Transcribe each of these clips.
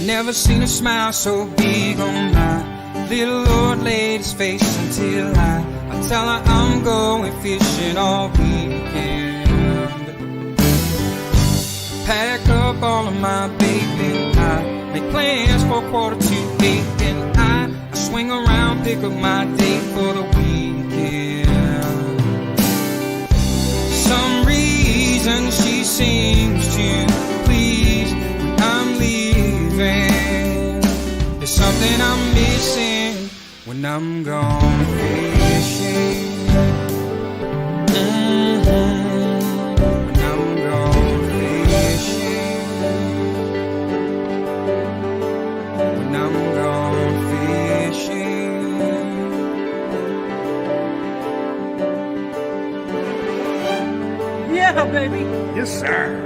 Never seen a smile so big on my little old lady's face until I tell her I'm going fishing all weekend. Pack up all of my bait, I make plans for 7:45, and I swing around, pick up my date for the weekend. Some reason she seems to please when I'm leaving. There's something I'm missing when I'm gone fishing. When I'm gone fishing. When I'm gone fishing. Yeah, baby. Yes, sir.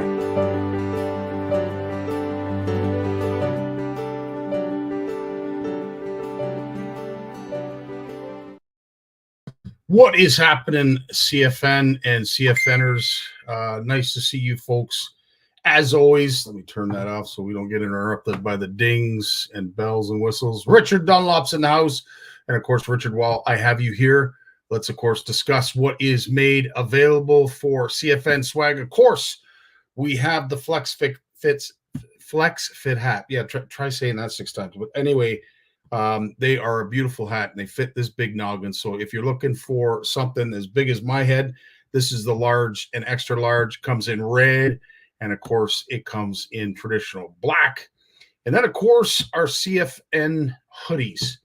What is happening, CFN and CFNers? Nice to see you folks. As always, let me turn that off so we don't get interrupted by the dings and bells and whistles. Richard Dunlop's in the house. And, of course, Richard, while I have you here, let's, of course, discuss what is made available for CFN swag. Of course, we have the Flex Fit hat. Yeah, try saying that 6 times. But anyway, they are a beautiful hat, and they fit this big noggin. So if you're looking for something as big as my head, this is the large and extra large. Comes in red, and, of course, it comes in traditional black. And then, of course, our CFN hoodies.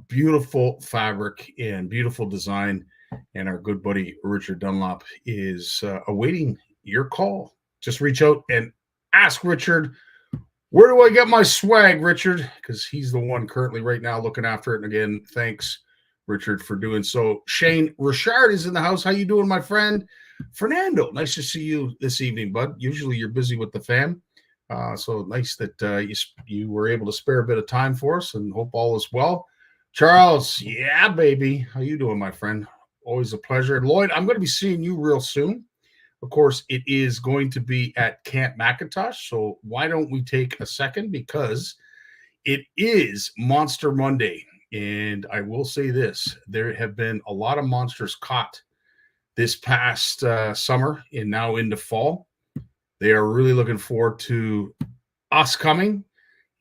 Beautiful fabric and beautiful design. And our good buddy Richard Dunlop is awaiting your call. Just reach out and ask Richard, where do I get my swag, Richard? Because he's the one currently right now looking after it. And again, thanks, Richard, for doing so. Shane Richard is in the house. How you doing, my friend? Fernando, nice to see you this evening, bud. Usually you're busy with the fam. So nice that you were able to spare a bit of time for us, and hope all is well. Charles, yeah, baby. How you doing, my friend? Always a pleasure. And Lloyd, I'm going to be seeing you real soon. Of course, it is going to be at Camp McIntosh. So why don't we take a second? Because it is Monster Monday. And I will say this, there have been a lot of monsters caught this past summer and now into fall. They are really looking forward to us coming.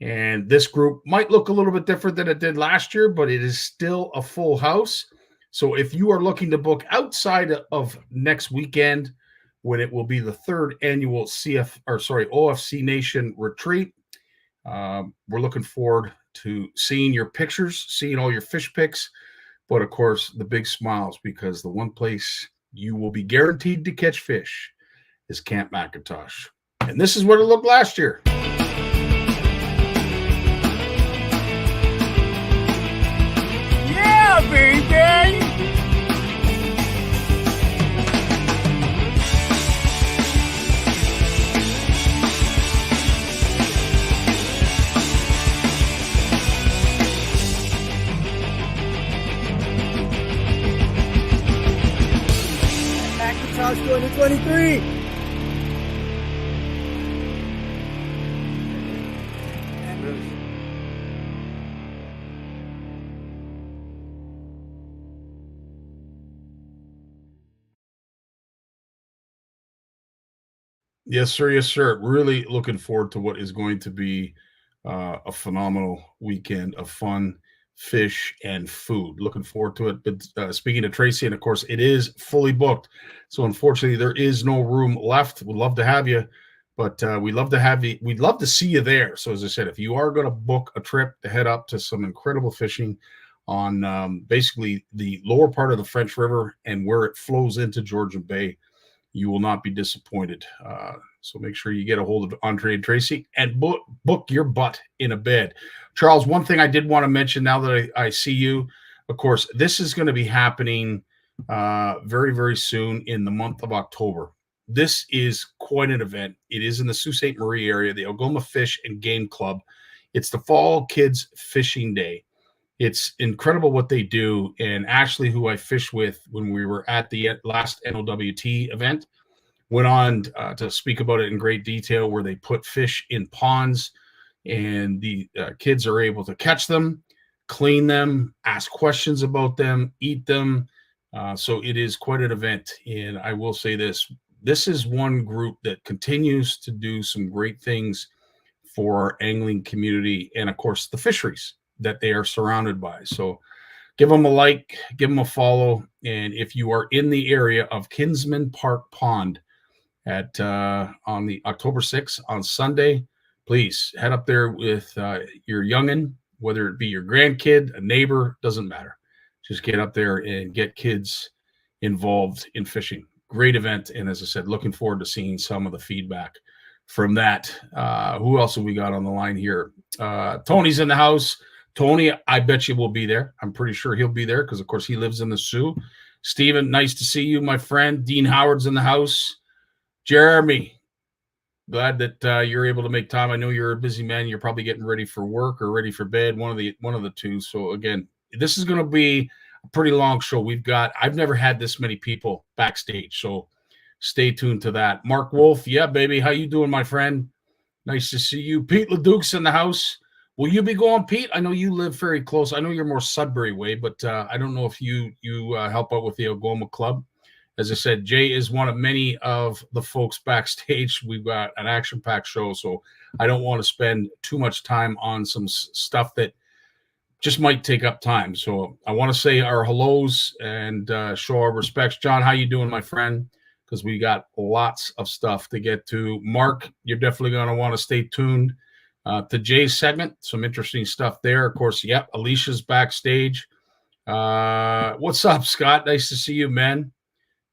And this group might look a little bit different than it did last year, but it is still a full house. So if you are looking to book outside of next weekend, when it will be the 3rd annual OFC Nation retreat, we're looking forward to seeing your pictures, seeing all your fish pics, but of course the big smiles, because the one place you will be guaranteed to catch fish is Camp McIntosh. And this is what it looked last year. Yeah, baby! McIntosh 2023! Yes, sir. Yes, sir. Really looking forward to what is going to be a phenomenal weekend of fun, fish, and food. Looking forward to it. But speaking to Tracy, and of course, it is fully booked. So unfortunately, there is no room left. We'd love to have you, but we'd love to have you. We'd love to see you there. So as I said, if you are going to book a trip to head up to some incredible fishing on basically the lower part of the French River and where it flows into Georgian Bay. You will not be disappointed. So make sure you get a hold of Andre and Tracy and book your butt in a bed. Charles, one thing I did want to mention now that I see you, of course, this is going to be happening very, very soon in the month of October. This is quite an event. It is in the Sault Ste. Marie area, the Algoma Fish and Game Club. It's the Fall Kids Fishing Day. It's incredible what they do. And Ashley, who I fished with when we were at the last NOWT event, went on to speak about it in great detail, where they put fish in ponds and the kids are able to catch them, clean them, ask questions about them, eat them. So it is quite an event. And I will say this is one group that continues to do some great things for our angling community and, of course, the fisheries that they are surrounded by. So give them a like, give them a follow. And if you are in the area of Kinsman Park Pond at on the October 6th on Sunday, please head up there with your youngin', whether it be your grandkid, a neighbor, doesn't matter. Just get up there and get kids involved in fishing. Great event. And as I said, looking forward to seeing some of the feedback from that. Who else have we got on the line here? Tony's in the house. Tony, I bet you will be there. I'm pretty sure he'll be there because, of course, he lives in the Sioux. Stephen, nice to see you, my friend. Dean Howard's in the house. Jeremy, glad that you're able to make time. I know you're a busy man. You're probably getting ready for work or ready for bed, one of the two. So, again, this is going to be a pretty long show. I've never had this many people backstage, so stay tuned to that. Mark Wolf, yeah, baby. How you doing, my friend? Nice to see you. Pete LeDuc's in the house. Will you be going, Pete? I know you live very close. I know you're more Sudbury way, but I don't know if you help out with the Algoma Club. As I said, Jay is one of many of the folks backstage. We've got an action-packed show, so I don't want to spend too much time on some stuff that just might take up time. So I want to say our hellos and show our respects. John, how you doing, my friend? Because we got lots of stuff to get to. Mark, you're definitely going to want to stay tuned to Jay's segment. Some interesting stuff there. Of course, yep, Alicia's backstage. What's up, Scott? Nice to see you, man.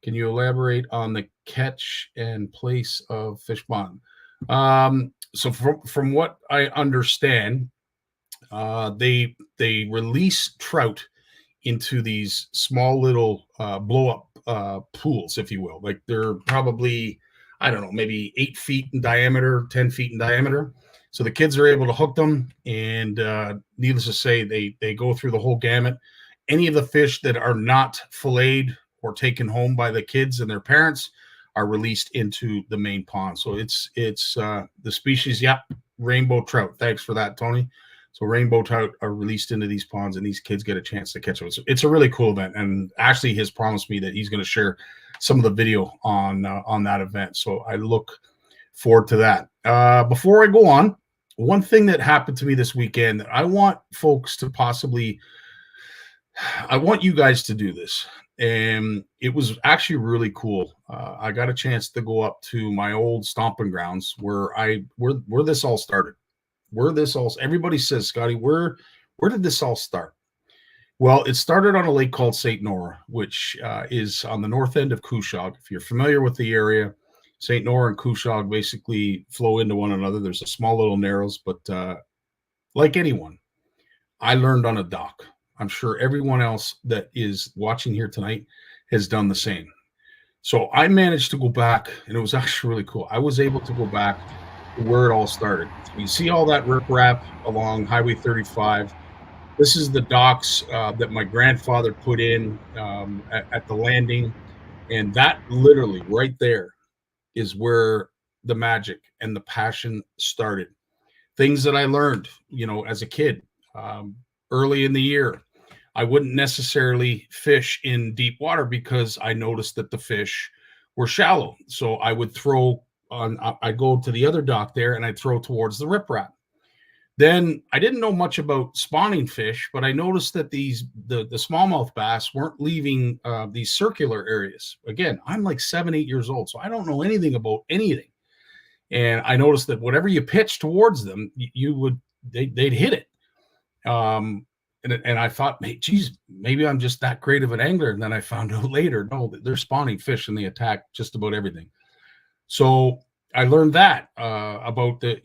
Can you elaborate on the catch and place of fish pond? So from what I understand, they release trout into these small little blow-up pools, if you will. Like they're probably, I don't know, maybe 8 feet in diameter, 10 feet in diameter. So the kids are able to hook them, and needless to say, they go through the whole gamut. Any of the fish that are not filleted or taken home by the kids and their parents are released into the main pond. So it's the species, rainbow trout. Thanks for that, Tony. So rainbow trout are released into these ponds, and these kids get a chance to catch them. It's a really cool event, and Ashley has promised me that he's going to share some of the video on that event. So I look forward to that. Before I go on, one thing that happened to me this weekend, I want folks to I want you guys to do this. And it was actually really cool. I got a chance to go up to my old stomping grounds where this all started. Everybody says, Scotty, where did this all start? Well, it started on a lake called St. Nora, which is on the north end of Couchog. If you're familiar with the area, St. Nora and Couchog basically flow into one another. There's a small little narrows, but like anyone, I learned on a dock. I'm sure everyone else that is watching here tonight has done the same. So I managed to go back, and it was actually really cool. I was able to go back to where it all started. You see all that riprap along Highway 35. This is the docks that my grandfather put in at the landing. And that literally right there is where the magic and the passion started. Things that I learned, as a kid, early in the year. I wouldn't necessarily fish in deep water because I noticed that the fish were shallow. So I would I'd go to the other dock there and I'd throw towards the riprap. Then I didn't know much about spawning fish, but I noticed that the smallmouth bass weren't leaving these circular areas. Again, I'm like 7, 8 years old, so I don't know anything about anything. And I noticed that whatever you pitch towards them, they'd hit it. and I thought, hey, geez, maybe I'm just that great of an angler. And then I found out later, no, they're spawning fish and they attack just about everything. So I learned that about the,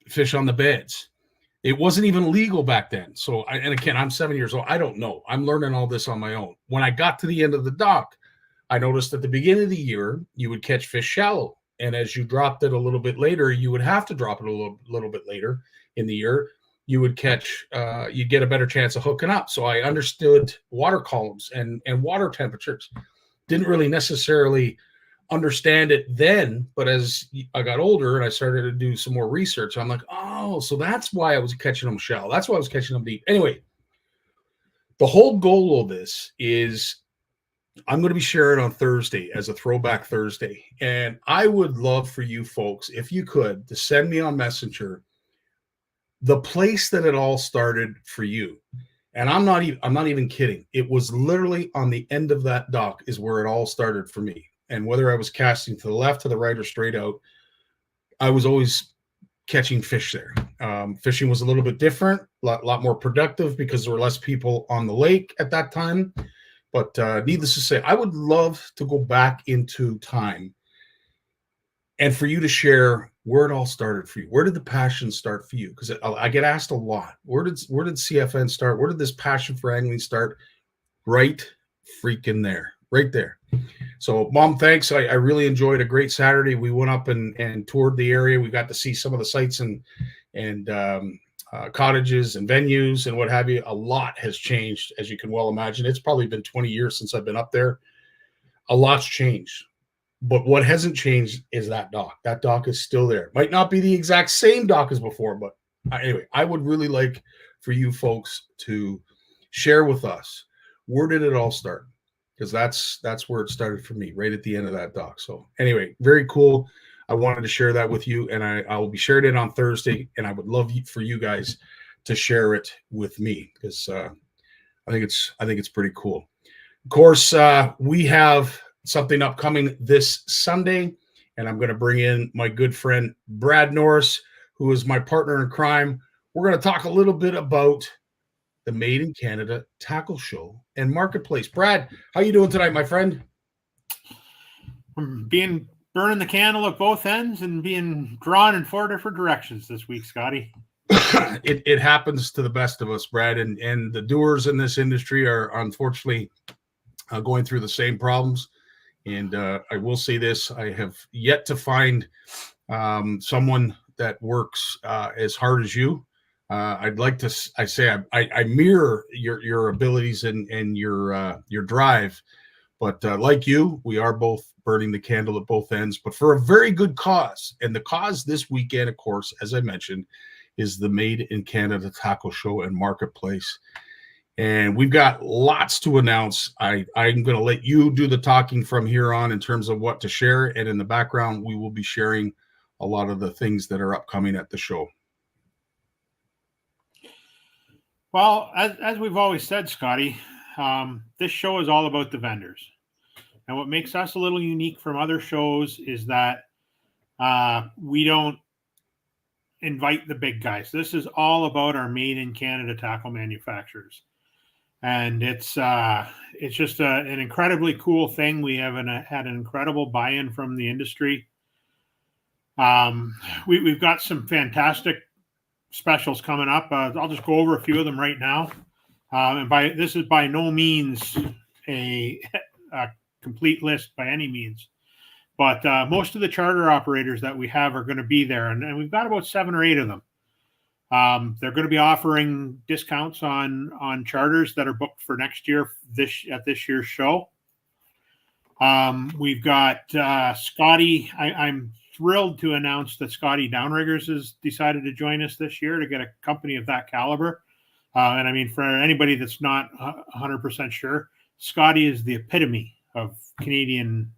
fish on the beds. It wasn't even legal back then. So, and again, I'm 7 years old. I don't know. I'm learning all this on my own. When I got to the end of the dock, I noticed at the beginning of the year, you would catch fish shallow. And as you dropped it a little bit later, you would have to drop it a little bit later in the year. You would catch, you'd get a better chance of hooking up. So I understood water columns and water temperatures. Didn't really necessarily understand it then, but as I got older and I started to do some more research, I'm like, oh, so that's why I was catching them shallow. That's why I was catching them deep. Anyway, the whole goal of this is I'm going to be sharing on Thursday as a throwback Thursday. And I would love for you folks, if you could, to send me on Messenger the place that it all started for you. And I'm not even kidding. It was literally on the end of that dock is where it all started for me. And whether I was casting to the left, to the right, or straight out, I was always catching fish there. Fishing was a little bit different, a lot more productive because there were less people on the lake at that time. But needless to say, I would love to go back into time and for you to share where it all started for you. Where did the passion start for you? Because I get asked a lot. Where did CFN start? Where did this passion for angling start? Right freaking there. Right there. So, Mom, thanks. I really enjoyed a great Saturday. We went up and toured the area. We got to see some of the sites and cottages and venues and what have you. A lot has changed, as you can well imagine. It's probably been 20 years since I've been up there. A lot's changed. But what hasn't changed is that dock. That dock is still there. Might not be the exact same dock as before, but anyway, I would really like for you folks to share with us, where did it all start? Because that's where it started for me, right at the end of that dock. So anyway, very cool. I wanted to share that with you, and I will be sharing it on Thursday, and I would love for you guys to share it with me because I think it's pretty cool. Of course, we have something upcoming this Sunday, and I'm going to bring in my good friend Brad Norris, who is my partner in crime. We're going to talk a little bit about the Made in Canada Tackle Show and Marketplace. Brad, how you doing tonight, my friend? I'm burning the candle at both ends and being drawn in 4 different directions this week, Scotty. It happens to the best of us, Brad, and the doers in this industry are unfortunately going through the same problems. And I will say this: I have yet to find someone that works as hard as you. I'd like to. I mirror your abilities and your drive, but like you, we are both burning the candle at both ends, but for a very good cause. And the cause this weekend, of course, as I mentioned, is the Made in Canada Tackle Show and Marketplace. And we've got lots to announce. I'm going to let you do the talking from here on in terms of what to share. And in the background, we will be sharing a lot of the things that are upcoming at the show. Well, as we've always said, Scotty, this show is all about the vendors. And what makes us a little unique from other shows is that we don't invite the big guys. This is all about our Made in Canada tackle manufacturers. And it's just an incredibly cool thing. We have had an incredible buy-in from the industry. We've got some fantastic specials coming up. I'll just go over a few of them right now. And this is by no means a complete list by any means, but most of the charter operators that we have are going to be there, and we've got about 7 or 8 of them. They're going to be offering discounts on charters that are booked for next year at this year's show. We've got Scotty. I'm thrilled to announce that Scotty Downriggers has decided to join us this year to get a company of that caliber. And I mean, for anybody that's not 100% sure, Scotty is the epitome of Canadian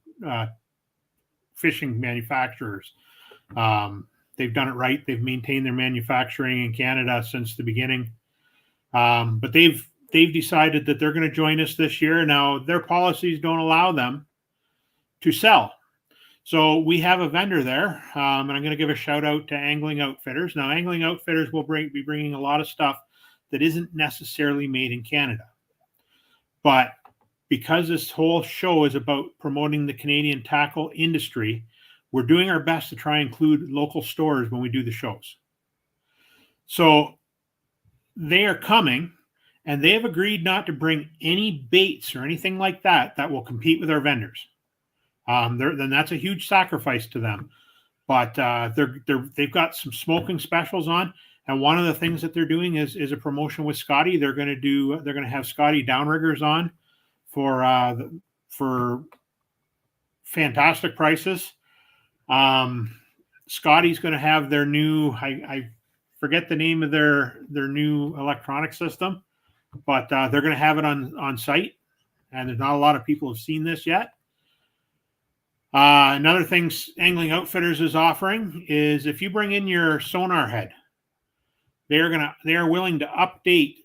fishing manufacturers. They've done it right. They've maintained their manufacturing in Canada since the beginning. But they've decided that they're going to join us this year. Now, their policies don't allow them to sell. So we have a vendor there, and I'm going to give a shout out to Angling Outfitters. Now, Angling Outfitters will be bringing a lot of stuff that isn't necessarily made in Canada. But because this whole show is about promoting the Canadian tackle industry, we're doing our best to try and include local stores when we do the shows. So they are coming, and they have agreed not to bring any baits or anything like that that will compete with our vendors. Then that's a huge sacrifice to them. But they've got some smoking specials on, and one of the things that they're doing is a promotion with Scotty. They're going to have Scotty downriggers on for fantastic prices. Scotty's going to have their new, I forget the name of their new electronic system, but they're going to have it on site, and there's not a lot of people who have seen this yet. Another thing Angling Outfitters is offering is if you bring in your sonar head, they are willing to update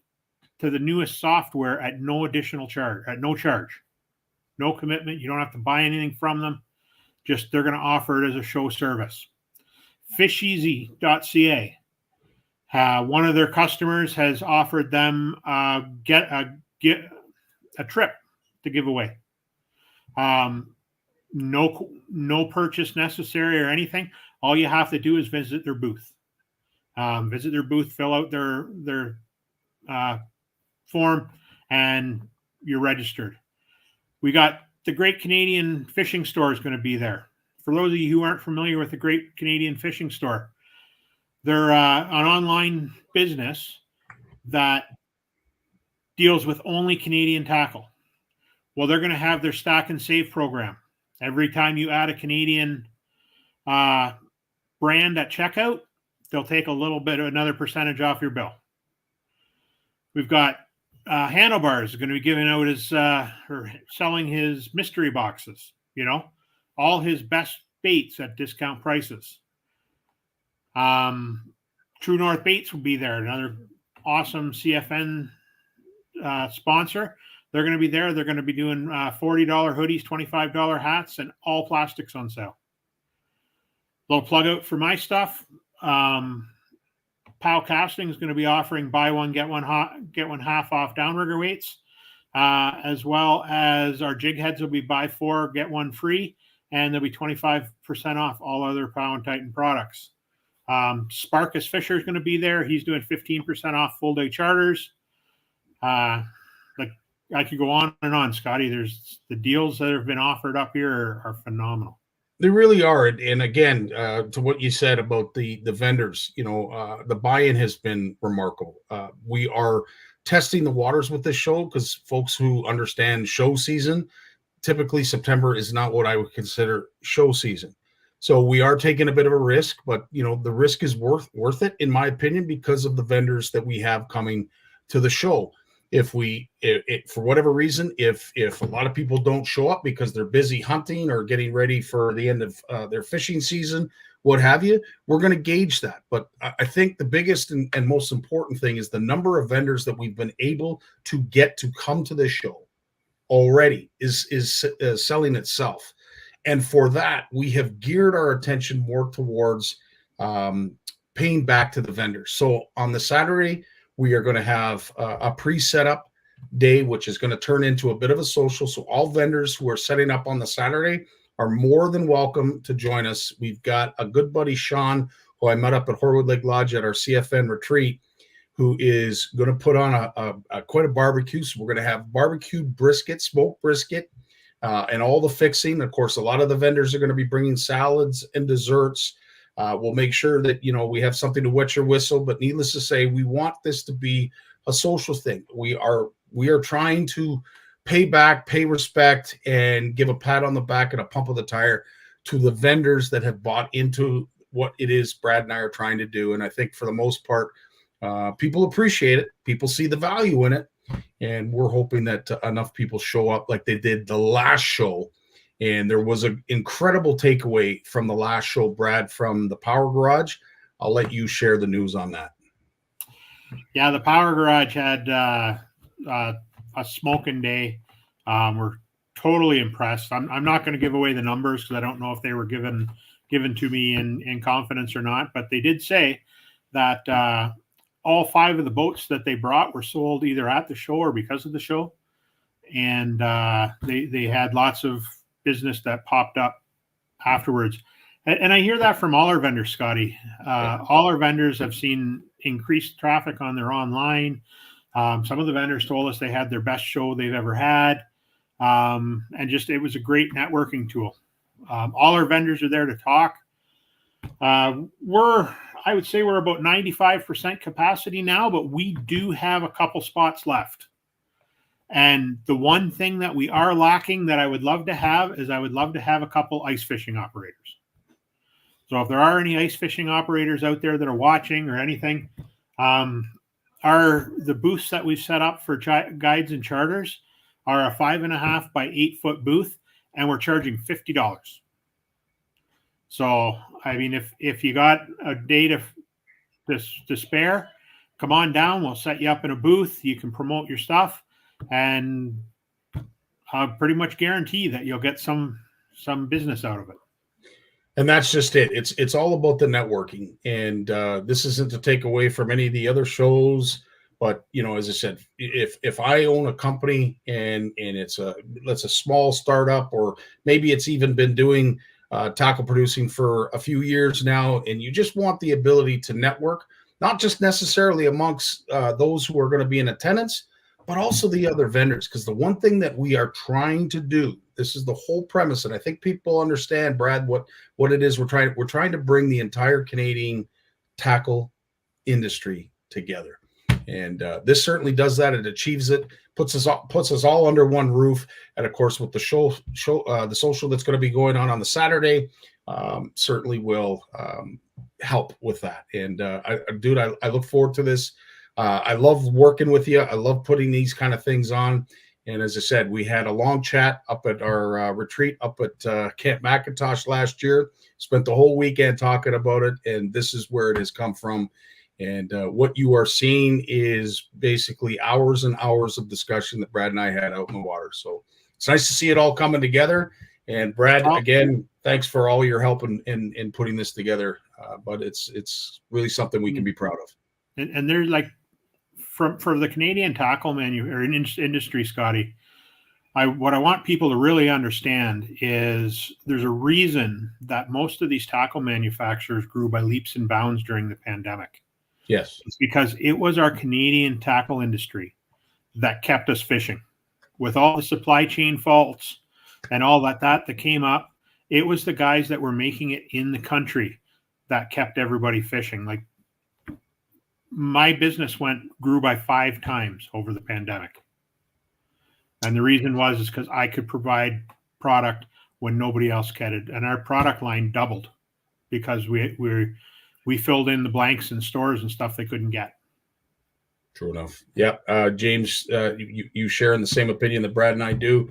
to the newest software at no additional charge, at no charge, no commitment. You don't have to buy anything from them. Just they're going to offer it as a show service. Fisheasy.ca. One of their customers has offered them get a trip to give away. No purchase necessary or anything. All you have to do is visit their booth. Fill out their form, and you're registered. We got the Great Canadian Fishing Store is going to be there. For those of you who aren't familiar with the Great Canadian Fishing Store, they're an online business that deals with only Canadian tackle. Well, they're going to have their stack and save program. Every time you add a Canadian brand at checkout, they'll take a little bit of another percentage off your bill. We've got Handlebars going to be giving out or selling his mystery boxes, all his best baits at discount prices. True North Baits will be there, another awesome CFN sponsor. They're going to be there. They're going to be doing $40 hoodies, $25 hats, and all plastics on sale. Little plug out for my stuff. Pow Casting is going to be offering buy one, get one half off downrigger weights, as well as our jig heads will be buy four, get one free, and there'll be 25% off all other Pow and Titan products. Sparkus Fisher is going to be there. He's doing 15% off full day charters. I could go on and on, Scotty. There's the deals that have been offered up here are phenomenal. They really are. And again, to what you said about the vendors, the buy-in has been remarkable. We are testing the waters with this show because folks who understand show season, typically September is not what I would consider show season. So we are taking a bit of a risk, but the risk is worth it, in my opinion, because of the vendors that we have coming to the show. If for whatever reason, if a lot of people don't show up because they're busy hunting or getting ready for the end of their fishing season, what have you, we're going to gauge that. But I think the biggest and most important thing is the number of vendors that we've been able to get to come to this show already is selling itself. And for that, we have geared our attention more towards paying back to the vendors. So on the Saturday, we are going to have a pre-setup day, which is going to turn into a bit of a social. So all vendors who are setting up on the Saturday are more than welcome to join us. We've got a good buddy, Sean, who I met up at Horwood Lake Lodge at our CFN retreat, who is going to put on quite a barbecue. So we're going to have barbecued brisket, smoked brisket, and all the fixing. Of course, a lot of the vendors are going to be bringing salads and desserts. We'll make sure that, we have something to wet your whistle, but needless to say, we want this to be a social thing. We are trying to pay back, pay respect, and give a pat on the back and a pump of the tire to the vendors that have bought into what it is Brad and I are trying to do. And I think for the most part, people appreciate it. People see the value in it. And we're hoping that enough people show up like they did the last show. And there was an incredible takeaway from the last show, Brad, from the Power Garage. I'll let you share the news on that. Yeah, the Power Garage had a smoking day. We're totally impressed. I'm not going to give away the numbers because I don't know if they were given to me in confidence or not. But they did say that all 5 of the boats that they brought were sold either at the show or because of the show. And they had lots of business that popped up afterwards. And I hear that from all our vendors, Scotty. All our vendors have seen increased traffic on their online. Some of the vendors told us they had their best show they've ever had. And just, it was a great networking tool. All our vendors are there to talk. I would say we're about 95% capacity now, but we do have a couple spots left. And the one thing that we are lacking that I would love to have is I would love to have a couple ice fishing operators. So if there are any ice fishing operators out there that are watching or anything, the booths that we've set up for guides and charters are a 5.5 by 8 foot booth, and we're charging $50. So, I mean, if you got a day to spare, come on down. We'll set you up in a booth. You can promote your stuff, and I'll pretty much guarantee that you'll get some business out of it. And that's just it. It's all about the networking. And this isn't to take away from any of the other shows, but as I said, if I own a company and it's a small startup, or maybe it's even been doing tackle producing for a few years now, and you just want the ability to network, not just necessarily amongst those who are going to be in attendance, but also the other vendors. Because the one thing that we are trying to do, this is the whole premise, and I think people understand, Brad, what it is. We're trying to bring the entire Canadian tackle industry together, and this certainly does that. It achieves it, puts us all under one roof, and of course, with the the social that's going to be going on the Saturday, certainly will help with that. And I look forward to this. I love working with you. I love putting these kind of things on. And as I said, we had a long chat up at our retreat up at Camp McIntosh last year. Spent the whole weekend talking about it, and this is where it has come from. And what you are seeing is basically hours and hours of discussion that Brad and I had out in the water. So it's nice to see it all coming together. And Brad, again, thanks for all your help in putting this together. But it's really something we can be proud of. And there's like, for the Canadian tackle industry, Scotty, what I want people to really understand is there's a reason that most of these tackle manufacturers grew by leaps and bounds during the pandemic. Yes. It's because it was our Canadian tackle industry that kept us fishing. With all the supply chain faults and all that came up, it was the guys that were making it in the country that kept everybody fishing. Like, my business grew by 5 times over the pandemic. And the reason is because I could provide product when nobody else could. And our product line doubled because we filled in the blanks in stores and stuff they couldn't get. True enough. Yeah. James, you share in the same opinion that Brad and I do.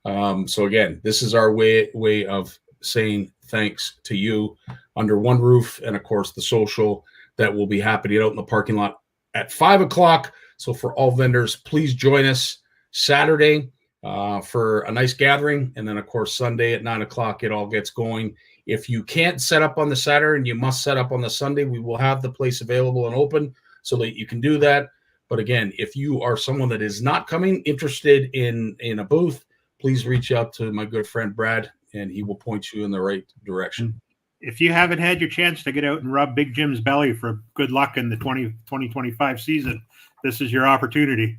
So again, this is our way of saying thanks to you under one roof. And of course, the social that will be happening out in the parking lot at 5 o'clock. So for all vendors, please join us Saturday for a nice gathering. And then, of course, Sunday at 9 o'clock, it all gets going. If you can't set up on the Saturday and you must set up on the Sunday, we will have the place available and open so that you can do that. But again, if you are someone that is not interested in a booth, please reach out to my good friend Brad, and he will point you in the right direction. If you haven't had your chance to get out and rub Big Jim's belly for good luck in the 2025 season, this is your opportunity.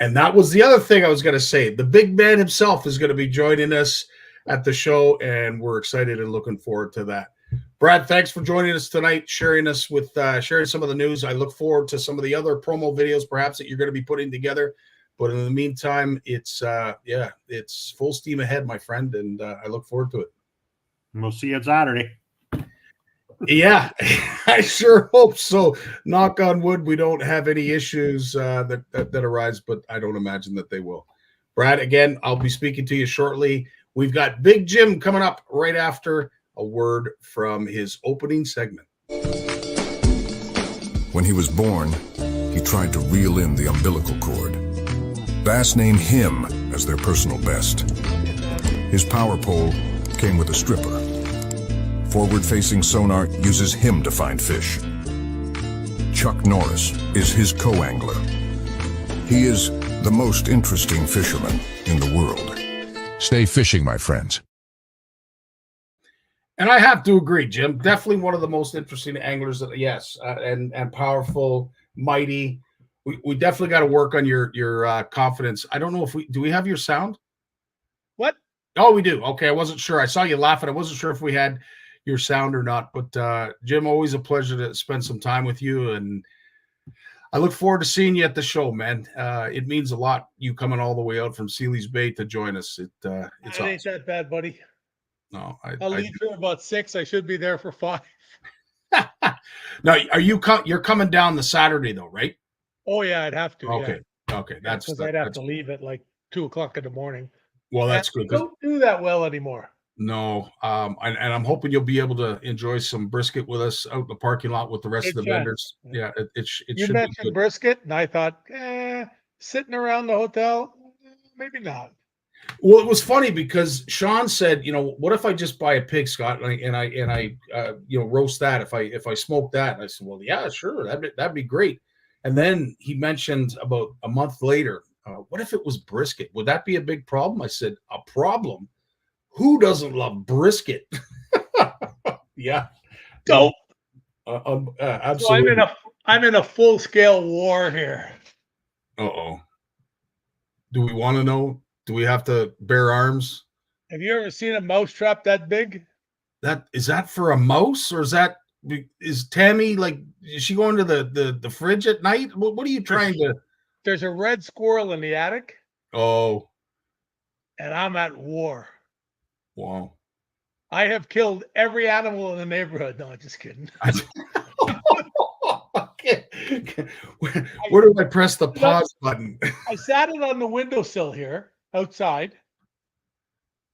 And that was the other thing I was going to say. The big man himself is going to be joining us at the show, and we're excited and looking forward to that. Brad, thanks for joining us tonight, sharing some of the news. I look forward to some of the other promo videos perhaps that you're going to be putting together. But in the meantime, it's full steam ahead, my friend, and I look forward to it. We'll see you Saturday. Yeah, I sure hope so. Knock on wood, we don't have any issues that arise, but I don't imagine that they will. Brad, again, I'll be speaking to you shortly. We've got Big Jim coming up right after a word from his opening segment. When he was born, he tried to reel in the umbilical cord. Bass named him as their personal best. His power pole came with a stripper. Forward-facing sonar uses him to find fish. Chuck Norris is his co-angler. He is the most interesting fisherman in the world. Stay fishing, my friends. And I have to agree, Jim. Definitely one of the most interesting anglers. Yes, and powerful, mighty. We definitely got to work on your confidence. I don't know if we have your sound. What? Oh, we do. Okay, I wasn't sure. I saw you laughing. I wasn't sure if we had your sound or not. But Jim, always a pleasure to spend some time with you, and I look forward to seeing you at the show, man. It means a lot, you coming all the way out from Sealy's Bay to join us. It's It ain't awesome. that bad, buddy. No, I'll leave here about 6. I should be there for 5. Now, you're coming down the Saturday though, right? Oh yeah, I'd have to. Okay, Yeah. okay, that's because I'd have to leave at like 2:00 in the morning. well, that's good. I don't do that well anymore. No, and I'm hoping you'll be able to enjoy some brisket with us out in the parking lot with the rest of the Good chance. vendors. Yeah, it You should be mentioned good. brisket, and I thought, sitting around the hotel, maybe not. Well, it was funny because Sean said, what if I just buy a pig, Scott, and I roast that if I smoke that? And I said, well, yeah, sure, that'd be great. And then he mentioned about a month later, what if it was brisket? Would that be a big problem? I said, a problem? Who doesn't love brisket? Yeah. So, Absolutely. so I'm in a full scale war here. Uh-oh. Do we want to know? Do we have to bear arms? Have you ever seen a mouse trap that big? Is that for a mouse, or is Tammy is she going to the fridge at night? What are you trying to? There's a red squirrel in the attic, Oh, and I'm at war. wow. I have killed every animal in the neighborhood. No, just kidding. Where do I press the pause button? I sat it on the windowsill here outside,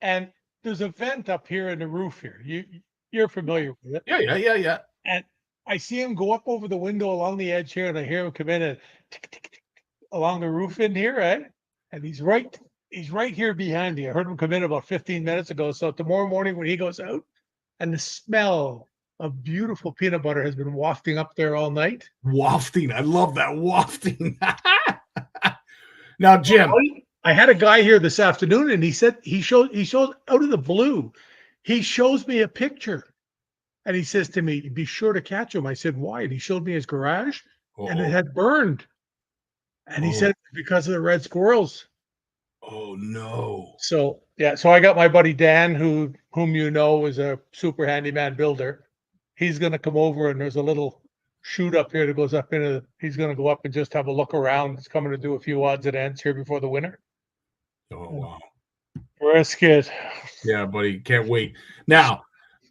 and there's a vent up here in the roof here. You're familiar with it. Yeah. And I see him go up over the window along the edge here, and I hear him come in and tick, tick, tick, along the roof in here, right? And he's right here behind me. I heard him come in about 15 minutes ago. So tomorrow morning when he goes out, and the smell of beautiful peanut butter has been wafting up there all night. Wafting. I love that wafting. Now, Jim. I had a guy here this afternoon, and he said he shows out of the blue. He shows me a picture, and he says to me, "Be sure to catch him." I said, "Why?" And he showed me his garage, and it had burned. And he said because of the red squirrels. Oh no! So yeah, so I got my buddy Dan, whom you know is a super handyman builder. He's going to come over, and there's a little chute up here that goes up into. He's going to go up and just have a look around. He's coming to do a few odds and ends here before the winter. Oh wow! Brisket. Yeah, buddy, can't wait. Now,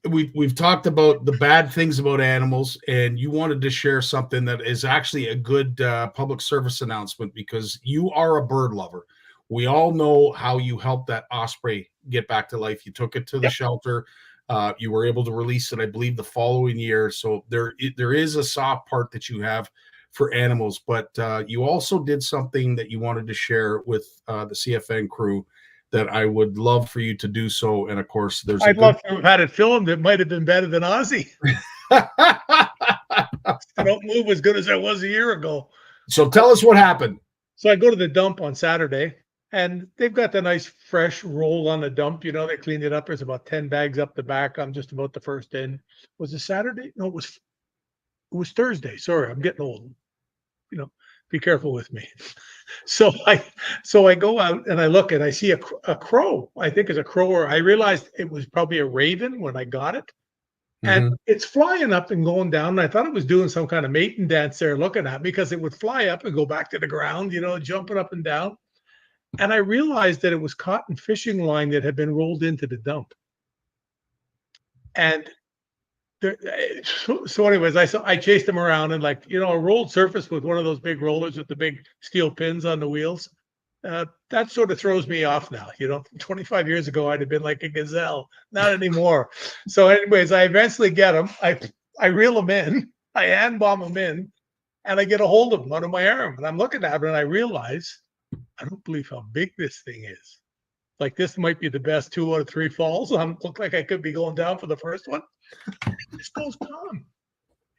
we've talked about the bad things about animals, and you wanted to share something that is actually a good public service announcement because you are a bird lover. We all know how you helped that osprey get back to life. You took it to the shelter. You were able to release it, I believe, the following year. So there is a soft part that you have for animals, but you also did something that you wanted to share with the CFN crew that I would love for you to do so. And of course, I'd love to have had it filmed. It might have been better than Ozzy. I don't move as good as I was a year ago. So tell us what happened. So I go to the dump on Saturday, and they've got the nice fresh roll on the dump. You know, they cleaned it up. There's about 10 bags up the back. I'm just about the first in. Was it Saturday? No, it was Thursday. Sorry, I'm getting old. Be careful with me. So I go out and I look and I see a crow. I think it's a crow, or I realized it was probably a raven when I got it. And it's flying up and going down. And I thought it was doing some kind of mating dance there looking at me because it would fly up and go back to the ground, jumping up and down. And I realized that it was cotton fishing line that had been rolled into the dump. And so anyways, I chased him around, and a rolled surface with one of those big rollers with the big steel pins on the wheels, that sort of throws me off now. 25 years ago, I'd have been like a gazelle. Not anymore. So anyways, I eventually get him. I reel him in. I hand bomb him in, and I get a hold of him under my arm. And I'm looking at him, and I realize I don't believe how big this thing is. Like, this might be the best 2 out of 3 falls. I look like I could be going down for the first one. This goes calm.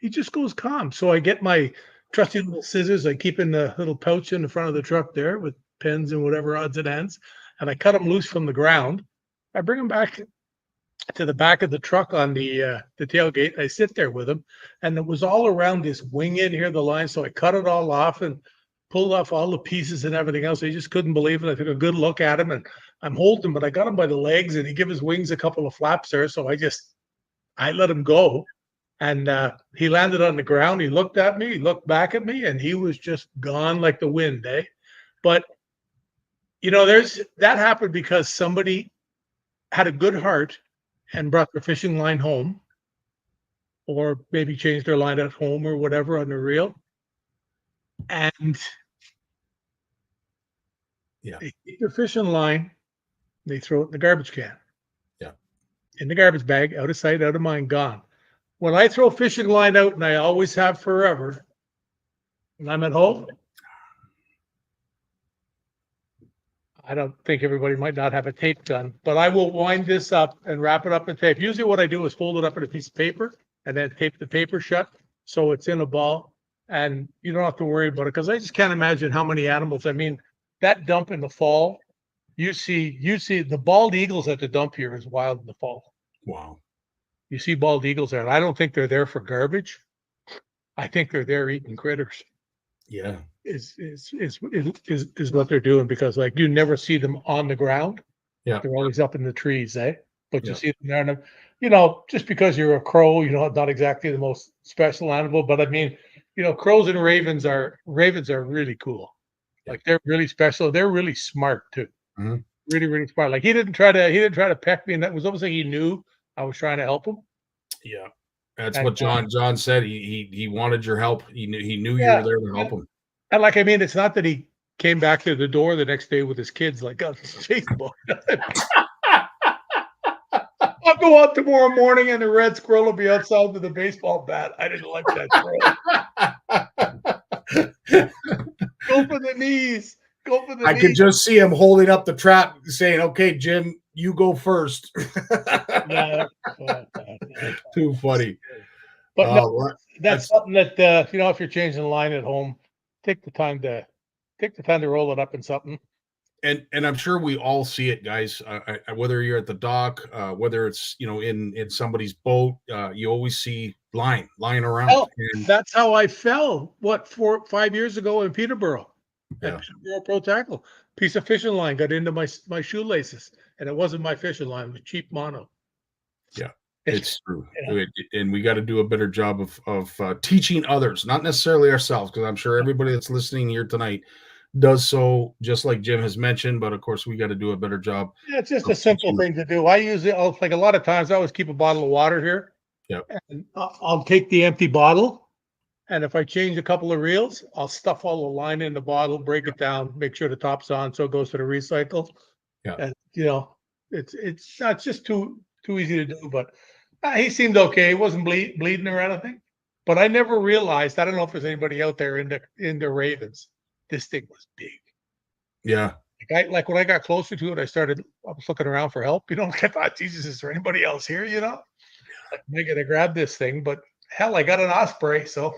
he just goes calm. So I get my trusty little scissors. I keep in the little pouch in the front of the truck there with pins and whatever odds and ends, and I cut him loose from the ground. I bring him back to the back of the truck on the tailgate. I sit there with him, and it was all around this wing in here, the line. So I cut it all off and pulled off all the pieces and everything else. I just couldn't believe it. I took a good look at him, and I'm holding him, but I got him by the legs, and he gave his wings a couple of flaps there. So I let him go, and he landed on the ground. He looked at me, he looked back at me, and he was just gone like the wind, eh? But that happened because somebody had a good heart and brought their fishing line home, or maybe changed their line at home or whatever on the reel. And they take their fishing line, they throw it in the garbage can. Yeah. In the garbage bag, out of sight, out of mind, gone. When I throw fishing line out, and I always have forever, and I'm at home, I don't think everybody might not have a tape gun, but I will wind this up and wrap it up in tape. Usually what I do is fold it up in a piece of paper and then tape the paper shut so it's in a ball, and you don't have to worry about it, because I just can't imagine how many animals. I mean, that dump in the fall, you see the bald eagles at the dump here is wild in the fall. Wow. You see bald eagles there, and I don't think they're there for garbage. I think they're there eating critters. Yeah. Is what they're doing, because like you never see them on the ground. Yeah. They're always up in the trees, eh? But you Yeah. see them there, and just because you're a crow, not exactly the most special animal, but I mean, crows and ravens are really cool. Yeah. Like they're really special. They're really smart too. Mhm. Really, really smart. Like he didn't try to peck me, and that was almost like he knew I was trying to help him. Yeah. That's And, what John said. He wanted your help. He knew you Yeah. were there to help him. And like, I mean, it's not that he came back to the door the next day with his kids, like, oh, Facebook. I'll go out tomorrow morning and the red squirrel will be outside with a baseball bat. I didn't like that squirrel. Go for the knees. Go for the I knees. could just see him holding up the trap saying, "Okay, Jim, you go first." Yeah. Too funny. But no, Well, that's something that, if you're changing the line at home, take the time to roll it up in something. and I'm sure we all see it, guys. Whether you're at the dock, whether it's in somebody's boat, you always see lying around. Hell, And that's how I fell. 4 or 5 years ago in Peterborough. Yeah. At Peterborough Pro Tackle, piece of fishing line got into my shoelaces, and it wasn't my fishing line; it was cheap mono. Yeah, it's true. Yeah. And we got to do a better job of teaching others, not necessarily ourselves, because I'm sure everybody that's listening here tonight does so just like Jim has mentioned. But of course, we got to do a better job. Yeah, it's just a simple thing to do. I usually, like a lot of times, I always keep a bottle of water here. Yeah. And I'll take the empty bottle, and if I change a couple of reels, I'll stuff all the line in the bottle, break it down, make sure the top's on, so it goes to the recycle. Yeah. And it's not just too easy to do, but he seemed okay. He wasn't bleeding or anything. But I never realized. I don't know if there's anybody out there into ravens. This thing was big. Yeah. Like when I got closer to it, I was looking around for help. I thought, Jesus, is there anybody else here? Like, I gotta grab this thing, but hell, I got an osprey, so.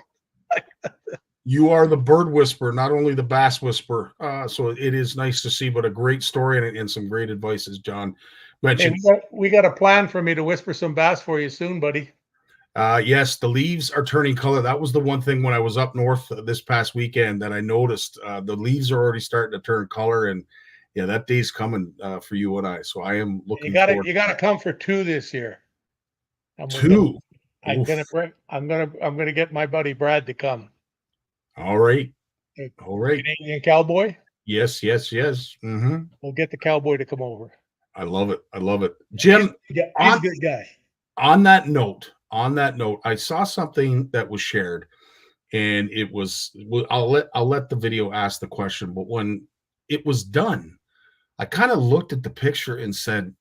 You are the bird whisperer, not only the bass whisperer. So it is nice to see, but a great story and some great advice, as John mentioned. Hey, we got a plan for me to whisper some bass for you soon, buddy. Yes, the leaves are turning color. That was the one thing when I was up north this past weekend that I noticed. The leaves are already starting to turn color, and yeah, that day's coming for you and I. So I am looking. You gotta come for 2 this year. Two. I'm gonna get my buddy Brad to come. All right. All right. Canadian cowboy. Yes. Mm-hmm. We'll get the cowboy to come over. I love it. Jim, He's a good guy. On that note, I saw something that was shared, and it was. I'll let the video ask the question, but when it was done, I kind of looked at the picture and said,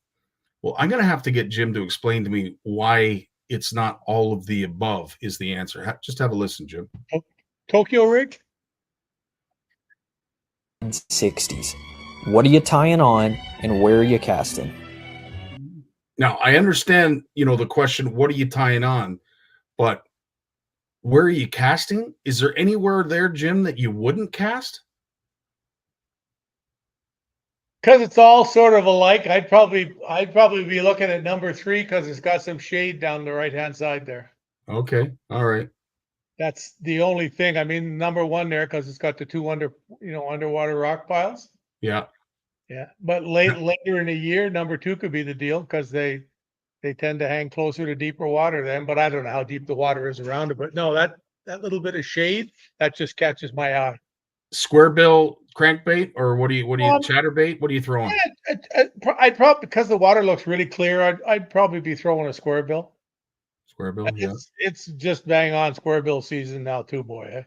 "Well, I'm going to have to get Jim to explain to me why it's not all of the above." Is the answer? Just have a listen, Jim. Tokyo rig. 60s. What are you tying on, and where are you casting? Now, I understand, the question, what are you tying on? But where are you casting? Is there anywhere there, Jim, that you wouldn't cast? Because it's all sort of alike. I'd probably be looking at number 3 because it's got some shade down the right-hand side there. Okay. All right. That's the only thing. I mean, number 1 there because it's got the 2 underwater rock piles. Yeah. Yeah, but later in the year, number 2 could be the deal because they tend to hang closer to deeper water then. But I don't know how deep the water is around it. But no, that little bit of shade that just catches my eye. Square bill crankbait, or what do you chatterbait? What are you throwing? I'd probably, because the water looks really clear, I'd probably be throwing a square bill. Square bill, yeah. It's just bang on square bill season now too, boy. Eh?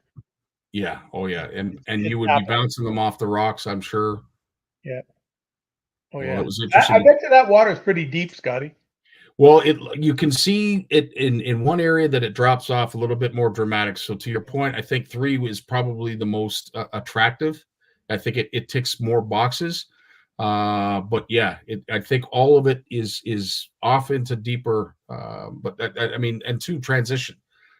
Yeah. Oh yeah. And It's you would be bouncing them off the rocks, I'm sure. Yeah. Oh Well, yeah. it was interesting. I bet you that water is pretty deep, Scotty. Well, you can see it in one area that it drops off a little bit more dramatic. So to your point, I think 3 is probably the most attractive. I think it ticks more boxes. But yeah, I think all of it is off into deeper. But I mean, and 2, transition,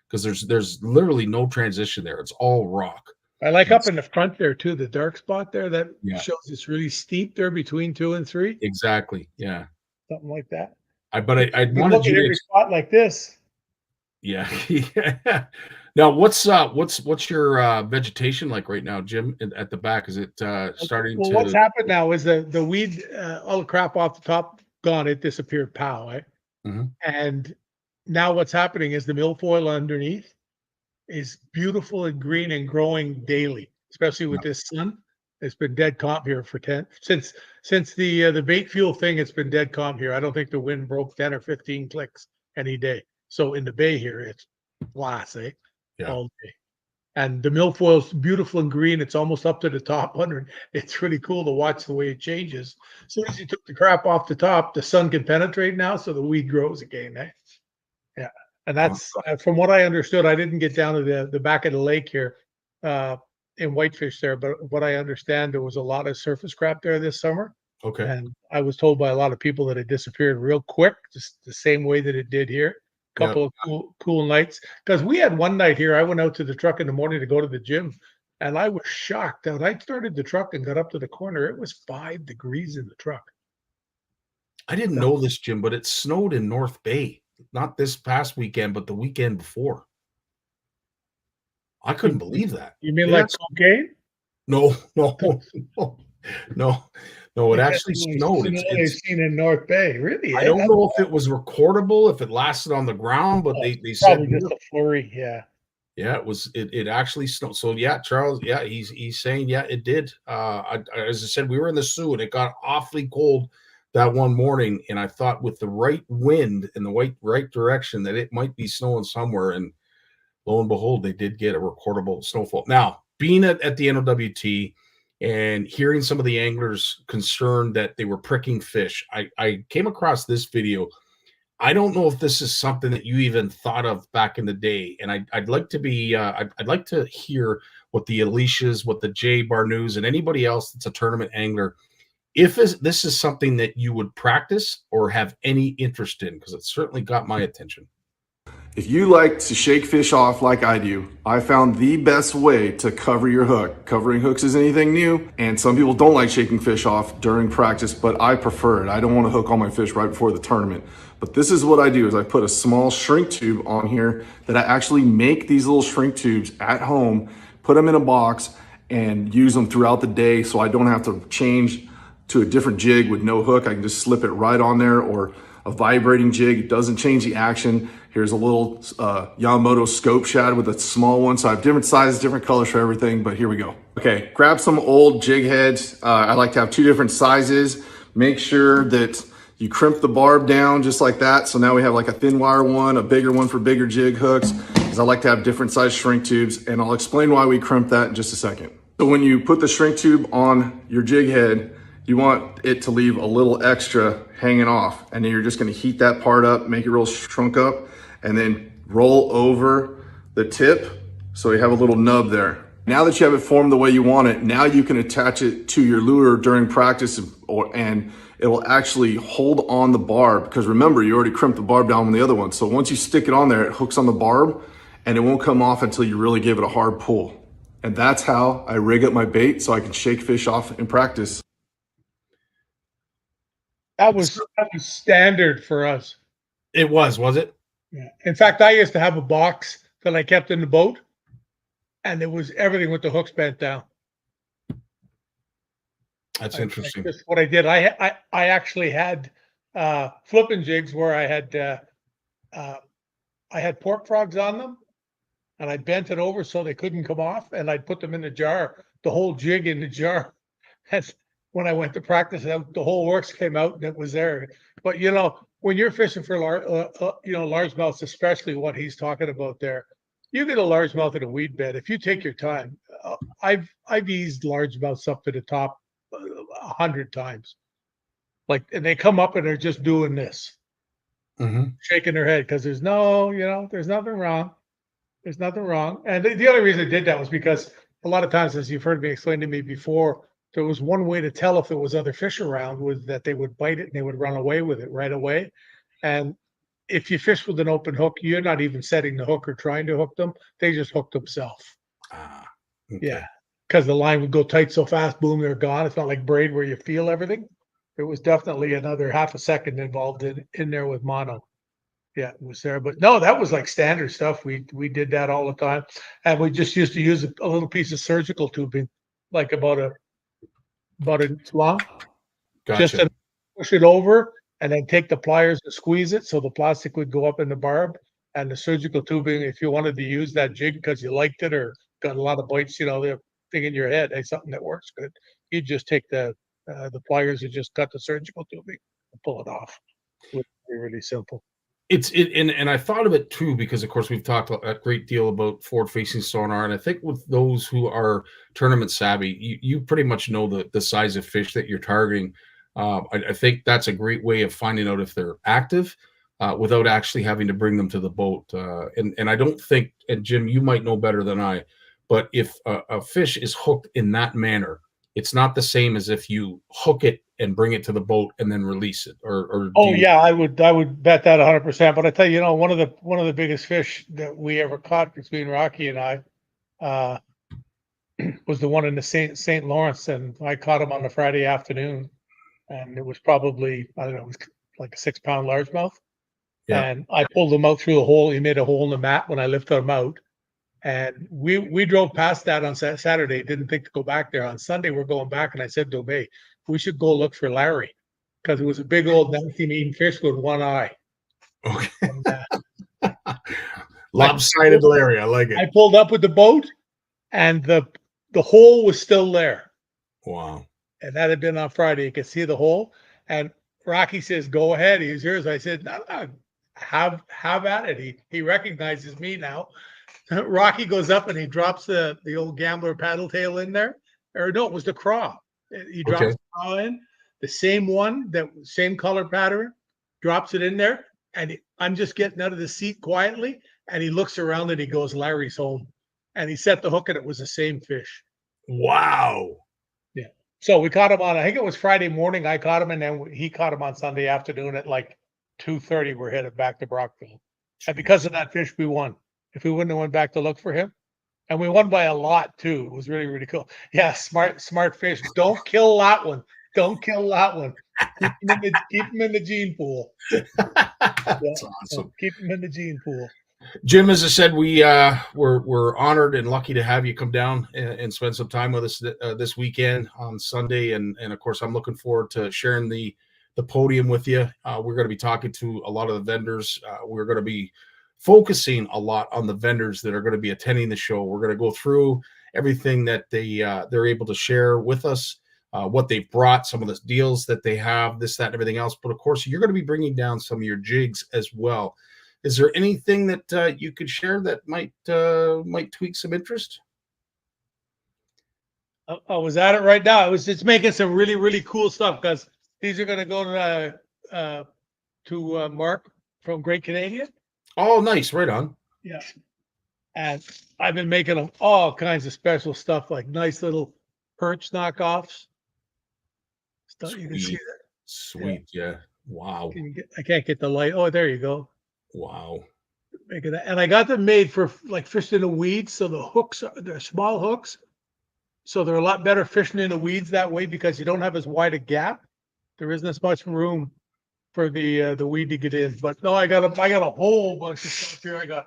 because there's literally no transition there. It's all rock. I like up in the front there too, the dark spot there that Yeah. shows it's really steep there between 2 and 3, Exactly. Yeah. something like that. I'd You wanted look you at to every spot like this. Yeah. Yeah. Now, what's your vegetation like right now, Jim, at the back? Is it starting Well, to? what's happened now is the weed, all the crap off the top gone. It disappeared, pow. Eh? Mhm. And now what's happening is the milfoil underneath is beautiful and green and growing daily, especially with this sun. It's been dead calm here for since the bait fuel thing. It's been dead calm here. I don't think the wind broke 10 or 15 clicks any day. So in the bay here, it's glass, eh? Yeah. All day. And the milfoil's beautiful and green. It's almost up to the top under. It's really cool to watch the way it changes. As soon as you took the crap off the top, the sun can penetrate now, so the weed grows again, eh? Yeah. And that's from what I understood. I didn't get down to the back of the lake here in Whitefish there, but what I understand, there was a lot of surface crap there this summer. Okay. And I was told by a lot of people that it disappeared real quick, just the same way that it did here. Couple of cool nights, because we had one night here. I went out to the truck in the morning to go to the gym, and I was shocked. When I started the truck and got up to the corner, it was 5 degrees in the truck. I didn't know this, Jim, but it snowed in North Bay. Not this past weekend, but the weekend before. I couldn't believe that. You mean like cocaine? No. It actually snowed. It's seen in North Bay, really. I don't know if it was recordable, if it lasted on the ground, but they said probably just a flurry. Yeah. Yeah, it was. It actually snowed. So yeah, Charles. Yeah, he's saying yeah, it did. As I said, we were in the Sioux and it got awfully cold that one morning, and I thought with the right wind in the right direction that it might be snowing somewhere, and lo and behold, they did get a recordable snowfall. Now, being at the NOWT and hearing some of the anglers concerned that they were pricking fish, I came across this video. I don't know if this is something that you even thought of back in the day, and I'd like to be I'd like to hear what the Alicias, what the Jay Barnucz, and anybody else that's a tournament angler, if this is something that you would practice or have any interest in, because it certainly got my attention. If you like to shake fish off like I do, I found the best way to cover your hook. Covering hooks isn't anything new, and some people don't like shaking fish off during practice, but I prefer it. I don't want to hook all my fish right before the tournament. But this is what I do, is I put a small shrink tube on here that I actually make these little shrink tubes at home, put them in a box, and use them throughout the day so I don't have to change to a different jig with no hook. I can just slip it right on there, or a vibrating jig. It doesn't change the action. Here's a little Yamamoto scope shad with a small one. So I have different sizes, different colors for everything, but here we go. Okay, grab some old jig heads. I like to have 2 different sizes. Make sure that you crimp the barb down just like that. So now we have like a thin wire one, a bigger one for bigger jig hooks, because I like to have different size shrink tubes, and I'll explain why we crimp that in just a second. So when you put the shrink tube on your jig head, you want it to leave a little extra hanging off, and then you're just going to heat that part up, make it real shrunk up, and then roll over the tip so you have a little nub there. Now that you have it formed the way you want it, now you can attach it to your lure during practice, and it will actually hold on the barb, because remember, you already crimped the barb down on the other one. So once you stick it on there, it hooks on the barb, and it won't come off until you really give it a hard pull. And that's how I rig up my bait so I can shake fish off in practice. That was standard for us. It was it? Yeah. In fact, I used to have a box that I kept in the boat, and it was everything with the hooks bent down. That's interesting. That's what I did. I actually had flipping jigs where I had pork frogs on them, and I bent it over so they couldn't come off, and I'd put them in the jar, the whole jig in the jar. And when I went to practice, the whole works came out and it was there. But when you're fishing for largemouths, especially what he's talking about there, you get a largemouth in a weed bed. If you take your time, I've eased largemouths up to the top 100 times. And they come up and they're just doing this, shaking their head because there's nothing wrong. There's nothing wrong. And the only reason I did that was because a lot of times, as you've heard me explain to me before, there was one way to tell if there was other fish around was that they would bite it and they would run away with it right away. And if you fish with an open hook, you're not even setting the hook or trying to hook them. They just hook themselves. Okay. Yeah. Because the line would go tight so fast, boom, they're gone. It's not like braid where you feel everything. There was definitely another half a second involved in there with mono. Yeah, it was there. But no, that was like standard stuff. We did that all the time. And we just used to use a little piece of surgical tubing, like about an inch long. Gotcha. Just to push it over and then take the pliers and squeeze it so the plastic would go up in the barb. And the surgical tubing, if you wanted to use that jig because you liked it or got a lot of bites, the thing in your head, hey, something that works good, you just take the pliers and just cut the surgical tubing and pull it off. It would be really simple. And I thought of it too because of course we've talked a great deal about forward-facing sonar, and I think with those who are tournament savvy, you pretty much know the size of fish that you're targeting. I think that's a great way of finding out if they're active without actually having to bring them to the boat. And I don't think, and Jim, you might know better than I, but if a fish is hooked in that manner, it's not the same as if you hook it and bring it to the boat and then release it. Yeah, I would bet that 100%. But I tell you, one of the biggest fish that we ever caught between Rocky and I was the one in the St. Lawrence, and I caught him on the Friday afternoon, and it was probably, I don't know, it was like a 6-pound largemouth. Yeah. And I pulled him out through the hole. He made a hole in the mat when I lifted him out. And we drove past that on Saturday, didn't think to go back there. On Sunday, we're going back, and I said to him, hey, we should go look for Larry, because it was a big old 19-eating fish with one eye. Okay. And, lopsided Larry, I like it. I pulled up with the boat, and the hole was still there. Wow. And that had been on Friday. You could see the hole. And Rocky says, go ahead. He's yours. I said, no, have at it. He recognizes me now. Rocky goes up and he drops the old gambler paddle tail in there. Or no, it was the craw. He drops the craw in, the same one, that same color pattern, drops it in there. And I'm just getting out of the seat quietly. And he looks around and he goes, Larry's home. And he set the hook and it was the same fish. Wow. Yeah. So we caught him on, I think it was Friday morning. I caught him, and then he caught him on Sunday afternoon at like 2:30. We're headed back to Brockville. And because of that fish, we won. If we wouldn't have went back to look for him, and we won by a lot too. It was really, really cool. Yeah, smart fish. Don't kill that one. Don't kill that one. Keep him in the gene pool. That's awesome. Keep him in the gene pool. Jim, as I said, we're honored and lucky to have you come down and spend some time with us this weekend on Sunday, and of course, I'm looking forward to sharing the podium with you. We're going to be talking to a lot of the vendors. We're going to be focusing a lot on the vendors that are going to be attending the show. We're going to go through everything that they're able to share with us, what they've brought, some of the deals that they have, this, that, and everything else. But of course, you're going to be bringing down some of your jigs as well. Is there anything that you could share that might tweak some interest? I was at it right now. It's making some really, really cool stuff, because these are going to go to Mark from Great Canadian. Oh, nice. Right on. Yeah. And I've been making them all kinds of special stuff, like nice little perch knockoffs. Stuff you can see that. Sweet. Yeah. Wow. I can't get the light. Oh, there you go. Wow. And I got them made for like fishing in the weeds. So the hooks they're small hooks. So they're a lot better fishing in the weeds that way because you don't have as wide a gap. There isn't as much room for the weed to get in. But no, I got a whole bunch of stuff here.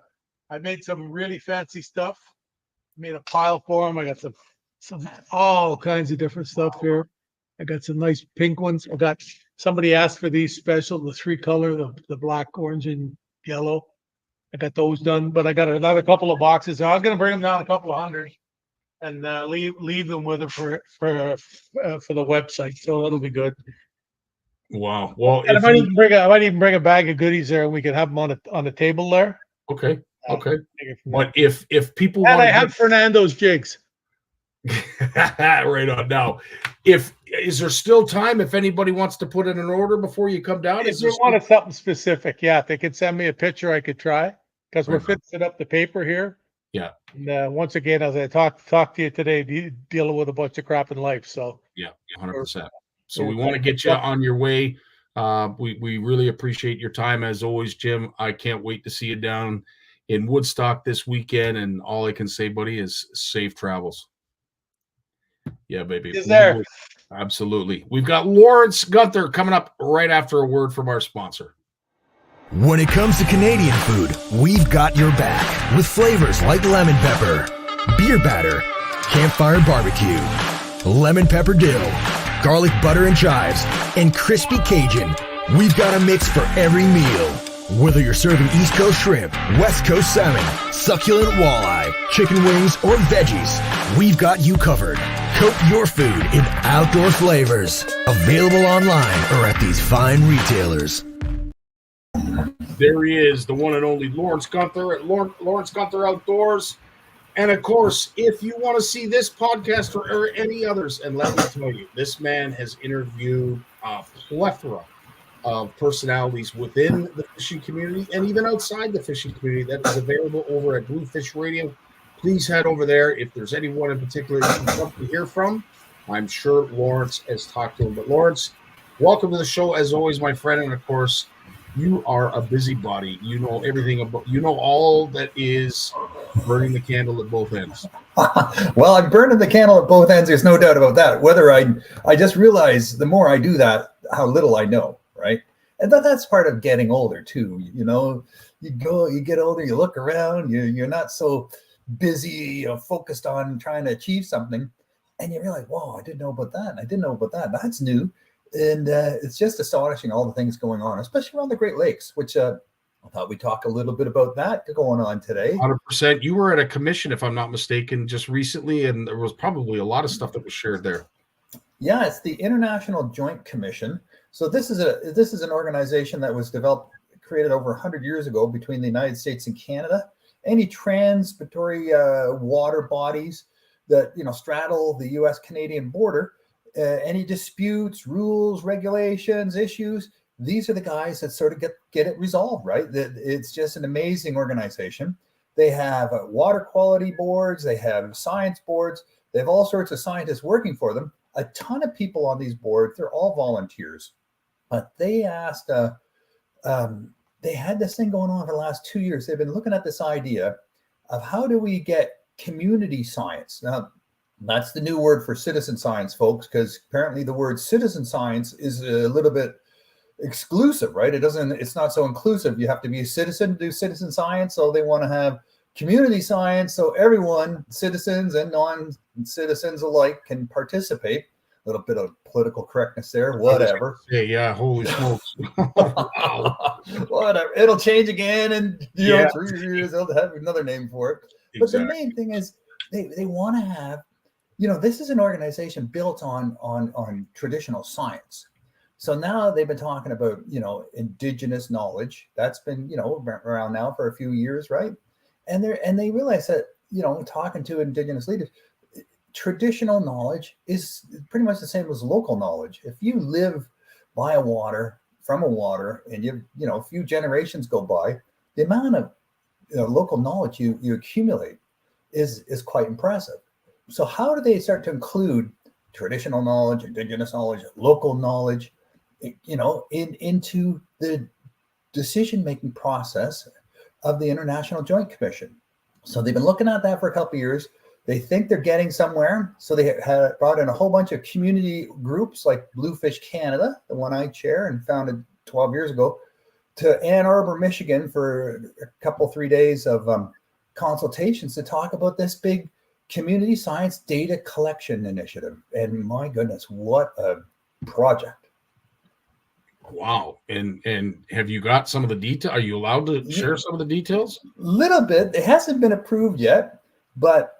I made some really fancy stuff. Made a pile for them. I got some all kinds of different stuff here. I got some nice pink ones. I got somebody asked for these special, the 3-color, the black, orange, and yellow. I got those done, but I got another couple of boxes. I was gonna bring them down a couple of hundred and leave them with them for the website. So it'll be good. Wow. Well, And I might even bring a bag of goodies there, and we can have them on the table there. okay. But if people And want I have Fernando's jigs. right on now, is there still time if anybody wants to put in an order before you come down? If you wanted something specific, yeah, if they could send me a picture, I could try because we're Right on. fixing up the paper here. Yeah. And once again, as I talk to you today, dealing with a bunch of crap in life. So Yeah, 100%. So we want to get you on your way. We really appreciate your time as always, Jim. I can't wait to see you down in Woodstock this weekend. And all I can say, buddy, is safe travels. Yeah, baby. Is there? Absolutely. We've got Lawrence Gunther coming up right after a word from our sponsor. When it comes to Canadian food, we've got your back with flavors like lemon pepper, beer batter, campfire barbecue, lemon pepper dill, garlic butter and chives, and crispy Cajun. We've got a mix for every meal. Whether you're serving East Coast shrimp, West Coast salmon, succulent walleye, chicken wings, or veggies, we've got you covered. Coat your food in outdoor flavors. Available online or at these fine retailers. There he is, the one and only Lawrence Gunther at Lawrence Gunther Outdoors. And of course, if you want to see this podcast or any others, and let me tell you, this man has interviewed a plethora of personalities within the fishing community and even outside the fishing community that is available over at Bluefish Radio. Please head over there. If there's anyone in particular you want to hear from, I'm sure Lawrence has talked to him. But Lawrence, welcome to the show as always, my friend. And of course, you are a busybody. You know everything about, you know all that is burning the candle at both ends. Well, I'm burning the candle at both ends. There's no doubt about that. Whether I just realize the more I do that, how little I know, right? And that's part of getting older too. You know, you get older, you look around, you're not so busy, focused on trying to achieve something. And you realize, whoa, I didn't know about that. I didn't know about that. That's new. And it's just astonishing all the things going on, especially around the Great Lakes, which I thought we'd talk a little bit about that going on today. 100%. You were at a commission, if I'm not mistaken, just recently, and there was probably a lot of stuff that was shared there. Yeah, it's the International Joint Commission. So this is an organization that was created over 100 years ago between the United States and Canada. Any transitory water bodies that straddle the U.S.-Canadian border. Any disputes, rules, regulations, issues, these are the guys that sort of get it resolved, right? It's just an amazing organization. They have water quality boards, they have science boards, they have all sorts of scientists working for them. A ton of people on these boards, they're all volunteers. But they asked, they had this thing going on for the last 2 years. They've been looking at this idea of how do we get community science. Now, that's the new word for citizen science, folks, because apparently the word citizen science is a little bit exclusive, right? It's not so inclusive. You have to be a citizen to do citizen science. So they want to have community science so everyone, citizens and non-citizens alike, can participate. A little bit of political correctness there, whatever. Yeah, holy smokes. Whatever. It'll change again in 3 years. They'll have another name for it. Exactly. But the main thing is they want to have, this is an organization built on traditional science. So now they've been talking about, indigenous knowledge. That's been, around now for a few years, right? And they realize that, talking to indigenous leaders, traditional knowledge is pretty much the same as local knowledge. If you live by from a water, and a few generations go by, the amount of local knowledge you accumulate is quite impressive. So how do they start to include traditional knowledge, indigenous knowledge, local knowledge, into the decision-making process of the International Joint Commission. So they've been looking at that for a couple of years. They think they're getting somewhere. So they had brought in a whole bunch of community groups like Bluefish Canada, the one I chair and founded 12 years ago, to Ann Arbor, Michigan for a 3 days of consultations to talk about this big community science data collection initiative. And my goodness, what a project. Wow. And have you got some of the detail? Are you allowed to share some of the details? Little bit. It hasn't been approved yet, but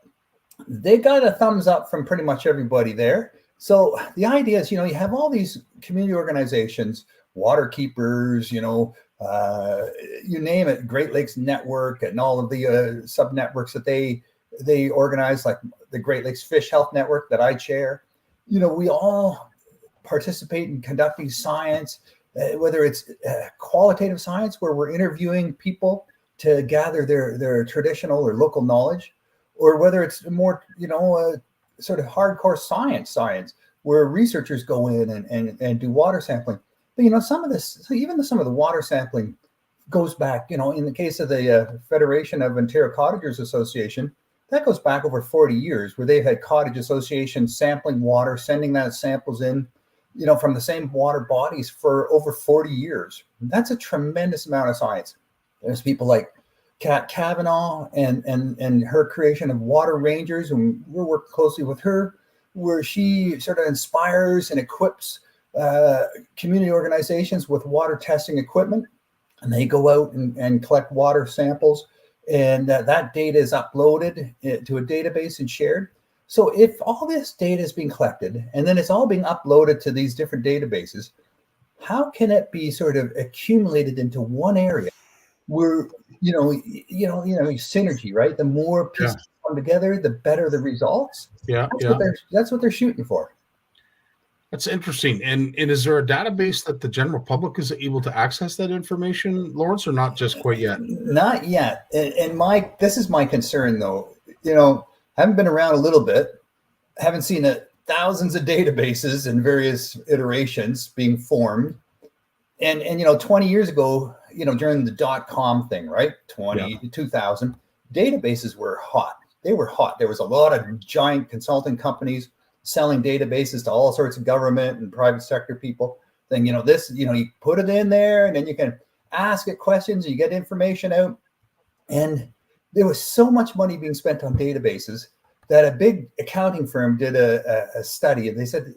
they got a thumbs up from pretty much everybody there. So the idea is, you have all these community organizations, water keepers, you name it, Great Lakes Network and all of the sub networks that they organize, like the Great Lakes Fish Health Network that I chair. We all participate in conducting science, whether it's qualitative science where we're interviewing people to gather their traditional or local knowledge, or whether it's more, sort of hardcore science where researchers go in and do water sampling. But, some of this, even some of the water sampling goes back, in the case of the Federation of Ontario Cottagers Association, that goes back over 40 years where they've had cottage associations sampling water, sending that samples in, from the same water bodies for over 40 years. That's a tremendous amount of science. There's people like Kat Kavanaugh and her creation of Water Rangers, and we're working closely with her, where she sort of inspires and equips community organizations with water testing equipment, and they go out and collect water samples, and that data is uploaded to a database and shared. So if all this data is being collected and then it's all being uploaded to these different databases, how can it be sort of accumulated into one area where synergy, right? The more pieces come together, the better the results. That's what they're shooting for. That's interesting. And is there a database that the general public is able to access that information, Lawrence, or not just quite yet? Not yet. And this is my concern, though. Haven't been around a little bit, haven't seen thousands of databases in various iterations being formed. And 20 years ago, during the .com thing, right? 2000, databases were hot. They were hot. There was a lot of giant consulting companies selling databases to all sorts of government and private sector people. Then, you put it in there and then you can ask it questions and you get information out. And there was so much money being spent on databases that a big accounting firm did a study, and they said,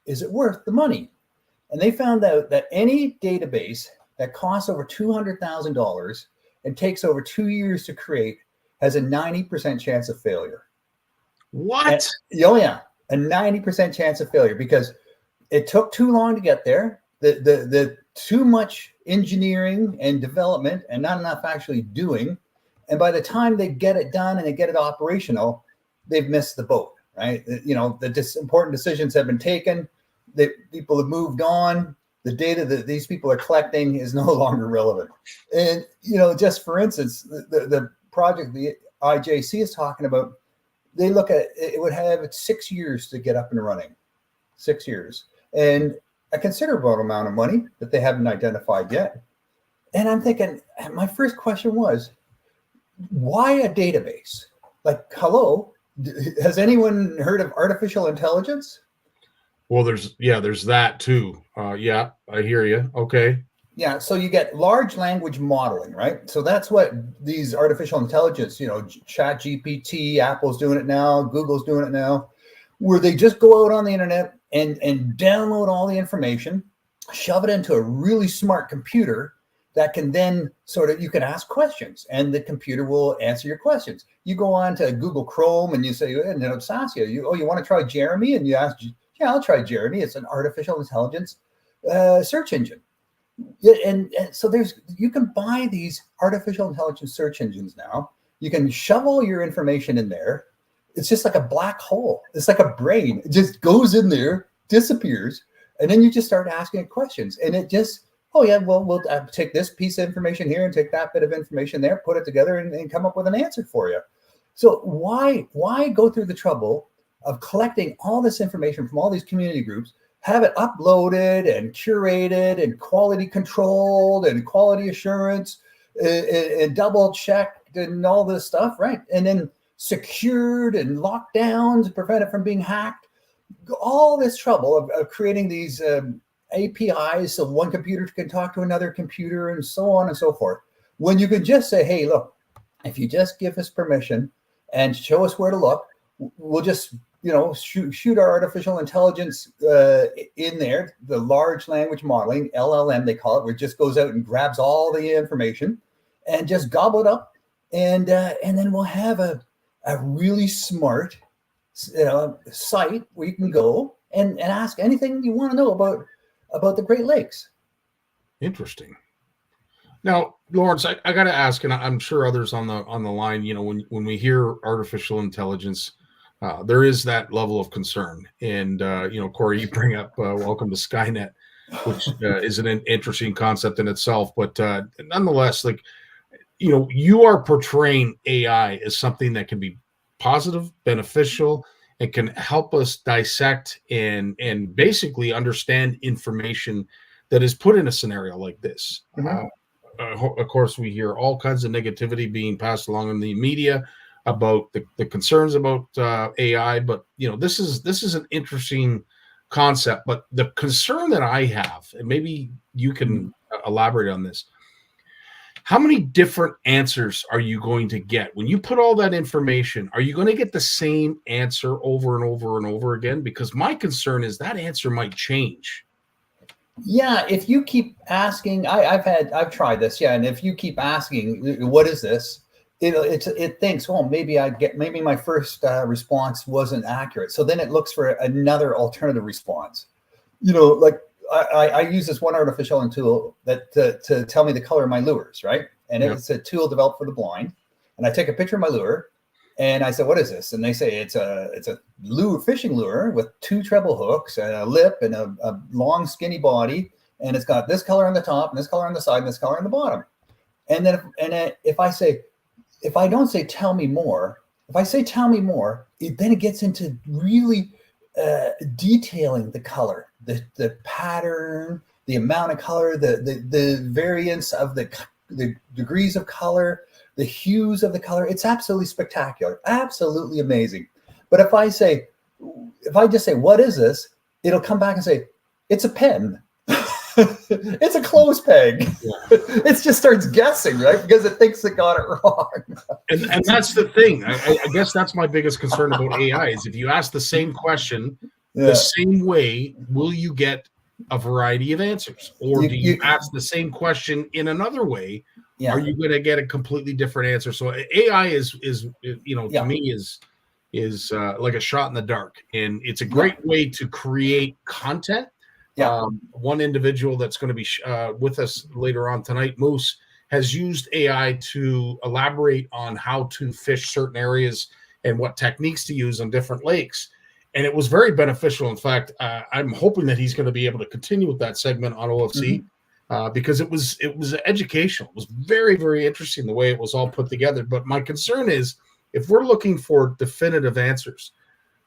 is it worth the money? And they found out that any database that costs over $200,000 and takes over 2 years to create has a 90% chance of failure. What? A 90% chance of failure because it took too long to get there. The too much engineering and development and not enough actually doing. And by the time they get it done and they get it operational, they've missed the boat, right? The important decisions have been taken. People have moved on. The data that these people are collecting is no longer relevant. And, just for instance, the project the IJC is talking about, they look at it would have 6 years to get up and running, 6 years, and a considerable amount of money that they haven't identified yet. And I'm thinking, my first question was, why a database? Like, hello, has anyone heard of artificial intelligence? Well, there's that too. I hear you. Okay. Yeah, so you get large language modeling, right? So that's what these artificial intelligence, Chat GPT, Apple's doing it now, Google's doing it now, where they just go out on the internet and download all the information, shove it into a really smart computer that can then you can ask questions and the computer will answer your questions. You go on to Google Chrome and you say, and it'll ask you, you want to try Jeremy? And you ask, yeah, I'll try Jeremy. It's an artificial intelligence search engine. And so you can buy these artificial intelligence search engines now. You can shove all your information in there. It's just like a black hole. It's like a brain. It just goes in there, disappears, and then you just start asking it questions. And it just, we'll take this piece of information here and take that bit of information there, put it together, and come up with an answer for you. So why go through the trouble of collecting all this information from all these community groups, have it uploaded and curated and quality controlled and quality assurance and double checked and all this stuff, right? And then secured and locked down to prevent it from being hacked. All this trouble of creating these APIs so one computer can talk to another computer and so on and so forth. When you can just say, hey, look, if you just give us permission and show us where to look, we'll just, shoot our artificial intelligence in there, the large language modeling, LLM they call it, where it just goes out and grabs all the information and just gobble it up. And then we'll have a really smart site where you can go and ask anything you want to know about the Great Lakes. Interesting. Now, Lawrence, I got to ask, and I'm sure others on the line, when we hear artificial intelligence, there is that level of concern. And, Corey, you bring up Welcome to Skynet, which is an interesting concept in itself. But nonetheless, you are portraying AI as something that can be positive, beneficial, and can help us dissect and basically understand information that is put in a scenario like this. Mm-hmm. Of course, we hear all kinds of negativity being passed along in the media about the concerns about AI, but this is an interesting concept. But the concern that I have, and maybe you can elaborate on this, how many different answers are you going to get when you put all that information? Are you going to get the same answer over and over and over again? Because my concern is that answer might change. Yeah, if you keep asking, I've tried this. Yeah, and if you keep asking, what is this? It thinks, well, maybe my first response wasn't accurate. So then it looks for another alternative response. I use this one artificial tool that to tell me the color of my lures, right? And it's a tool developed for the blind. And I take a picture of my lure, and I said, "What is this?" And they say it's a fishing lure with 2 treble hooks and a lip and a long skinny body, and it's got this color on the top and this color on the side and this color on the bottom. And then if I don't say "tell me more," if I say "tell me more," then it gets into really detailing the color, the pattern, the amount of color, the variance of the degrees of color, the hues of the color. It's absolutely spectacular, absolutely amazing. But if I just say, "What is this?" it'll come back and say, "It's a pen." It's a clothes peg. Yeah. It just starts guessing, right? Because it thinks it got it wrong. And that's the thing. I guess that's my biggest concern about AI is if you ask the same question the same way, will you get a variety of answers? Or do you ask the same question in another way? Yeah. Are you going to get a completely different answer? So AI is to me is like a shot in the dark, and it's a great way to create content. Yeah. One individual that's going to be with us later on tonight, Moose, has used AI to elaborate on how to fish certain areas and what techniques to use on different lakes. And it was very beneficial. In fact, I'm hoping that he's going to be able to continue with that segment on OFC because it was educational. It was very, very interesting the way it was all put together. But my concern is if we're looking for definitive answers,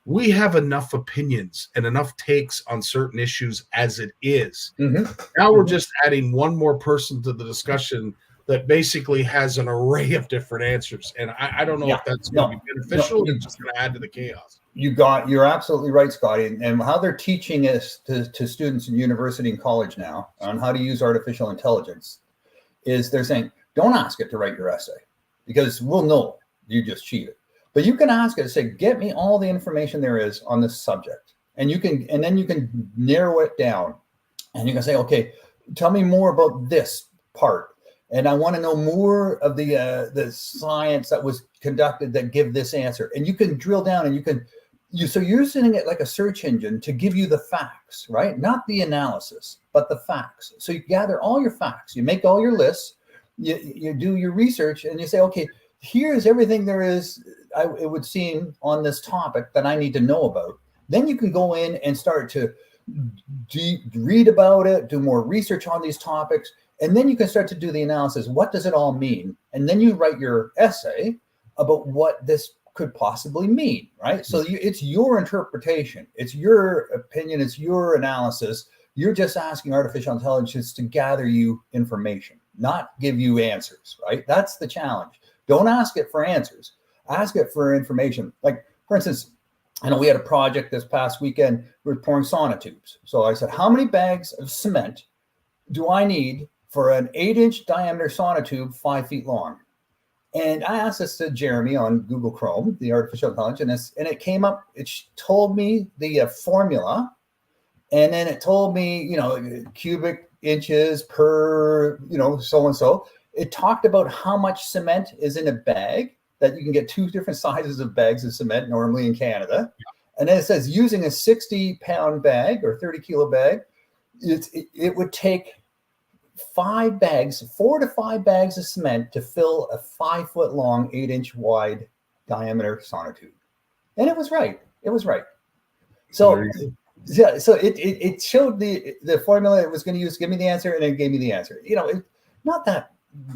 we have enough opinions and enough takes on certain issues as it is. Now we're just adding one more person to the discussion that basically has an array of different answers. And I don't know if that's going to be beneficial or just going to add to the chaos. You're absolutely right, Scotty. And how they're teaching us to students in university and college now on how to use artificial intelligence is they're saying, don't ask it to write your essay because we'll know you just cheated. But you can ask it to say, get me all the information there is on this subject. And then you can narrow it down. And you can say, okay, tell me more about this part. And I want to know more of the science that was conducted that give this answer. And you can drill down and so you're using it like a search engine to give you the facts, right? Not the analysis, but the facts. So you gather all your facts, you make all your lists, you do your research, and you say, okay, here's everything there is, it would seem, on this topic that I need to know about. Then you can go in and start to read about it, do more research on these topics, and then you can start to do the analysis. What does it all mean? And then you write your essay about what this could possibly mean, right? So it's your interpretation, it's your opinion, it's your analysis. You're just asking artificial intelligence to gather you information. not give you answers, right? That's the challenge. Don't ask it for answers. Ask it for information. Like, for instance, I know we had a project this past weekend. We were pouring sonotubes. So I said, how many bags of cement do I need for an 8-inch diameter sonotube 5 feet long? And I asked this to Jeremy on Google Chrome, the artificial intelligence, and it came up. It told me the formula, and then it told me, cubic inches per, so and so. It talked about how much cement is in a bag, that you can get 2 different sizes of bags of cement normally in Canada. And then it says using a 60-pound bag or 30-kilo bag, it would take 4 to 5 bags of cement to fill a 5-foot-long, 8-inch wide diameter sonotube. And it was right. So yeah, so it showed the formula it was going to use, give me the answer, and it gave me the answer. Not that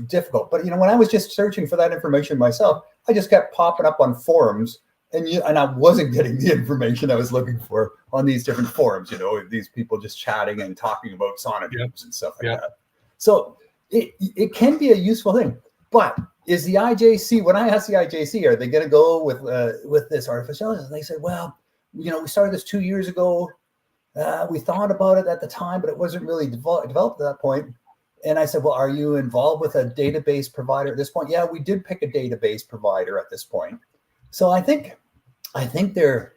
difficult, but when I was just searching for that information myself, I just kept popping up on forums, and I wasn't getting the information I was looking for on these different forums. These people just chatting and talking about sonotubes and stuff like that. So it can be a useful thing, but is the IJC? When I asked the IJC, are they going to go with this artificial intelligence? And they said, well, we started this 2 years ago. We thought about it at the time, but it wasn't really developed at that point. And I said, well, are you involved with a database provider at this point? Yeah, we did pick a database provider at this point. So I think they're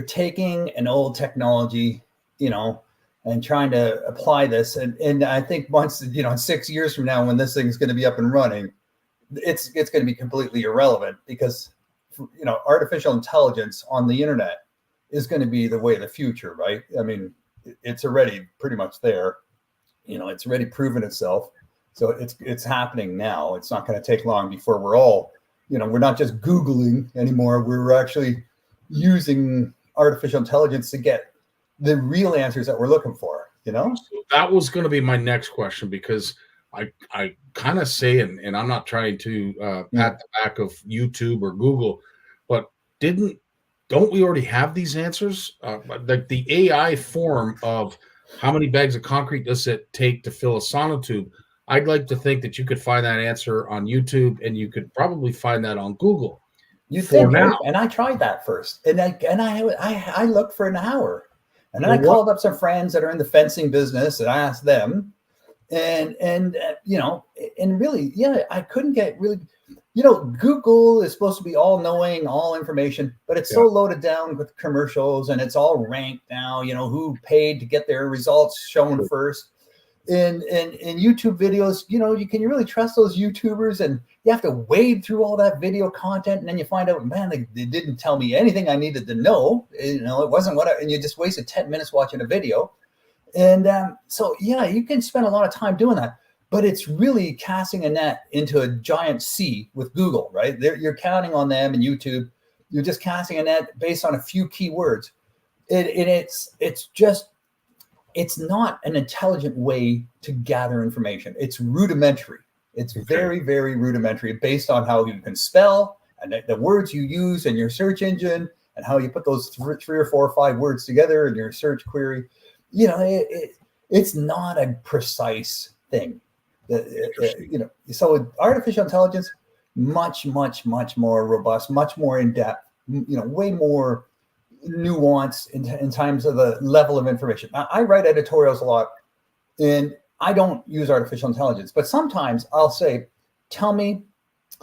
taking an old technology, and trying to apply this. And I think once, 6 years from now, when this thing is going to be up and running, it's going to be completely irrelevant, because, artificial intelligence on the internet is going to be the way of the future, right? I mean, it's already pretty much there. It's already proven itself. So it's happening now. It's not going to take long before we're all, we're not just Googling anymore. We're actually using artificial intelligence to get the real answers that we're looking for, So that was going to be my next question, because I kind of say, and I'm not trying to pat the back of YouTube or Google, but don't we already have these answers? Like the AI form of how many bags of concrete does it take to fill a sonotube? I'd like to think that you could find that answer on YouTube, and you could probably find that on Google. You think, right? And I tried that first, and I looked for an hour, and then I called up some friends that are in the fencing business, and I asked them, and really, I couldn't get really. Google is supposed to be all knowing, all information, but it's so loaded down with commercials, and it's all ranked now, who paid to get their results shown first. In YouTube videos, can you really trust those YouTubers? And you have to wade through all that video content, and then you find out, man, they didn't tell me anything I needed to know. It wasn't and you just wasted 10 minutes watching a video. And so, you can spend a lot of time doing that. But it's really casting a net into a giant sea with Google, right? You're counting on them, and YouTube. You're just casting a net based on a few keywords. It's not an intelligent way to gather information. It's rudimentary. It's very, very rudimentary, based on how you can spell and the words you use in your search engine, and how you put those 3 or 4 or 5 words together in your search query. It's not a precise thing. So artificial intelligence, much, much, much more robust, much more in depth, way more nuanced in terms of the level of information. I write editorials a lot, and I don't use artificial intelligence, but sometimes I'll say, tell me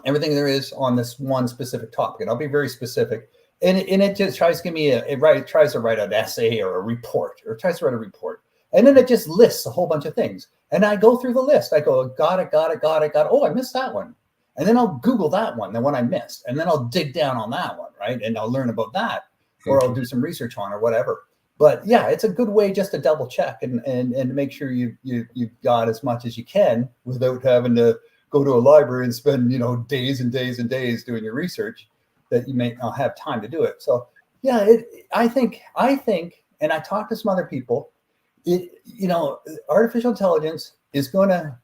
everything there is on this one specific topic, and I'll be very specific. And it just tries to give me it tries to write an essay or a report, or tries to write a report. And then it just lists a whole bunch of things. And I go through the list. I go, got it. Oh, I missed that one. And then I'll Google that one, the one I missed. And then I'll dig down on that one, right? And I'll learn about that, or I'll do some research on, or whatever. But it's a good way just to double check and make sure you've got as much as you can without having to go to a library and spend, days and days and days doing your research that you may not have time to do it. So I think, and I talked to some other people, artificial intelligence is going to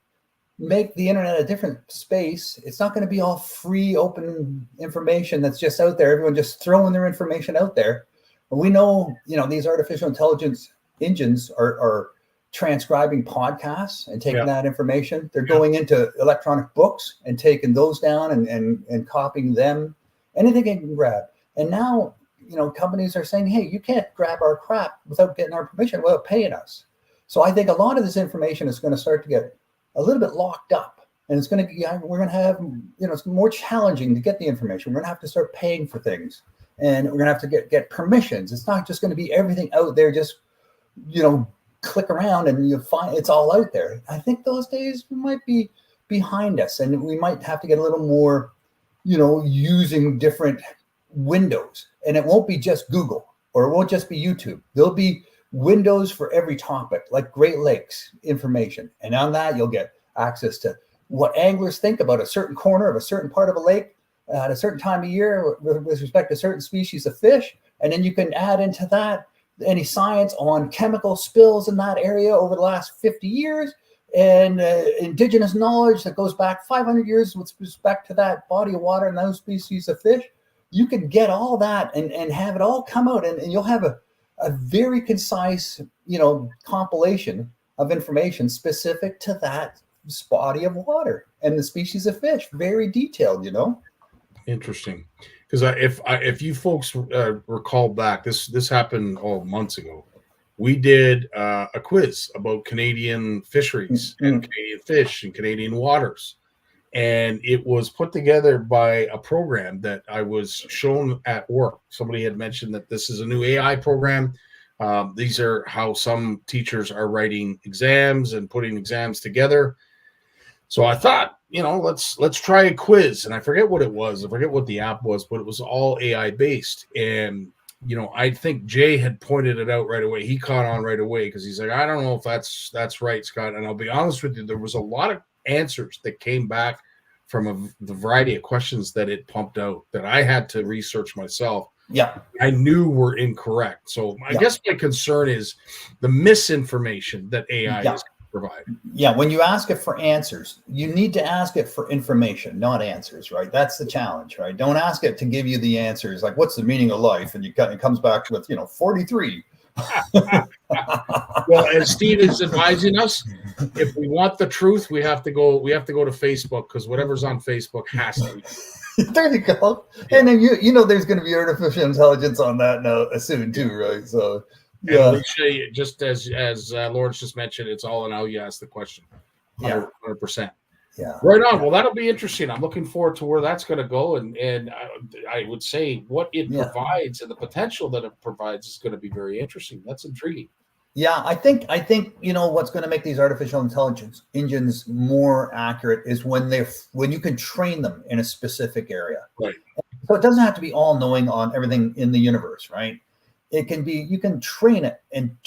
make the internet a different space. It's not going to be all free, open information that's just out there. Everyone just throwing their information out there. And we know, these artificial intelligence engines are transcribing podcasts and taking that information. They're going into electronic books and taking those down and copying them. Anything they can grab. And now, companies are saying, hey, you can't grab our crap without getting our permission, without paying us. So I think a lot of this information is going to start to get a little bit locked up. And it's going to, we're going to have, it's more challenging to get the information. We're going to have to start paying for things. And we're going to have to get permissions. It's not just going to be everything out there, just, click around and you find it's all out there. I think those days might be behind us, and we might have to get a little more, using different windows. And it won't be just Google, or it won't just be YouTube. There'll be windows for every topic, like Great Lakes information. And on that, you'll get access to what anglers think about a certain corner of a certain part of a lake at a certain time of year with respect to certain species of fish. And then you can add into that any science on chemical spills in that area over the last 50 years and indigenous knowledge that goes back 500 years with respect to that body of water and those species of fish. You can get all that and have it all come out, and you'll have a very concise, compilation of information specific to that body of water and the species of fish. Very detailed, Interesting. Because if you folks recall back, this happened months ago. We did a quiz about Canadian fisheries and Canadian fish and Canadian waters. And it was put together by a program that I was shown at work. Somebody had mentioned that this is a new AI program. These are how some teachers are writing exams and putting exams together. So I thought, let's try a quiz. And I forget what it was. I forget what the app was, but it was all AI based. And, I think Jay had pointed it out right away. He caught on right away because he's like, I don't know if that's right, Scott. And I'll be honest with you, there was a lot of answers that came back from the variety of questions that it pumped out that I had to research myself. Yeah. I knew were incorrect. So I guess my concern is the misinformation that AI is provide. Yeah, when you ask it for answers, you need to ask it for information, not answers, right? That's the challenge, right? Don't ask it to give you the answers, like what's the meaning of life, and it comes back with 43. Well, as Steve is advising us, if we want the truth, we have to go to Facebook, because whatever's on Facebook has to be. There you go. And then there's going to be artificial intelligence on that now soon too, right? So yeah, Alicia, just as Lawrence just mentioned, it's all in how you ask the question. 100%. Yeah. Right on. Well, that'll be interesting. I'm looking forward to where that's going to go, and I would say what it provides and the potential that it provides is going to be very interesting. That's intriguing. Yeah, I think what's going to make these artificial intelligence engines more accurate is when you can train them in a specific area. Right. So it doesn't have to be all knowing on everything in the universe, right? It can be, you can train it and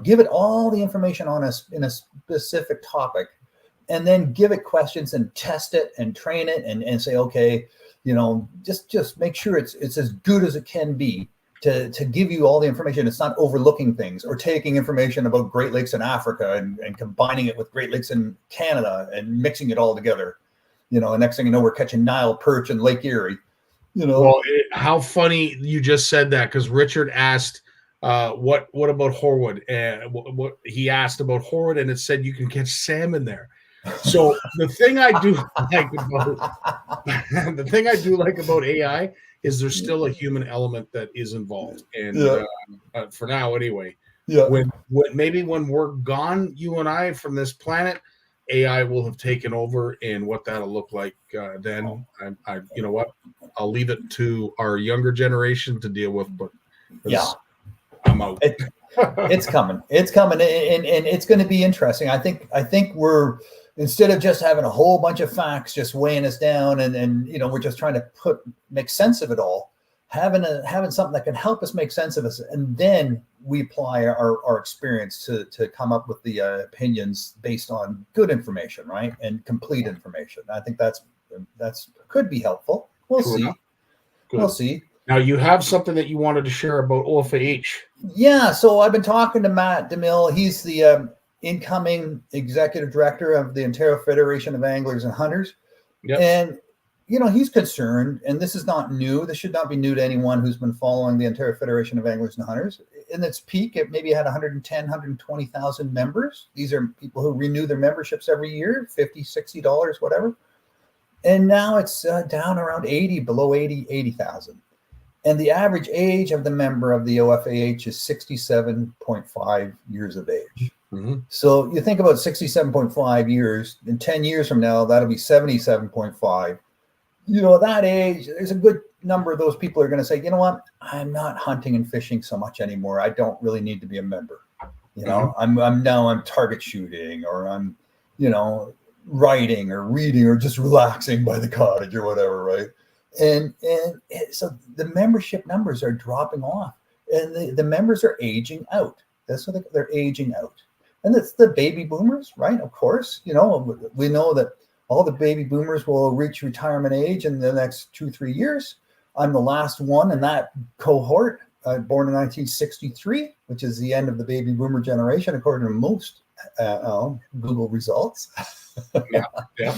give it all the information in a specific topic, and then give it questions and test it and train it and say, okay, just make sure it's as good as it can be to give you all the information. It's not overlooking things or taking information about Great Lakes in Africa and combining it with Great Lakes in Canada and mixing it all together. And next thing you know, we're catching Nile perch in Lake Erie. Well, how funny you just said that, because Richard asked, what about Horwood? And what he asked about Horwood, and it said you can catch salmon there. So the thing I do like about AI is there's still a human element that is involved, and for now anyway. Yeah. When we're gone, you and I, from this planet, AI will have taken over, and what that'll look like then, I you know what, I'll leave it to our younger generation to deal with. But I'm out. It's coming, and it's going to be interesting. I think we're, instead of just having a whole bunch of facts just weighing us down, and we're just trying to make sense of it all, having something that can help us make sense of us, and then we apply our experience to come up with the opinions based on good information, right, and complete information. I think that's could be helpful. We'll see. We'll see. Now, you have something that you wanted to share about OFAH. Yeah, so I've been talking to Matt DeMille. He's the incoming executive director of the Ontario Federation of Anglers and Hunters. Yep. And he's concerned, and this is not new. This should not be new to anyone who's been following the Ontario Federation of Anglers and Hunters. In its peak, it maybe had 110, 120,000 members. These are people who renew their memberships every year, $50, $60, whatever. And now it's down around 80, below 80,000. And the average age of the member of the OFAH is 67.5 years of age. Mm-hmm. So you think about 67.5 years, in 10 years from now, that'll be 77.5. That age, there's a good number of those people are going to say, you know what, I'm not hunting and fishing so much anymore. I don't really need to be a member. I'm target shooting, or I'm, writing or reading or just relaxing by the cottage or whatever, right? And so the membership numbers are dropping off, and the members are aging out. That's what they're aging out. And it's the baby boomers, right? Of course, we know that all the baby boomers will reach retirement age in the next 2-3 years. I'm the last one in that cohort, born in 1963, which is the end of the baby boomer generation, according to most Google results. Yeah.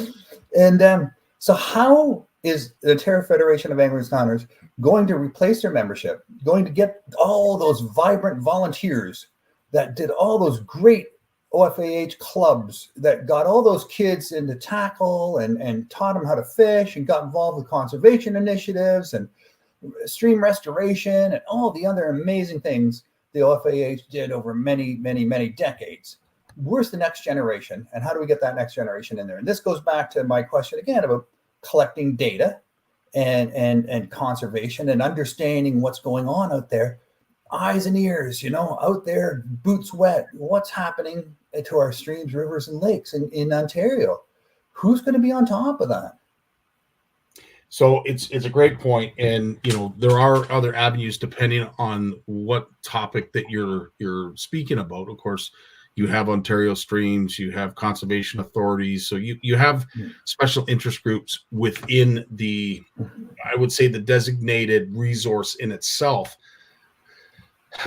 And so how is the Ontario Federation of Anglers and Hunters going to replace their membership, going to get all those vibrant volunteers that did all those great OFAH clubs, that got all those kids into tackle and taught them how to fish and got involved with conservation initiatives and stream restoration and all the other amazing things the OFAH did over many, many, many decades? Where's the next generation, and how do we get that next generation in there? And this goes back to my question again about collecting data and conservation and understanding what's going on out there. Eyes and ears, out there, boots wet. What's happening to our streams, rivers, and lakes in Ontario? Who's going to be on top of that? So it's a great point, and there are other avenues depending on what topic that you're speaking about. Of course, you have Ontario Streams, you have conservation authorities, so you have special interest groups within I would say, the designated resource in itself.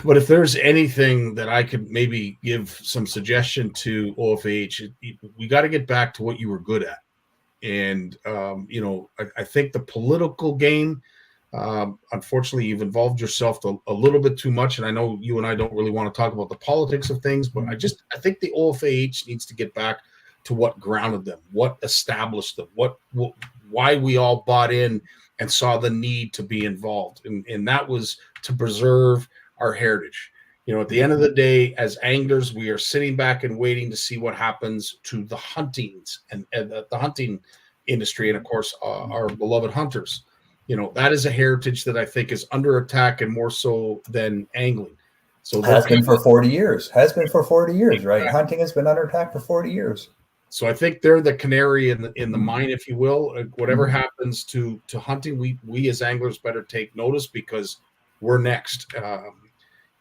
But if there's anything that I could maybe give some suggestion to OFAH, we got to get back to what you were good at. And, I think the political game, unfortunately, you've involved yourself a little bit too much. And I know you and I don't really want to talk about the politics of things, but I think the OFAH needs to get back to what grounded them, what established them, why we all bought in and saw the need to be involved. And that was to preserve our heritage. At the end of the day, as anglers, we are sitting back and waiting to see what happens to the huntings and the hunting industry, and of course our beloved hunters. That is a heritage that I think is under attack, and more so than angling. So has been for 40 years. Right? Hunting has been under attack for 40 years. So I think they're the canary in the mine, if you will. Whatever happens to hunting, we as anglers better take notice, because we're next.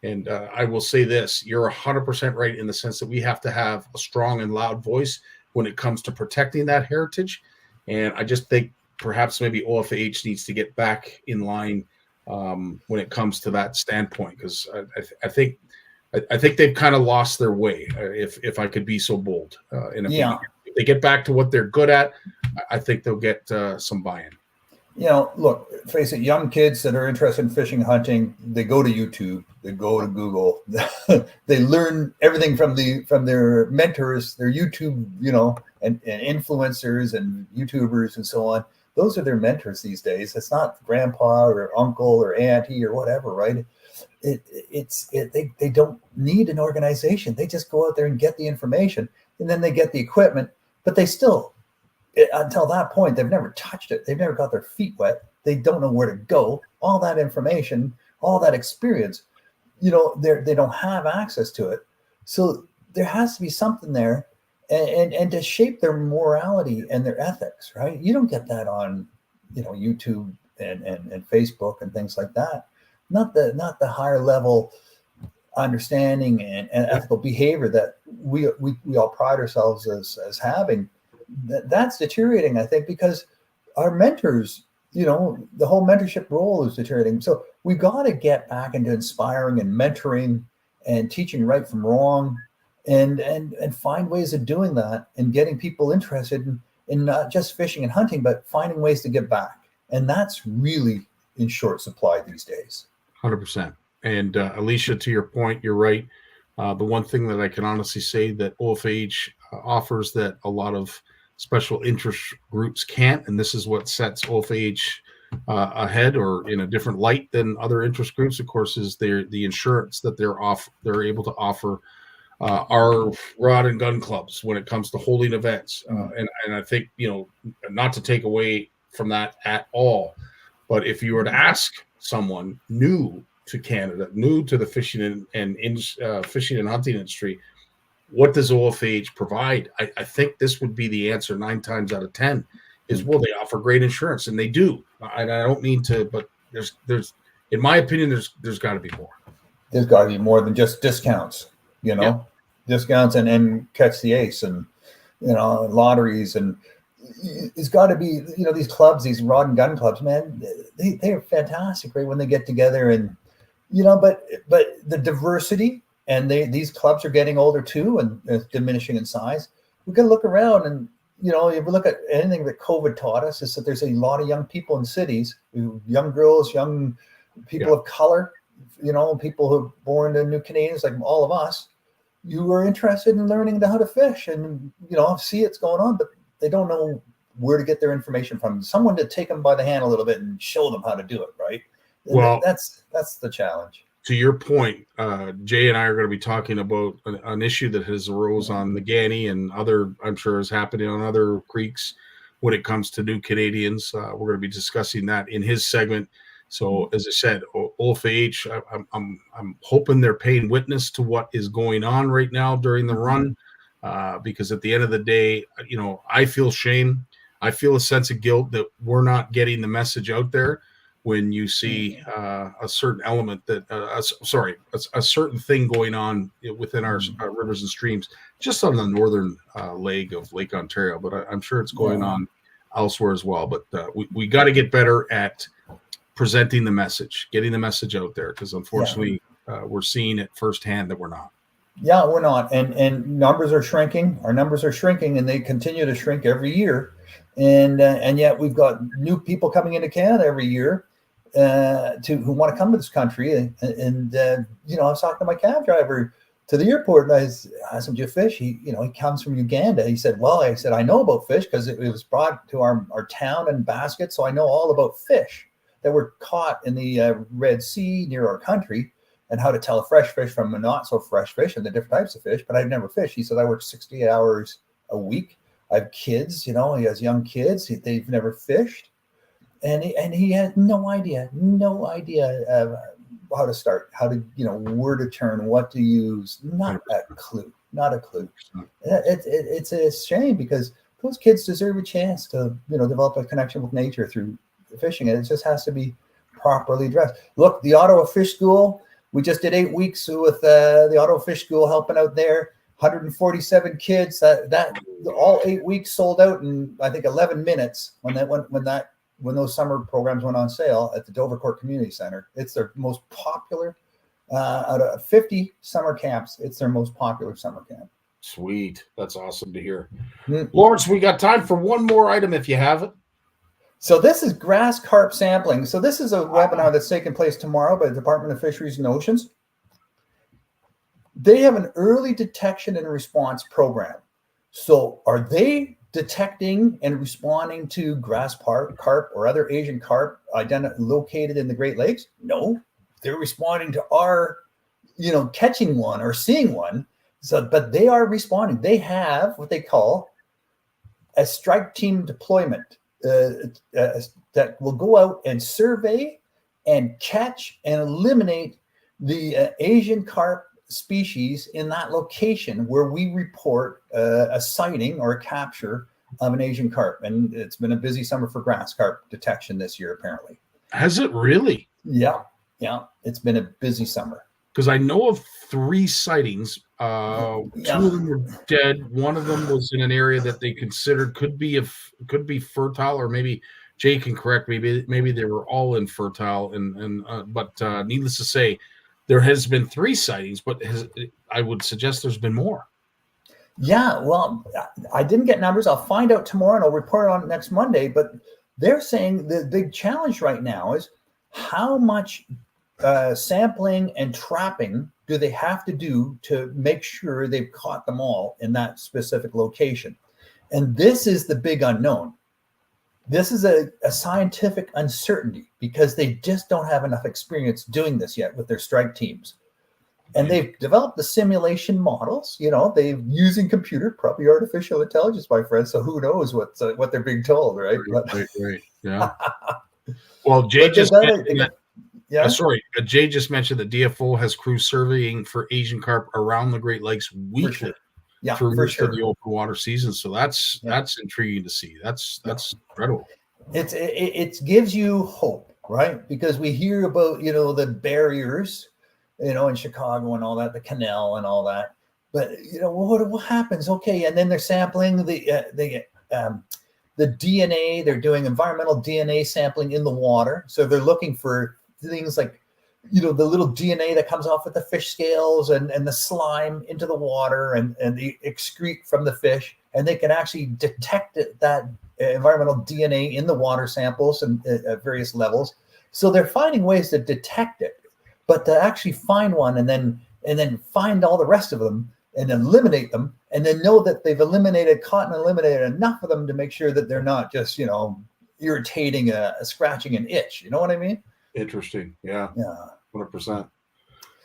And I will say this, you're 100% right in the sense that we have to have a strong and loud voice when it comes to protecting that heritage. And I just think perhaps maybe OFAH needs to get back in line when it comes to that standpoint, because I think they've kind of lost their way, if I could be so bold. And if they get back to what they're good at, I think they'll get some buy-in. Look, face it, young kids that are interested in fishing, hunting, they go to YouTube, they go to Google, they learn everything from their mentors, their YouTube, and influencers and YouTubers and so on. Those are their mentors these days. It's not grandpa or uncle or auntie or whatever, right? They don't need an organization. They just go out there and get the information, and then they get the equipment, but they still, until that point, they've never touched it. They've never got their feet wet. They don't know where to go. All that information, all that experience, they don't have access to it. So there has to be something there, and to shape their morality and their ethics, right? You don't get that on, YouTube and Facebook and things like that. Not the higher level understanding and ethical behavior that we all pride ourselves as having. That's deteriorating, I think, because our mentors, the whole mentorship role is deteriorating. So we've got to get back into inspiring and mentoring and teaching right from wrong, and find ways of doing that and getting people interested in not just fishing and hunting, but finding ways to give back. And that's really in short supply these days. 100%. And Alicia, to your point, you're right. The one thing that I can honestly say that OFH offers that a lot of special interest groups can't, and this is what sets OFH ahead or in a different light than other interest groups, of course, is the insurance that they're able to offer our rod and gun clubs when it comes to holding events. And I think, not to take away from that at all, but if you were to ask someone new to Canada, new to the fishing and fishing and hunting industry, what does OFH provide? I think this would be the answer 9 times out of 10 is, well, they offer great insurance, and they do. I don't mean to, but there's in my opinion, there's got to be more. There's got to be more than just discounts, discounts and catch the ace and, lotteries. And it's got to be, these clubs, these rod and gun clubs, man, they are fantastic, right? When they get together and, but the diversity, and these clubs are getting older too, and it's diminishing in size. We got to look around, and if we look at anything that COVID taught us, is that there's a lot of young people in cities, young girls, young people of color, people who are born to new Canadians like all of us. You are interested in learning how to fish, and see it's going on, but they don't know where to get their information from. Someone to take them by the hand a little bit and show them how to do it, right? And well, that's the challenge. To your point, Jay and I are going to be talking about an issue that has arose on the Ganney and other, I'm sure is happening on other creeks when it comes to new Canadians. We're going to be discussing that in his segment. So as I said, OFH, I'm hoping they're paying witness to what is going on right now during the run, because at the end of the day, I feel shame. I feel a sense of guilt that we're not getting the message out there. When you see a certain element that, a certain thing going on within our rivers and streams, just on the northern leg of Lake Ontario, but I'm sure it's going on elsewhere as well. But we got to get better at presenting the message, getting the message out there, because unfortunately we're seeing it firsthand that we're not. Yeah, we're not, and numbers are shrinking. Our numbers are shrinking, and they continue to shrink every year, and yet we've got new people coming into Canada every year. Who want to come to this country, and I was talking to my cab driver to the airport, and I asked him, "Do you fish?" He comes from Uganda. He said, "Well," I said, "I know about fish because it was brought to our town in baskets, so I know all about fish that were caught in the Red Sea near our country, and how to tell a fresh fish from a not so fresh fish, and the different types of fish. But I've never fished." He said, "I work 60 hours a week. I have kids. He has young kids. They've never fished." And he had no idea how to start, how to, where to turn, what to use, not a clue. It's a shame, because those kids deserve a chance to, develop a connection with nature through fishing, and it just has to be properly addressed. Look, the Ottawa Fish School, we just did 8 weeks with the Ottawa Fish School helping out there. 147 kids. That all 8 weeks sold out in, I think, 11 minutes when those summer programs went on sale at the Dovercourt Community Center. It's their most popular out of 50 summer camps. It's their most popular summer camp. Sweet. That's awesome to hear. Lawrence, we got time for one more item if you have it. So this is grass carp sampling. So this is a webinar that's taking place tomorrow by the Department of Fisheries and Oceans. They have an early detection and response program. So are they detecting and responding to grass carp or other Asian carp located in the Great Lakes? No, they're responding to our, catching one or seeing one. So, but they are responding. They have what they call a strike team deployment that will go out and survey and catch and eliminate the Asian carp species in that location where we report a sighting or a capture of an Asian carp. And it's been a busy summer for grass carp detection this year, apparently. Has it really? Yeah. It's been a busy summer. Because I know of 3 sightings. 2 of them were dead. One of them was in an area that they considered could be fertile, or maybe Jay can correct me. Maybe they were all infertile. But needless to say, there has been 3 sightings, but I would suggest there's been more. Yeah, well, I didn't get numbers. I'll find out tomorrow and I'll report on it next Monday. But they're saying the big challenge right now is how much sampling and trapping do they have to do to make sure they've caught them all in that specific location? And this is the big unknown. This is a scientific uncertainty because they just don't have enough experience doing this yet with their strike teams. And they've developed the simulation models, they're using computer, probably artificial intelligence, my friend. So who knows what they're being told, right? Right. Yeah. Well, Jay just mentioned Jay just mentioned that DFO has crews surveying for Asian carp around the Great Lakes weekly through most of the open water season. So that's intriguing to see. That's incredible. It gives you hope, right? Because we hear about the barriers, in Chicago and all that, the canal and all that. But what happens? Okay, and then they're sampling the DNA. They're doing environmental DNA sampling in the water. So they're looking for things like, the little DNA that comes off with the fish scales and the slime into the water and the excrete from the fish. And they can actually detect that environmental DNA in the water samples and at various levels. So they're finding ways to detect it. But to actually find one and then find all the rest of them and eliminate them, and then know that they've caught and eliminated enough of them to make sure that they're not just irritating, scratching an itch. You know what I mean? Interesting. Yeah. 100%.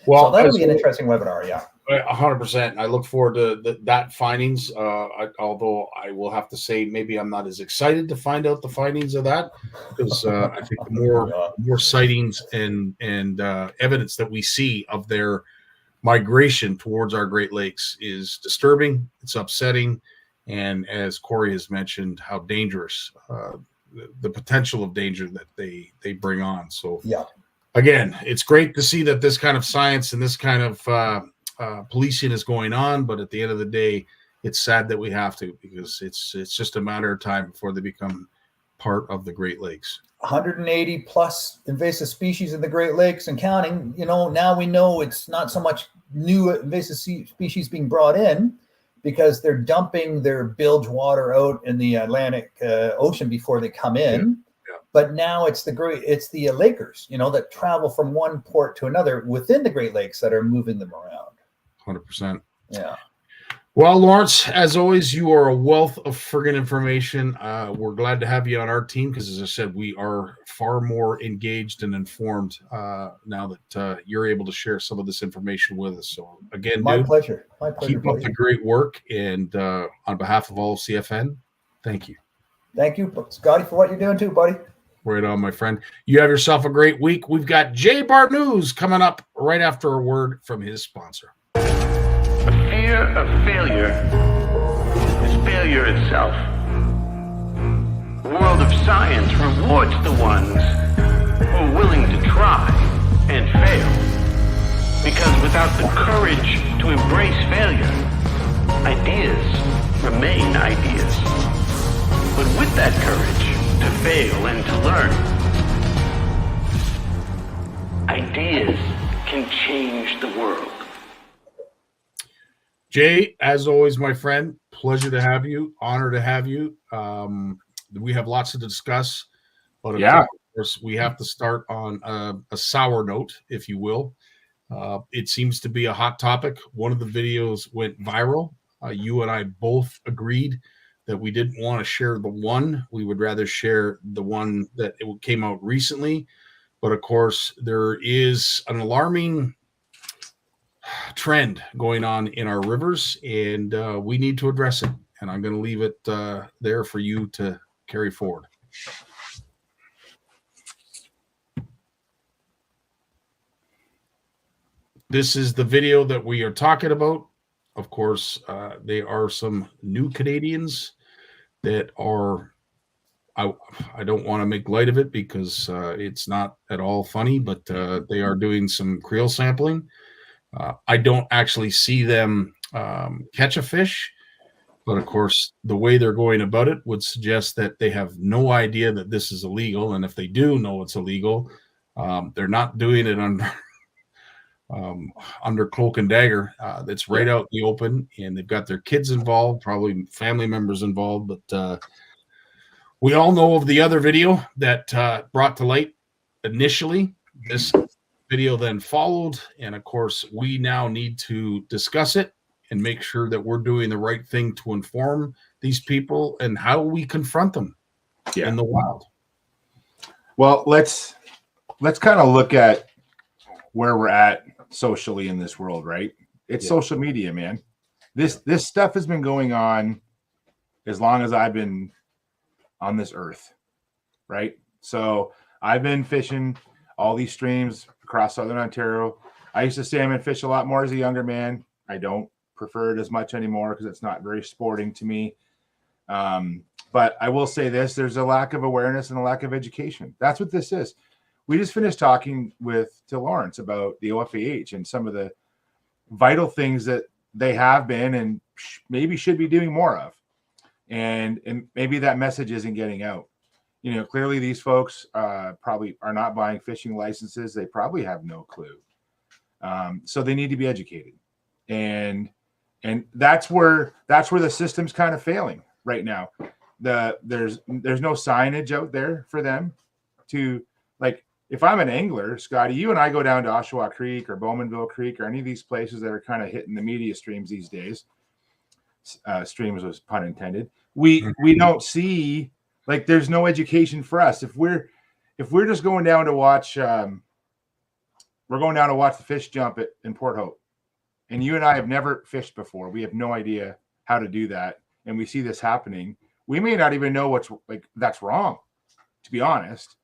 Well, so that'll be an interesting webinar. Yeah. 100%. I look forward to that findings. Although I will have to say, maybe I'm not as excited to find out the findings of that, because I think the more sightings and evidence that we see of their migration towards our Great Lakes is disturbing. It's upsetting, and as Corey has mentioned, how dangerous the potential of danger that they bring on. So again, it's great to see that this kind of science and this kind of policing is going on, but at the end of the day, it's sad that we have to, because it's just a matter of time before they become part of the Great Lakes. 180 plus invasive species in the Great Lakes and counting. Now we know it's not so much new invasive species being brought in, because they're dumping their bilge water out in the Atlantic Ocean before they come in. But now it's the Lakers, that travel from one port to another within the Great Lakes that are moving them around. 100%. Yeah. Well, Lawrence, as always, you are a wealth of friggin' information. We're glad to have you on our team because, as I said, we are far more engaged and informed now that you're able to share some of this information with us. So, again, my pleasure. Keep up the great work. And on behalf of all of CFN, thank you. Thank you, Scotty, for what you're doing too, buddy. Right on, my friend. You have yourself a great week. We've got Jay Barnucz coming up right after a word from his sponsor. The fear of failure is failure itself. The world of science rewards the ones who are willing to try and fail. Because without the courage to embrace failure, ideas remain ideas. But with that courage to fail and to learn, ideas can change the world. Jay, as always, my friend, pleasure to have you. Honor to have you. We have lots to discuss, but of course, we have to start on a sour note, if you will. It seems to be a hot topic. One of the videos went viral. You and I both agreed that we didn't want to share the one. We would rather share the one that it came out recently. But of course, there is an alarming trend going on in our rivers, and we need to address it. And I'm going to leave it there for you to carry forward. This is the video that we are talking about. Of course, they are some new Canadians that are, I don't want to make light of it because it's not at all funny, but they are doing some creel sampling. I don't actually see them catch a fish, but of course, the way they're going about it would suggest that they have no idea that this is illegal. And if they do know it's illegal, they're not doing it under cloak and dagger. That's right out in the open, and they've got their kids involved, probably family members involved. But we all know of the other video that brought to light initially. This video then followed, and of course, we now need to discuss it and make sure that we're doing the right thing to inform these people and how we confront them in the wild. Well, let's kind of look at where we're at socially in this world, right? It's social media, man. This stuff has been going on as long as I've been on this earth, right? So I've been fishing all these streams across Southern Ontario. I used to salmon fish a lot more as a younger man. I don't prefer it as much anymore because it's not very sporting to me. But I will say this, there's a lack of awareness and a lack of education. That's what this is. We just finished talking to Lawrence about the OFAH and some of the vital things that they have been and maybe should be doing more of. And maybe that message isn't getting out. You know, clearly these folks probably are not buying fishing licenses. They probably have no clue. So they need to be educated. And that's where the system's kind of failing right now. There's no signage out there for them to, like, if I'm an angler, Scotty, you and I go down to Oshawa Creek or Bowmanville Creek or any of these places that are kind of hitting the media streams these days. Streams was pun intended. We don't see, like, there's no education for us. If we're just going down to watch, we're going down to watch the fish jump in Port Hope, and you and I have never fished before. We have no idea how to do that, and we see this happening. We may not even know that's wrong, to be honest.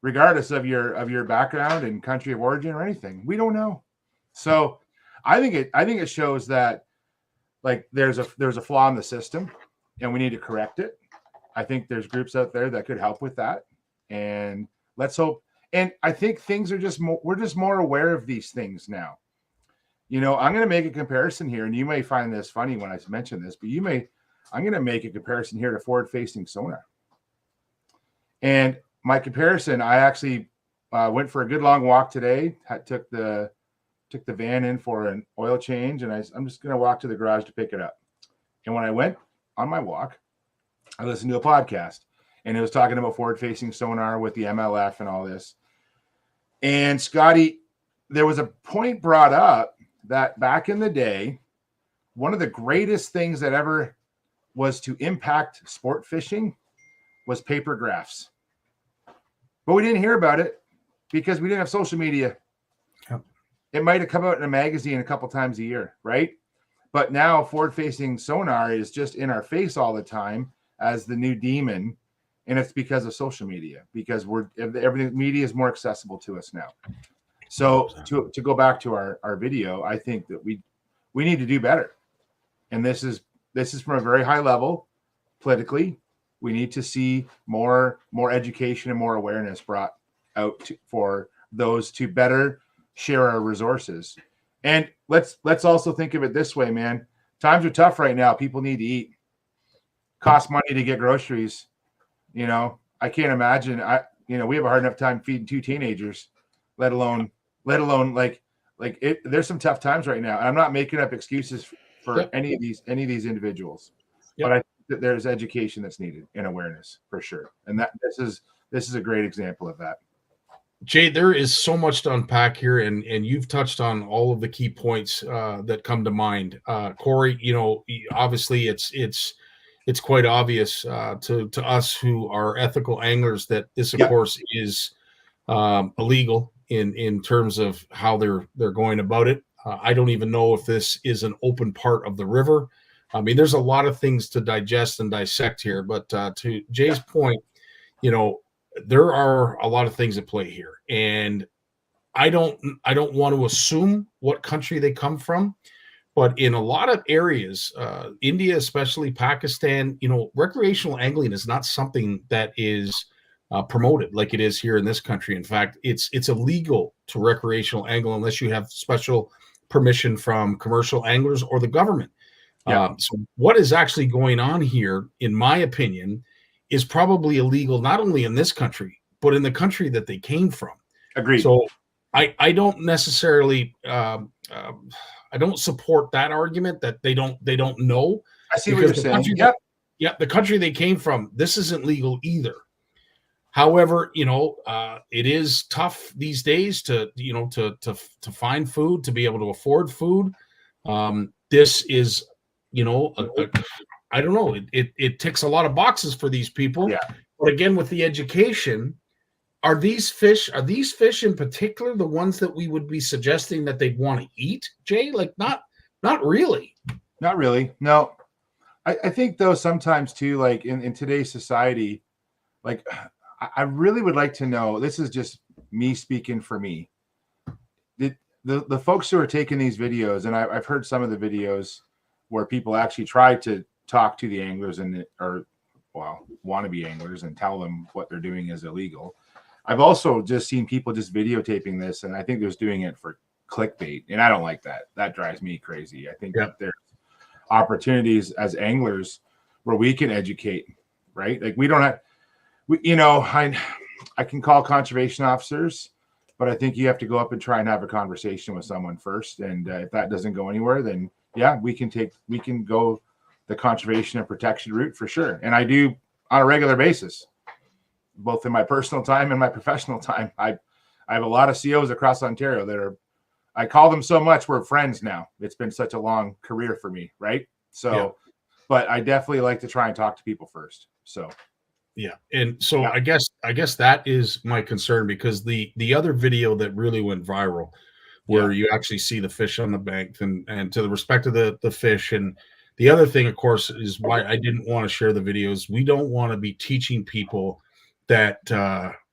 Regardless of your background and country of origin or anything, we don't know. So I think it shows that, like, there's a flaw in the system and we need to correct it. I think there's groups out there that could help with that, and let's hope. And I think things are we're just more aware of these things now. You know, I'm going to make a comparison here, and you may find this funny when I mention this, but I'm going to make a comparison here to forward-facing sonar. And my comparison, I actually went for a good long walk today. Took the van in for an oil change, and I'm just going to walk to the garage to pick it up. And when I went on my walk, I listened to a podcast, and it was talking about forward-facing sonar with the MLF and all this. And Scotty, there was a point brought up that back in the day, one of the greatest things that ever was to impact sport fishing was paper graphs. But we didn't hear about it because we didn't have social media. Yep. It might have come out in a magazine a couple times a year, right? But now forward-facing sonar is just in our face all the time as the new demon, and it's because of social media, because everything media is more accessible to us now. So to go back to our video, I think that we need to do better. And this is from a very high level politically. We need to see more education and more awareness brought out for those to better share our resources. And let's also think of it this way, man. Times are tough right now. People need to eat. Costs money to get groceries. You know, I can't imagine. We have a hard enough time feeding 2 teenagers, let alone like it. There's some tough times right now. And I'm not making up excuses for any of these individuals, but I think that there's education that's needed and awareness for sure. And that this is a great example of that. Jay, there is so much to unpack here, and you've touched on all of the key points that come to mind. Corey, you know, obviously it's quite obvious to us who are ethical anglers that this, of course, is illegal in terms of how they're going about it. I don't even know if this is an open part of the river. I mean, there's a lot of things to digest and dissect here, but to Jay's point, you know, there are a lot of things at play here, and I don't want to assume what country they come from, but in a lot of areas, India, especially Pakistan, you know, recreational angling is not something that is promoted like it is here in this country. In fact, it's illegal to recreational angle unless you have special permission from commercial anglers or the government. So what is actually going on here, in my opinion, is probably illegal not only in this country, but in the country that they came from. Agreed. So I don't necessarily I don't support that argument that they don't know. I see what you're saying. Yeah, the country they came from, this isn't legal either. However, it is tough these days to find food, to be able to afford food. This is, I don't know. It ticks a lot of boxes for these people. Yeah. But again, with the education, are these fish in particular the ones that we would be suggesting that they'd want to eat, Jay? Like not really. Not really. No. I think though sometimes too, like in today's society, like I really would like to know, this is just me speaking for me. The folks who are taking these videos, and I've heard some of the videos where people actually try to talk to the anglers or wannabe anglers and tell them what they're doing is illegal. I've also just seen people just videotaping this, and I think they're doing it for clickbait, and I don't like that. That drives me crazy. I think that there's opportunities as anglers where we can educate, right? Like we don't have, I can call conservation officers, but I think you have to go up and try and have a conversation with someone first. And if that doesn't go anywhere, then we can go the conservation and protection route for sure. And I do on a regular basis, both in my personal time and my professional time. I have a lot of COs across Ontario that I call them so much we're friends now. It's been such a long career for me, right? So, but I definitely like to try and talk to people first. So, yeah, and so I guess that is my concern, because the other video that really went viral, where you actually see the fish on the bank, and to the respect of the fish, and the other thing, of course, is why I didn't want to share the videos. We don't want to be teaching people that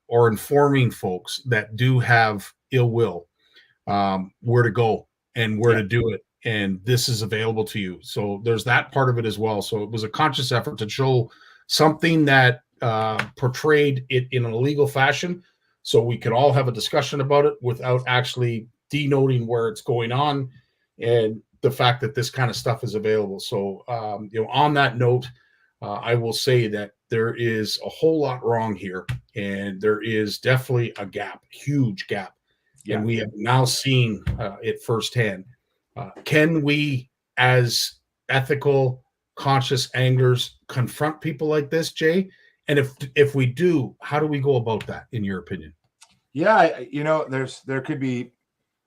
or informing folks that do have ill will where to go and where to do it, and this is available to you. So there's that part of it as well. So it was a conscious effort to show something that portrayed it in an illegal fashion, so we could all have a discussion about it without actually denoting where it's going on and the fact that this kind of stuff is available. So on that note, I will say that there is a whole lot wrong here, and there is definitely a gap, huge gap. And we have now seen it firsthand. Can we, as ethical, conscious anglers, confront people like this, Jay? And if we do, how do we go about that, in your opinion? Yeah, there could be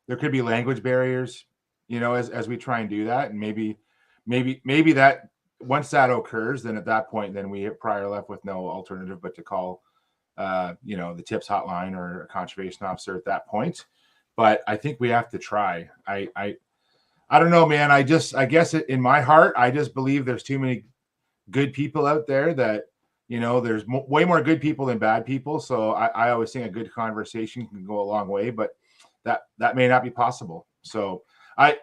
language barriers, as we try and do that, and maybe that once that occurs, then at that point, then we probably left with no alternative but to call, the TIPS hotline or a conservation officer at that point. But I think we have to try. I don't know, man. I guess in my heart, I just believe there's too many good people out there that, there's way more good people than bad people. So I always think a good conversation can go a long way, but that may not be possible. So I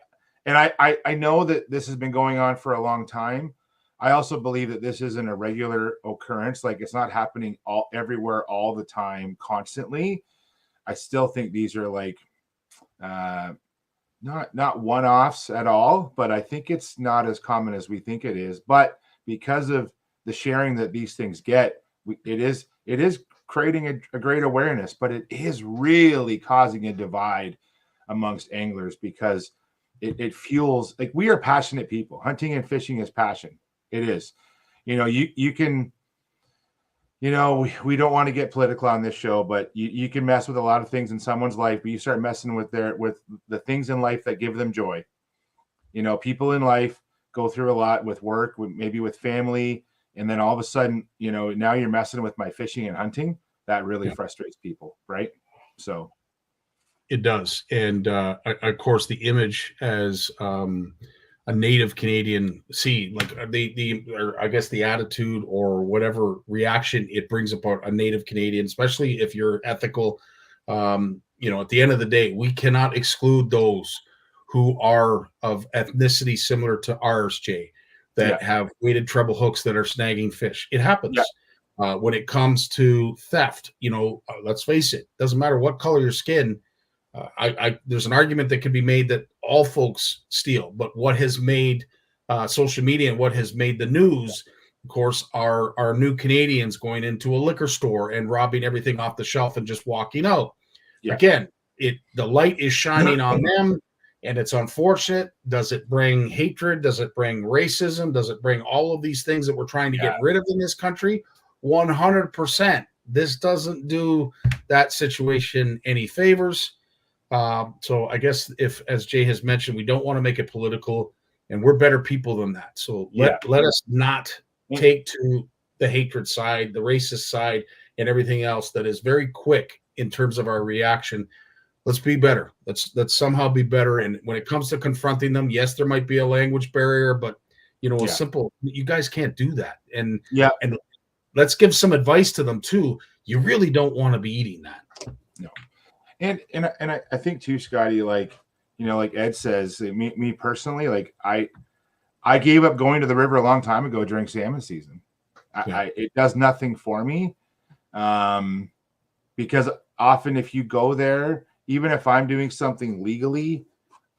know that this has been going on for a long time. I also believe that this isn't a regular occurrence. Like, it's not happening everywhere all the time, constantly. I still think these are like not one-offs at all, but I think it's not as common as we think it is. But because of the sharing that these things get, it is creating a great awareness, but it is really causing a divide amongst anglers, because it fuels, like, we are passionate people. Hunting and fishing is passion. It is. You can, we don't want to get political on this show, but you can mess with a lot of things in someone's life, but you start messing with the things in life that give them joy. People in life go through a lot with work, maybe with family, and then all of a sudden, now you're messing with my fishing and hunting. That really frustrates people, right? So it does. And of course, the image as a native Canadian see, like or I guess the attitude or whatever reaction it brings about a native Canadian, especially if you're ethical. At the end of the day, we cannot exclude those who are of ethnicity similar to ours, Jay, that have weighted treble hooks that are snagging fish. It happens. When it comes to theft, let's face it, doesn't matter what color your skin. There's an argument that could be made that all folks steal, but what has made social media and what has made the news, of course, are new Canadians going into a liquor store and robbing everything off the shelf and just walking out. Again, the light is shining on them, and it's unfortunate. Does it bring hatred? Does it bring racism? Does it bring all of these things that we're trying to get rid of in this country? 100%. This doesn't do that situation any favors. So I guess if, as Jay has mentioned, we don't want to make it political, and we're better people than that. So let us not take to the hatred side, the racist side, and everything else that is very quick in terms of our reaction. Let's be better. Let's somehow be better. And when it comes to confronting them, yes, there might be a language barrier, but a simple, you guys can't do that. And let's give some advice to them too. You really don't want to be eating that. No. And I think too, Scotty, like Ed says, me personally, like I gave up going to the river a long time ago during salmon season. It does nothing for me. Because often if you go there, even if I'm doing something legally,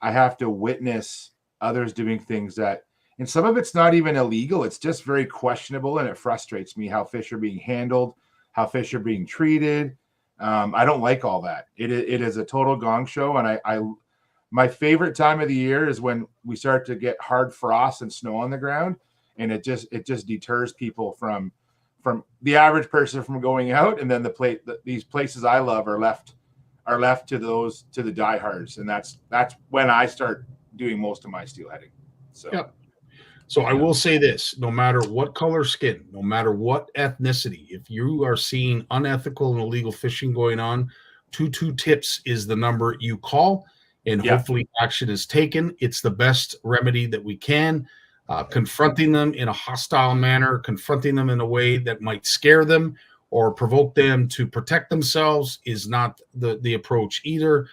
I have to witness others doing things that, and some of it's not even illegal. It's just very questionable. And it frustrates me how fish are being handled, how fish are being treated. I don't like all that. It is a total gong show. And my favorite time of the year is when we start to get hard frost and snow on the ground. And it just deters people from the average person from going out. And then these places I love are left to the diehards. And that's when I start doing most of my steelheading. So I will say this, no matter what color skin, no matter what ethnicity, if you are seeing unethical and illegal fishing going on, 22 tips is the number you call, and hopefully action is taken. It's the best remedy that we can. Confronting them in a hostile manner, confronting them in a way that might scare them or provoke them to protect themselves is not the approach either.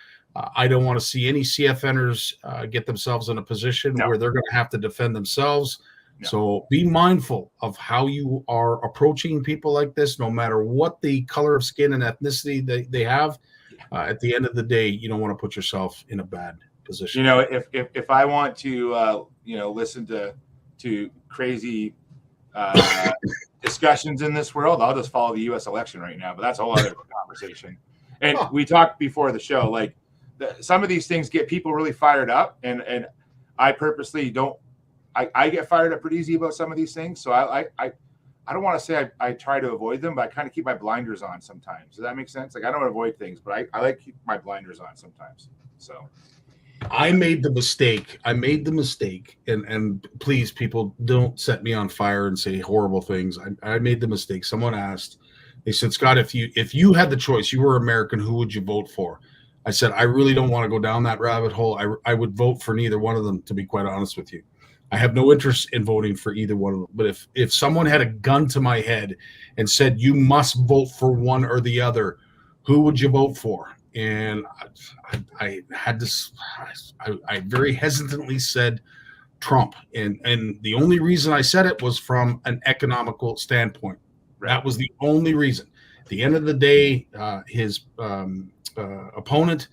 I don't want to see any CFNers get themselves in a position where they're going to have to defend themselves. So be mindful of how you are approaching people like this, no matter what the color of skin and ethnicity they have. At the end of the day, you don't want to put yourself in a bad position. If I want to, listen to crazy discussions in this world, I'll just follow the U.S. election right now. But that's a whole other conversation. And we talked before the show, like some of these things get people really fired up, and I purposely don't. I get fired up pretty easy about some of these things, so I don't want to say I try to avoid them, but I kind of keep my blinders on sometimes. Does that make sense? Like I don't avoid things, but I like to keep my blinders on sometimes. So. I made the mistake, and please, people, don't set me on fire and say horrible things. I made the mistake. Someone asked, they said, Scott, if you had the choice, you were American, who would you vote for? I said, I really don't want to go down that rabbit hole. I would vote for neither one of them, to be quite honest with you. I have no interest in voting for either one of them. But if someone had a gun to my head and said, you must vote for one or the other, who would you vote for? And I had this. I very hesitantly said Trump, and the only reason I said it was from an economical standpoint. That was the only reason. At the end of the day, his opponent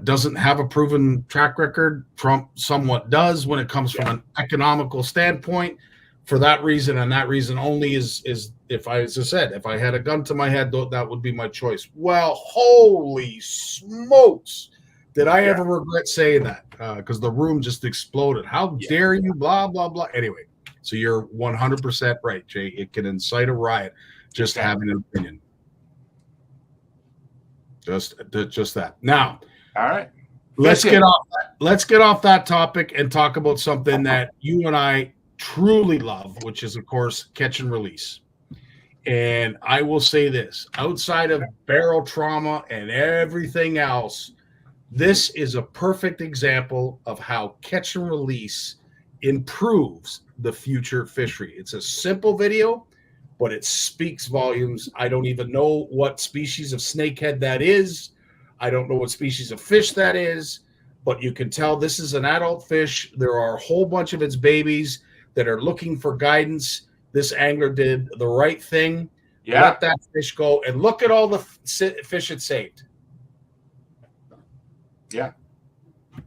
doesn't have a proven track record. Trump somewhat does when it comes from an economical standpoint. For that reason, and that reason only, is if I, as I said, if I had a gun to my head, that would be my choice. Well, holy smokes, did I ever regret saying that? Because the room just exploded. How dare you? Blah blah blah. Anyway, so you're 100% right, Jay. It can incite a riot just having an opinion. Just that. Now, all right, let's get off that topic and talk about something that you and I truly love, which is, of course, catch and release. And I will say this, outside of barrel trauma and everything else, this is a perfect example of how catch and release improves the future fishery. It's a simple video, but it speaks volumes. I don't even know what species of snakehead that is. I don't know what species of fish that is, but you can tell this is an adult fish. There are a whole bunch of its babies that are looking for guidance. This angler did the right thing. Let that fish go, and look at all the fish it saved. Yeah.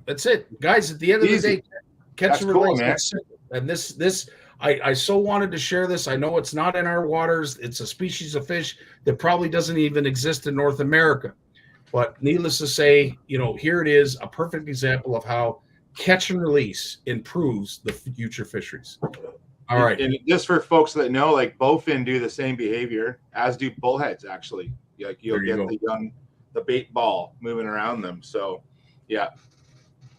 That's it. Guys, at the end of the day, catch and release. And this I so wanted to share this. I know it's not in our waters. It's a species of fish that probably doesn't even exist in North America. But needless to say, here it is, a perfect example of how catch and release improves the future fisheries. All right. And just for folks that know, like bowfin do the same behavior, as do bullheads, actually. Like you'll get the bait ball moving around them. So, yeah,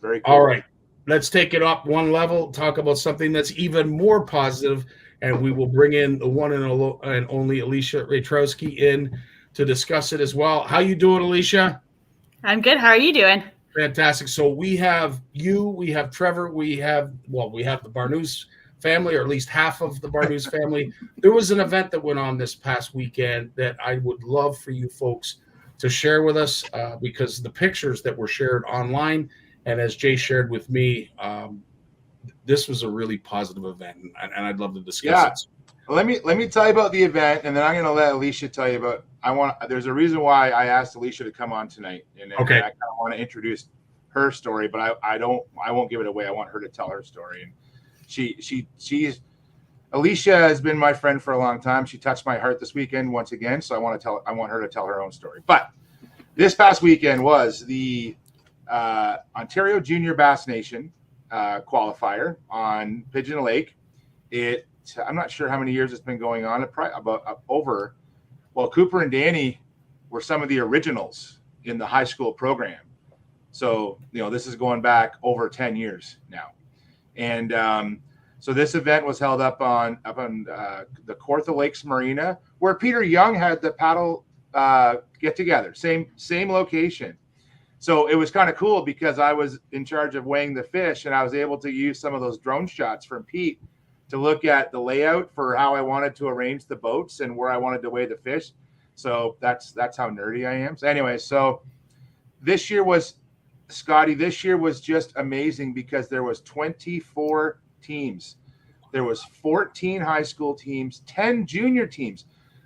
very cool. All right. Let's take it up one level, talk about something that's even more positive, and we will bring in the one and only Alicia Raytrowski in to discuss it as well. How you doing, Alicia? I'm good. How are you doing? Fantastic. So we have you, we have Trevor, we have the Barnucz family, or at least half of the Barnucz family. There was an event that went on this past weekend that I would love for you folks to share with us, because the pictures that were shared online, and as Jay shared with me, this was a really positive event, and I'd love to discuss it. Let me tell you about the event, and then I'm going to let Alicia tell you about. There's a reason why I asked Alicia to come on tonight, and I kind of want to introduce her story, but I won't give it away. I want her to tell her story, and she's Alicia has been my friend for a long time. She touched my heart this weekend once again, so I want her to tell her own story. But this past weekend was the Ontario Junior Bass Nation qualifier on Pigeon Lake. I'm not sure how many years it's been going on. Cooper and Danny were some of the originals in the high school program. So, this is going back over 10 years now. And so this event was held up on the Kawartha Lakes Marina, where Peter Young had the paddle get together, same location. So it was kind of cool because I was in charge of weighing the fish, and I was able to use some of those drone shots from Pete to look at the layout for how I wanted to arrange the boats and where I wanted to weigh the fish. So that's how nerdy I am. So anyway, this year was just amazing because there was 24 teams. There was 14 high school teams, 10 junior teams.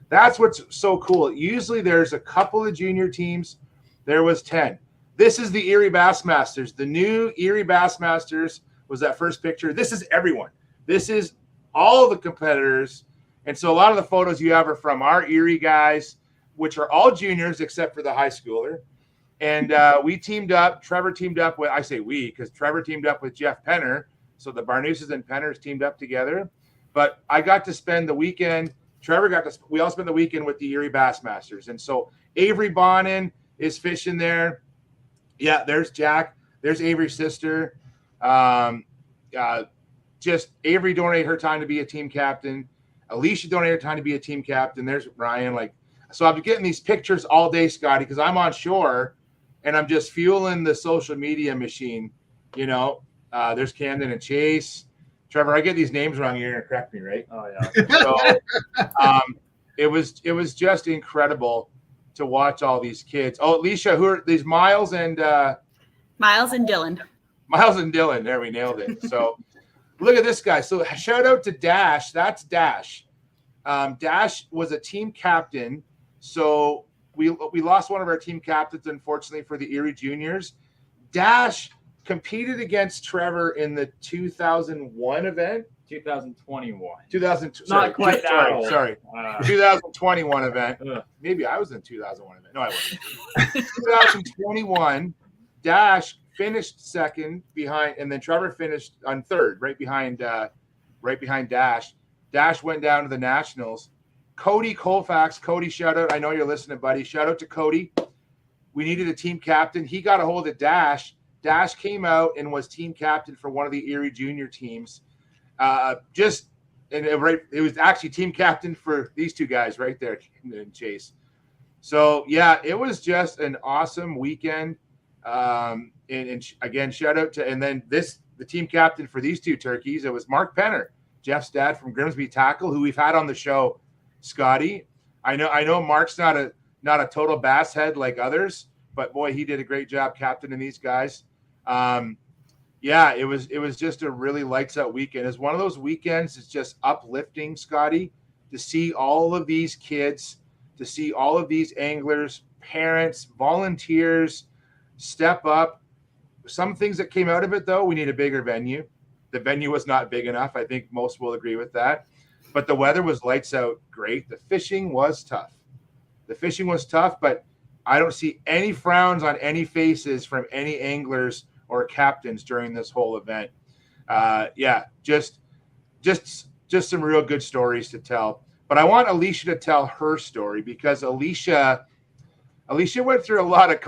That's what's so cool. Usually there's a couple of junior teams. There was 10. This is the Erie Bassmasters. The new Erie Bassmasters was that first picture. This is everyone. This is all the competitors. And so a lot of the photos you have are from our Erie guys, which are all juniors except for the high schooler. And we teamed up. Trevor teamed up with, I say we, because Trevor teamed up with Jeff Penner. So the Barnuczes and Penners teamed up together. But I got to spend the weekend. We all spent the weekend with the Erie Bassmasters. And so Avery Bonin is fishing there. Yeah, there's Jack. There's Avery's sister. Just Avery donated her time to be a team captain. Alicia donated her time to be a team captain. There's Ryan. So I'm getting these pictures all day, Scotty, because I'm on shore and I'm just fueling the social media machine. There's Camden and Chase. Trevor, I get these names wrong. You're gonna correct me, right? Oh yeah. So it was just incredible to watch all these kids. Oh, Alicia, who are these? Miles and Dylan. Miles and Dylan. There, we nailed it. So look at this guy. So shout out to Dash. That's Dash. Dash was a team captain. So we lost one of our team captains, unfortunately, for the Erie Juniors. Dash competed against Trevor in the 2001 event. 2021. 2021 event. Maybe I was in 2001 event. No, I wasn't. 2021, Dash finished second behind, and then Trevor finished on third, right behind Dash. Dash went down to the Nationals. Cody Colfax. Cody, shout out. I know you're listening, buddy. Shout out to Cody. We needed a team captain. He got a hold of Dash. Dash came out and was team captain for one of the Erie junior teams. It was actually team captain for these two guys right there, and Chase. So yeah, it was just an awesome weekend. And again, shout out to, and then the team captain for these two turkeys, it was Mark Penner, Jeff's dad from Grimsby Tackle, who we've had on the show, Scotty. I know Mark's not a total bass head like others, but boy, he did a great job captaining these guys. Yeah, it was just a really lights out weekend. It's one of those weekends that's just uplifting, Scotty, to see all of these kids, to see all of these anglers, parents, volunteers step up. Some things that came out of it, though, we need a bigger venue. The venue was not big enough. I think most will agree with that. But the weather was lights out great. The fishing was tough. But I don't see any frowns on any faces from any anglers or captains during this whole event. Just some real good stories to tell. But I want Alicia to tell her story, because Alicia went through a lot of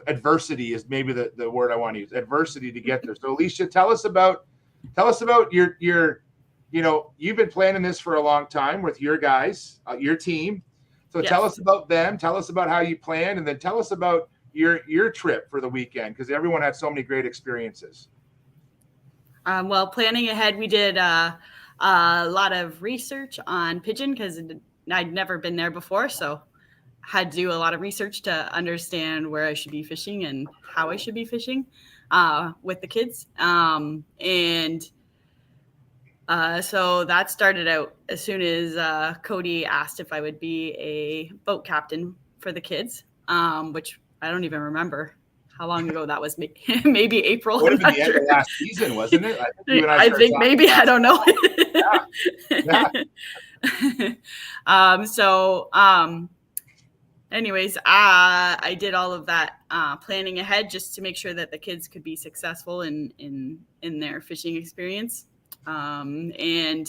adversity is maybe the word I want to use, adversity to get there. So Alicia, tell us about your you've been planning this for a long time with your guys, your team. So Yes. Tell us about them, tell us about how you planned, and then tell us about your trip for the weekend, because everyone had so many great experiences. Well, planning ahead, we did a lot of research on pigeon because I'd never been there before. So had to do a lot of research to understand where I should be fishing and how I should be fishing with the kids. So that started out as soon as Cody asked if I would be a boat captain for the kids, which I don't even remember how long ago that was. Maybe April. Would have been the end of last season, wasn't it? I think maybe, I don't know. Anyways, I did all of that planning ahead just to make sure that the kids could be successful in their fishing experience. I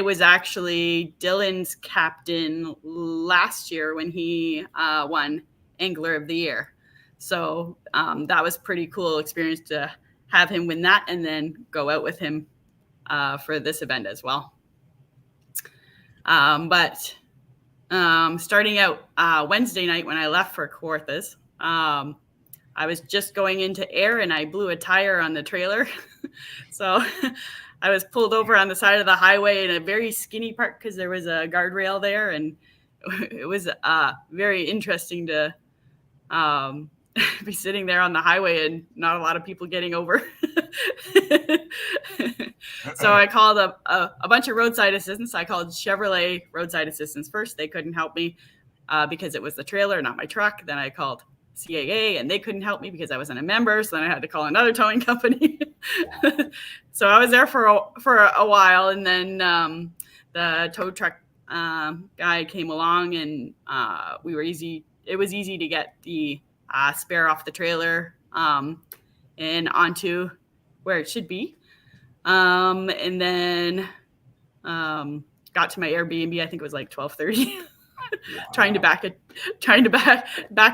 was actually Dylan's captain last year when he won Angler of the Year. So that was pretty cool experience to have him win that and then go out with him for this event as well. Starting out Wednesday night when I left for Kawarthas, I was just going into air and I blew a tire on the trailer. So I was pulled over on the side of the highway in a very skinny part because there was a guardrail there. And it was very interesting to be sitting there on the highway and not a lot of people getting over. So I called a bunch of roadside assistants. I called Chevrolet roadside assistants first. They couldn't help me because it was the trailer, not my truck. Then I called CAA and they couldn't help me because I wasn't a member. So then I had to call another towing company. So I was there for a while, and then the tow truck guy came along, and it was easy to get the spare off the trailer and onto where it should be. And then got to my Airbnb. I think it was like 12:30. Trying to back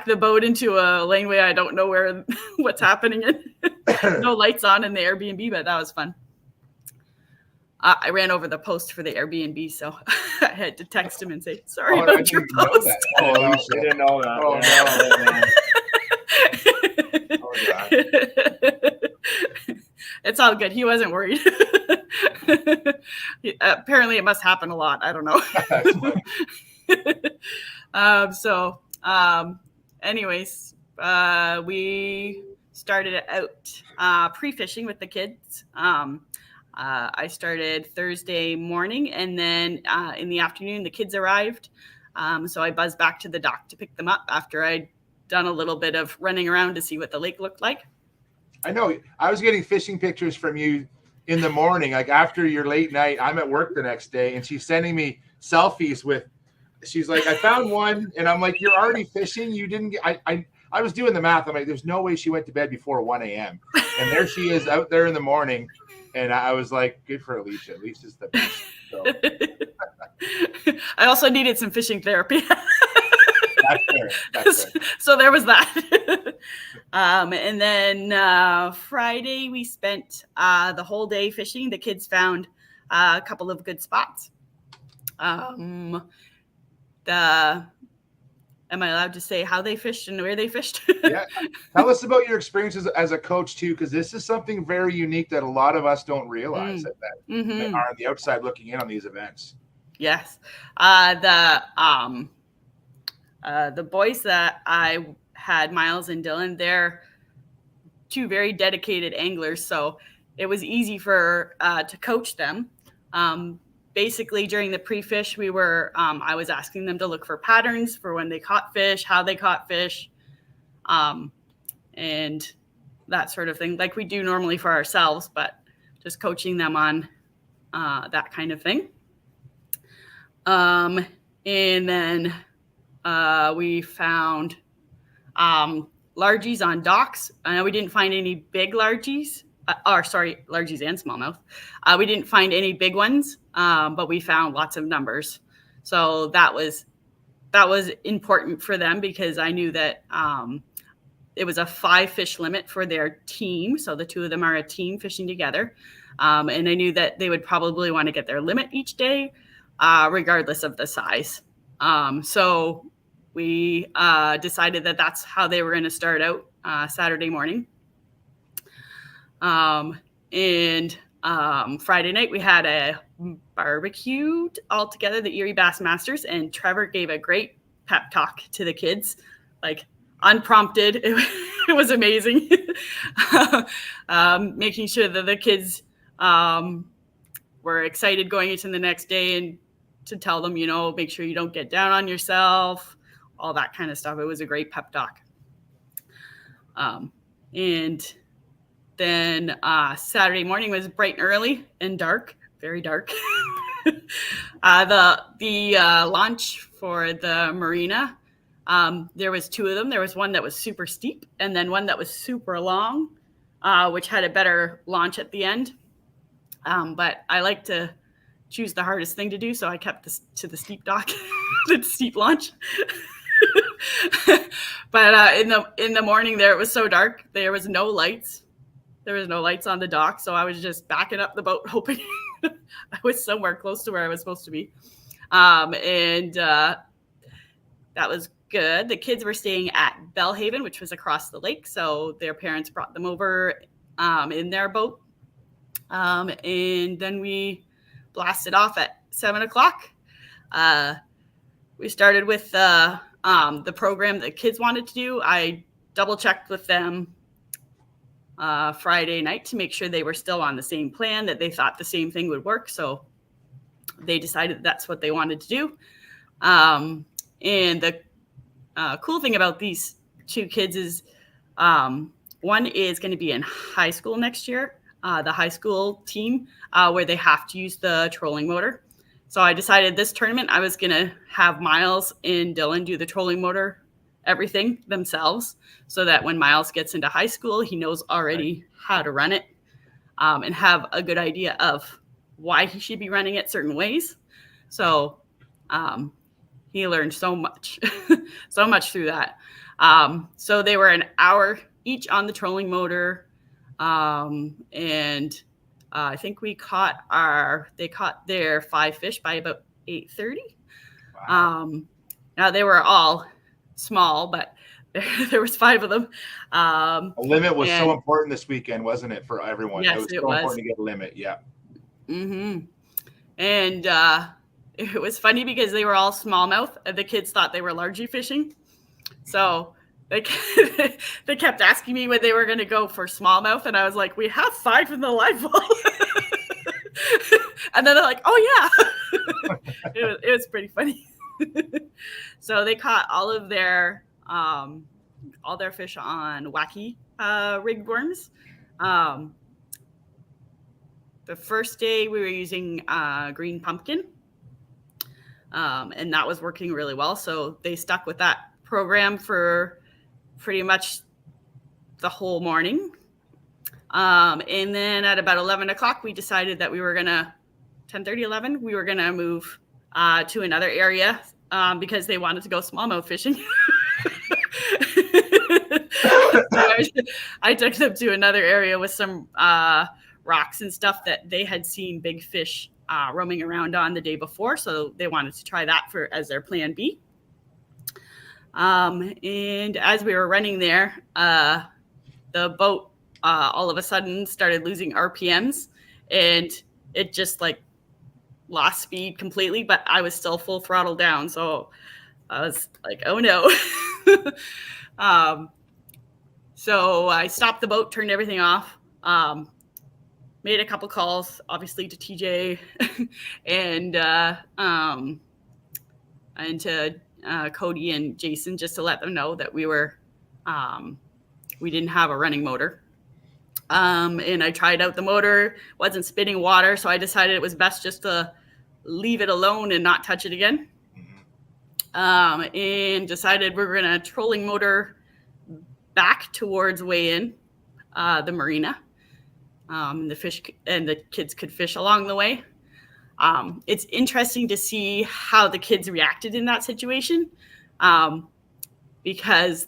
the boat into a laneway I don't know what's happening in. No lights on in the Airbnb, but that was fun. I ran over the post for the Airbnb, so I had to text him and say, sorry about your post. I didn't know that. It's all good. He wasn't worried. Apparently it must happen a lot. I don't know. Anyways, we started out pre-fishing with the kids. I started Thursday morning, and then in the afternoon the kids arrived. So I buzzed back to the dock to pick them up after I'd done a little bit of running around to see what the lake looked like. I know. I was getting fishing pictures from you in the morning, like after your late night. I'm at work the next day, and she's sending me selfies with. She's like, I found one, and I'm like, you're already fishing? You didn't get. I was doing the math. I'm like, there's no way she went to bed before 1 a.m. And there she is out there in the morning, and I was like, good for Alicia. Alicia's the best. So. I also needed some fishing therapy. That's fair. So there was that. And then Friday we spent the whole day fishing. The kids found a couple of good spots. Am I allowed to say how they fished and where they fished? Yeah. Tell us about your experiences as a coach too, because this is something very unique that a lot of us don't realize that are on the outside looking in on these events. Yes. The boys that I had, Miles and Dylan, they're two very dedicated anglers, so it was easy to coach them. Basically, during the pre-fish, I was asking them to look for patterns for when they caught fish, how they caught fish, and that sort of thing, like we do normally for ourselves, but just coaching them on that kind of thing. And then we found largies on docks. We didn't find any big largies. Largies and smallmouth. We didn't find any big ones, but we found lots of numbers. So that was important for them because I knew that it was a 5 fish limit for their team. So the 2 of them are a team fishing together. And I knew that they would probably want to get their limit each day, regardless of the size. So we decided that that's how they were going to start out Saturday morning. And Friday night we had a barbecue all together, the Erie Bass Masters, and Trevor gave a great pep talk to the kids, like unprompted. It was amazing. Making sure that the kids were excited going into the next day, and to tell them, make sure you don't get down on yourself, all that kind of stuff. It was a great pep talk. And then Saturday morning was bright and early and dark, very dark. The launch for the marina, there was 2 of them. There was one that was super steep and then one that was super long, which had a better launch at the end. But I like to choose the hardest thing to do, so I kept this to the steep dock, the steep launch. But in the morning there, it was so dark. There was no lights. There was no lights on the dock, so I was just backing up the boat, hoping I was somewhere close to where I was supposed to be. And that was good. The kids were staying at Bellhaven, which was across the lake, so their parents brought them over in their boat. And then we blasted off at 7 o'clock. We started with the program the kids wanted to do. I double checked with them Friday night to make sure they were still on the same plan, that they thought the same thing would work. So they decided that's what they wanted to do. And the cool thing about these 2 kids is one is going to be in high school next year, the high school team, where they have to use the trolling motor. So I decided this tournament I was going to have Miles and Dylan do the trolling motor, everything themselves, so that when Miles gets into high school, he knows already how to run it, and have a good idea of why he should be running it certain ways. So he learned so much, so much through that. So they were an hour each on the trolling motor. And I think they caught their 5 fish by about 8:30. Wow. Now they were all small, but there was 5 of them. A limit was so important this weekend, wasn't it, for everyone? Yes, it was so important to get a limit. Yeah. Mm-hmm. And it was funny because they were all smallmouth, and the kids thought they were largie fishing. So they kept asking me when they were going to go for smallmouth, and I was like, "We have 5 in the live well." And then they're like, "Oh yeah." It was pretty funny. So they caught all their fish on wacky rigged worms. The first day we were using green pumpkin, and that was working really well. So they stuck with that program for pretty much the whole morning. And then at about 11 o'clock, we decided that we were going to, 10:30, 11, we were going to move to another area because they wanted to go smallmouth fishing. So I took them to another area with some rocks and stuff that they had seen big fish roaming around on the day before. So they wanted to try that as their plan B. And as we were running there, the boat all of a sudden started losing RPMs, and it just lost speed completely, but I was still full throttle down. So I was like, oh no. So I stopped the boat, turned everything off, made a couple calls, obviously to TJ and to Cody and Jason, just to let them know that we didn't have a running motor. And I tried out the motor, wasn't spitting water, so I decided it was best just to leave it alone and not touch it again. and decided we're going to trolling motor back towards weigh-in, the marina. The fish and the kids could fish along the way. It's interesting to see how the kids reacted in that situation, because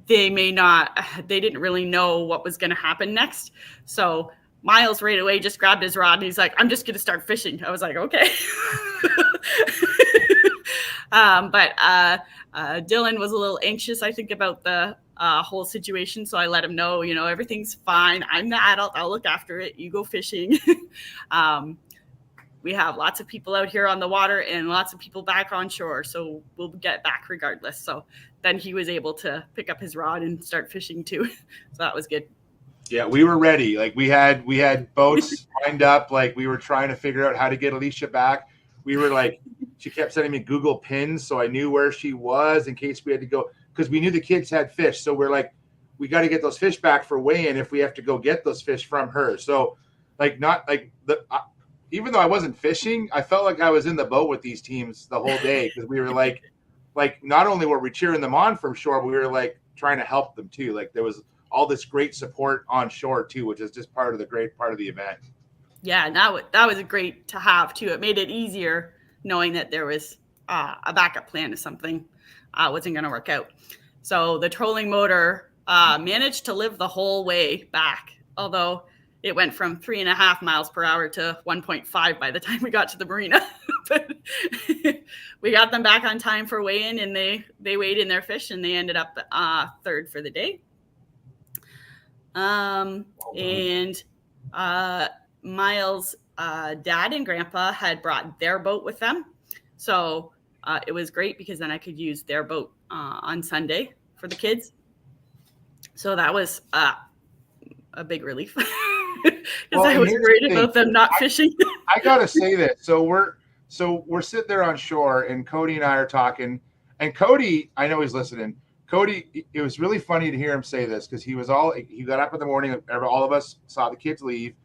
they didn't really know what was going to happen next. So Miles right away just grabbed his rod and he's like, I'm just going to start fishing. I was like, okay. But Dylan was a little anxious, I think, about the whole situation. So I let him know, everything's fine. I'm the adult. I'll look after it. You go fishing. We have lots of people out here on the water and lots of people back on shore. So we'll get back regardless. So then he was able to pick up his rod and start fishing too. So that was good. Yeah, we were ready. Like we had boats lined up. Like we were trying to figure out how to get Alicia back. We were like, she kept sending me Google pins, so I knew where she was in case we had to go, because we knew the kids had fish. So we're like, we got to get those fish back for weigh-in if we have to go get those fish from her. So even though I wasn't fishing, I felt like I was in the boat with these teams the whole day, because we were like not only were we cheering them on from shore, but we were like trying to help them too. Like there was all this great support on shore too, which is just part of the great part of the event. Yeah, and that was great to have too. It made it easier knowing that there was a backup plan if something wasn't going to work out. So the trolling motor managed to live the whole way back, although it went from 3.5 miles per hour to 1.5 by the time we got to the marina. But we got them back on time for weigh-in, and they weighed in their fish, and they ended up third for the day. And Miles' dad and grandpa had brought their boat with them. So it was great because then I could use their boat on Sunday for the kids. So that was a big relief. Because I was worried about them not fishing. I gotta say that. So we're sitting there on shore, and Cody and I are talking. And Cody, I know he's listening. Cody, it was really funny to hear him say this, because he got up in the morning. All of us saw the kids leave,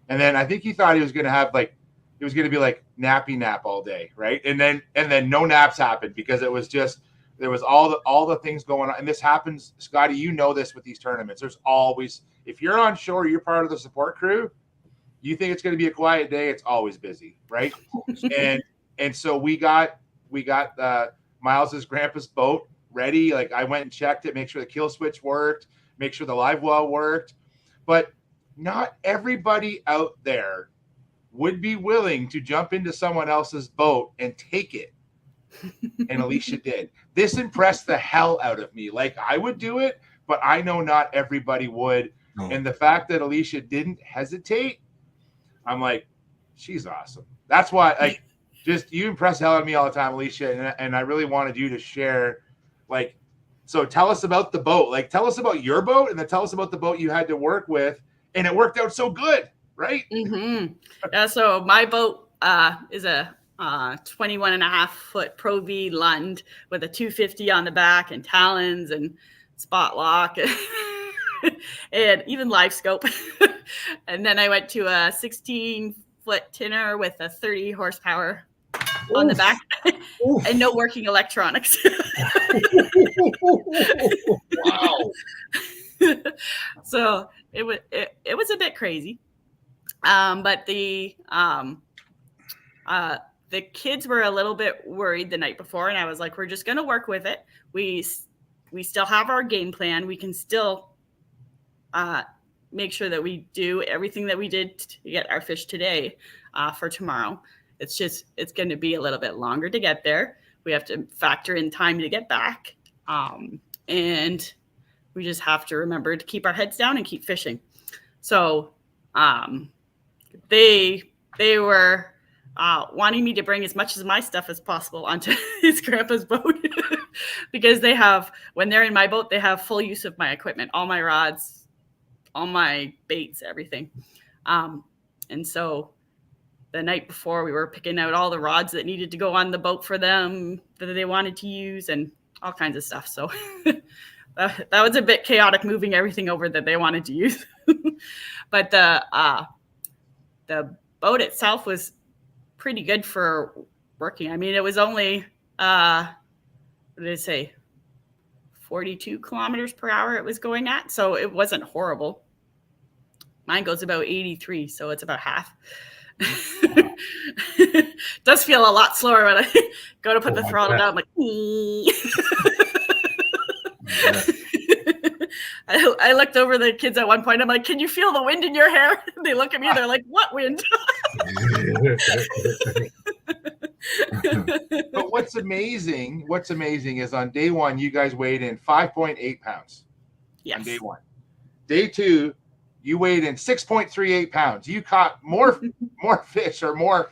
and then I think he thought he was going to be like nappy nap all day, right? And then no naps happened, because it was just, there was all the things going on. And this happens, Scotty, you know this with these tournaments. There's always, if you're on shore, you're part of the support crew, you think it's going to be a quiet day, it's always busy, right? and so we got Miles's grandpa's boat ready. Like I went and checked it, make sure the kill switch worked, make sure the live well worked. But not everybody out there would be willing to jump into someone else's boat and take it. And Alicia did. This impressed the hell out of me. Like I would do it, but I know not everybody would. No. And the fact that Alicia didn't hesitate, I'm like, she's awesome. That's why, like, just you impress the hell out of me all the time, Alicia. And I really wanted you to share, like, so tell us about the boat. Like, tell us about your boat, and then tell us about the boat you had to work with. And it worked out so good, right? Mm-hmm. Yeah, so my boat is a 21.5-foot Pro V Lund with a 250 on the back and talons and spot lock and even live scope. And then I went to a 16-foot tinner with a 30 horsepower on the back and no working electronics. Wow. So it was a bit crazy. But the kids were a little bit worried the night before, and I was like, we're just going to work with it. We still have our game plan. We can still make sure that we do everything that we did to get our fish today for tomorrow. It's going to be a little bit longer to get there. We have to factor in time to get back. And we just have to remember to keep our heads down and keep fishing. So they were wanting me to bring as much of my stuff as possible onto his grandpa's boat because when they're in my boat, they have full use of my equipment, all my rods, all my baits, everything. And so the night before we were picking out all the rods that needed to go on the boat for them that they wanted to use and all kinds of stuff. So that was a bit chaotic, moving everything over that they wanted to use. But the boat itself was pretty good for working. I mean, it was only what did I say? 42 kilometers per hour it was going at. So it wasn't horrible. Mine goes about 83, so it's about half. Does feel a lot slower when I go to put the throttle down. I'm like, I looked over the kids at one point. I'm like, can you feel the wind in your hair? They look at me. They're like, what wind? But what's amazing is on day one, you guys weighed in 5.8 pounds. Yes. On day one. Day two, you weighed in 6.38 pounds. You caught more fish or more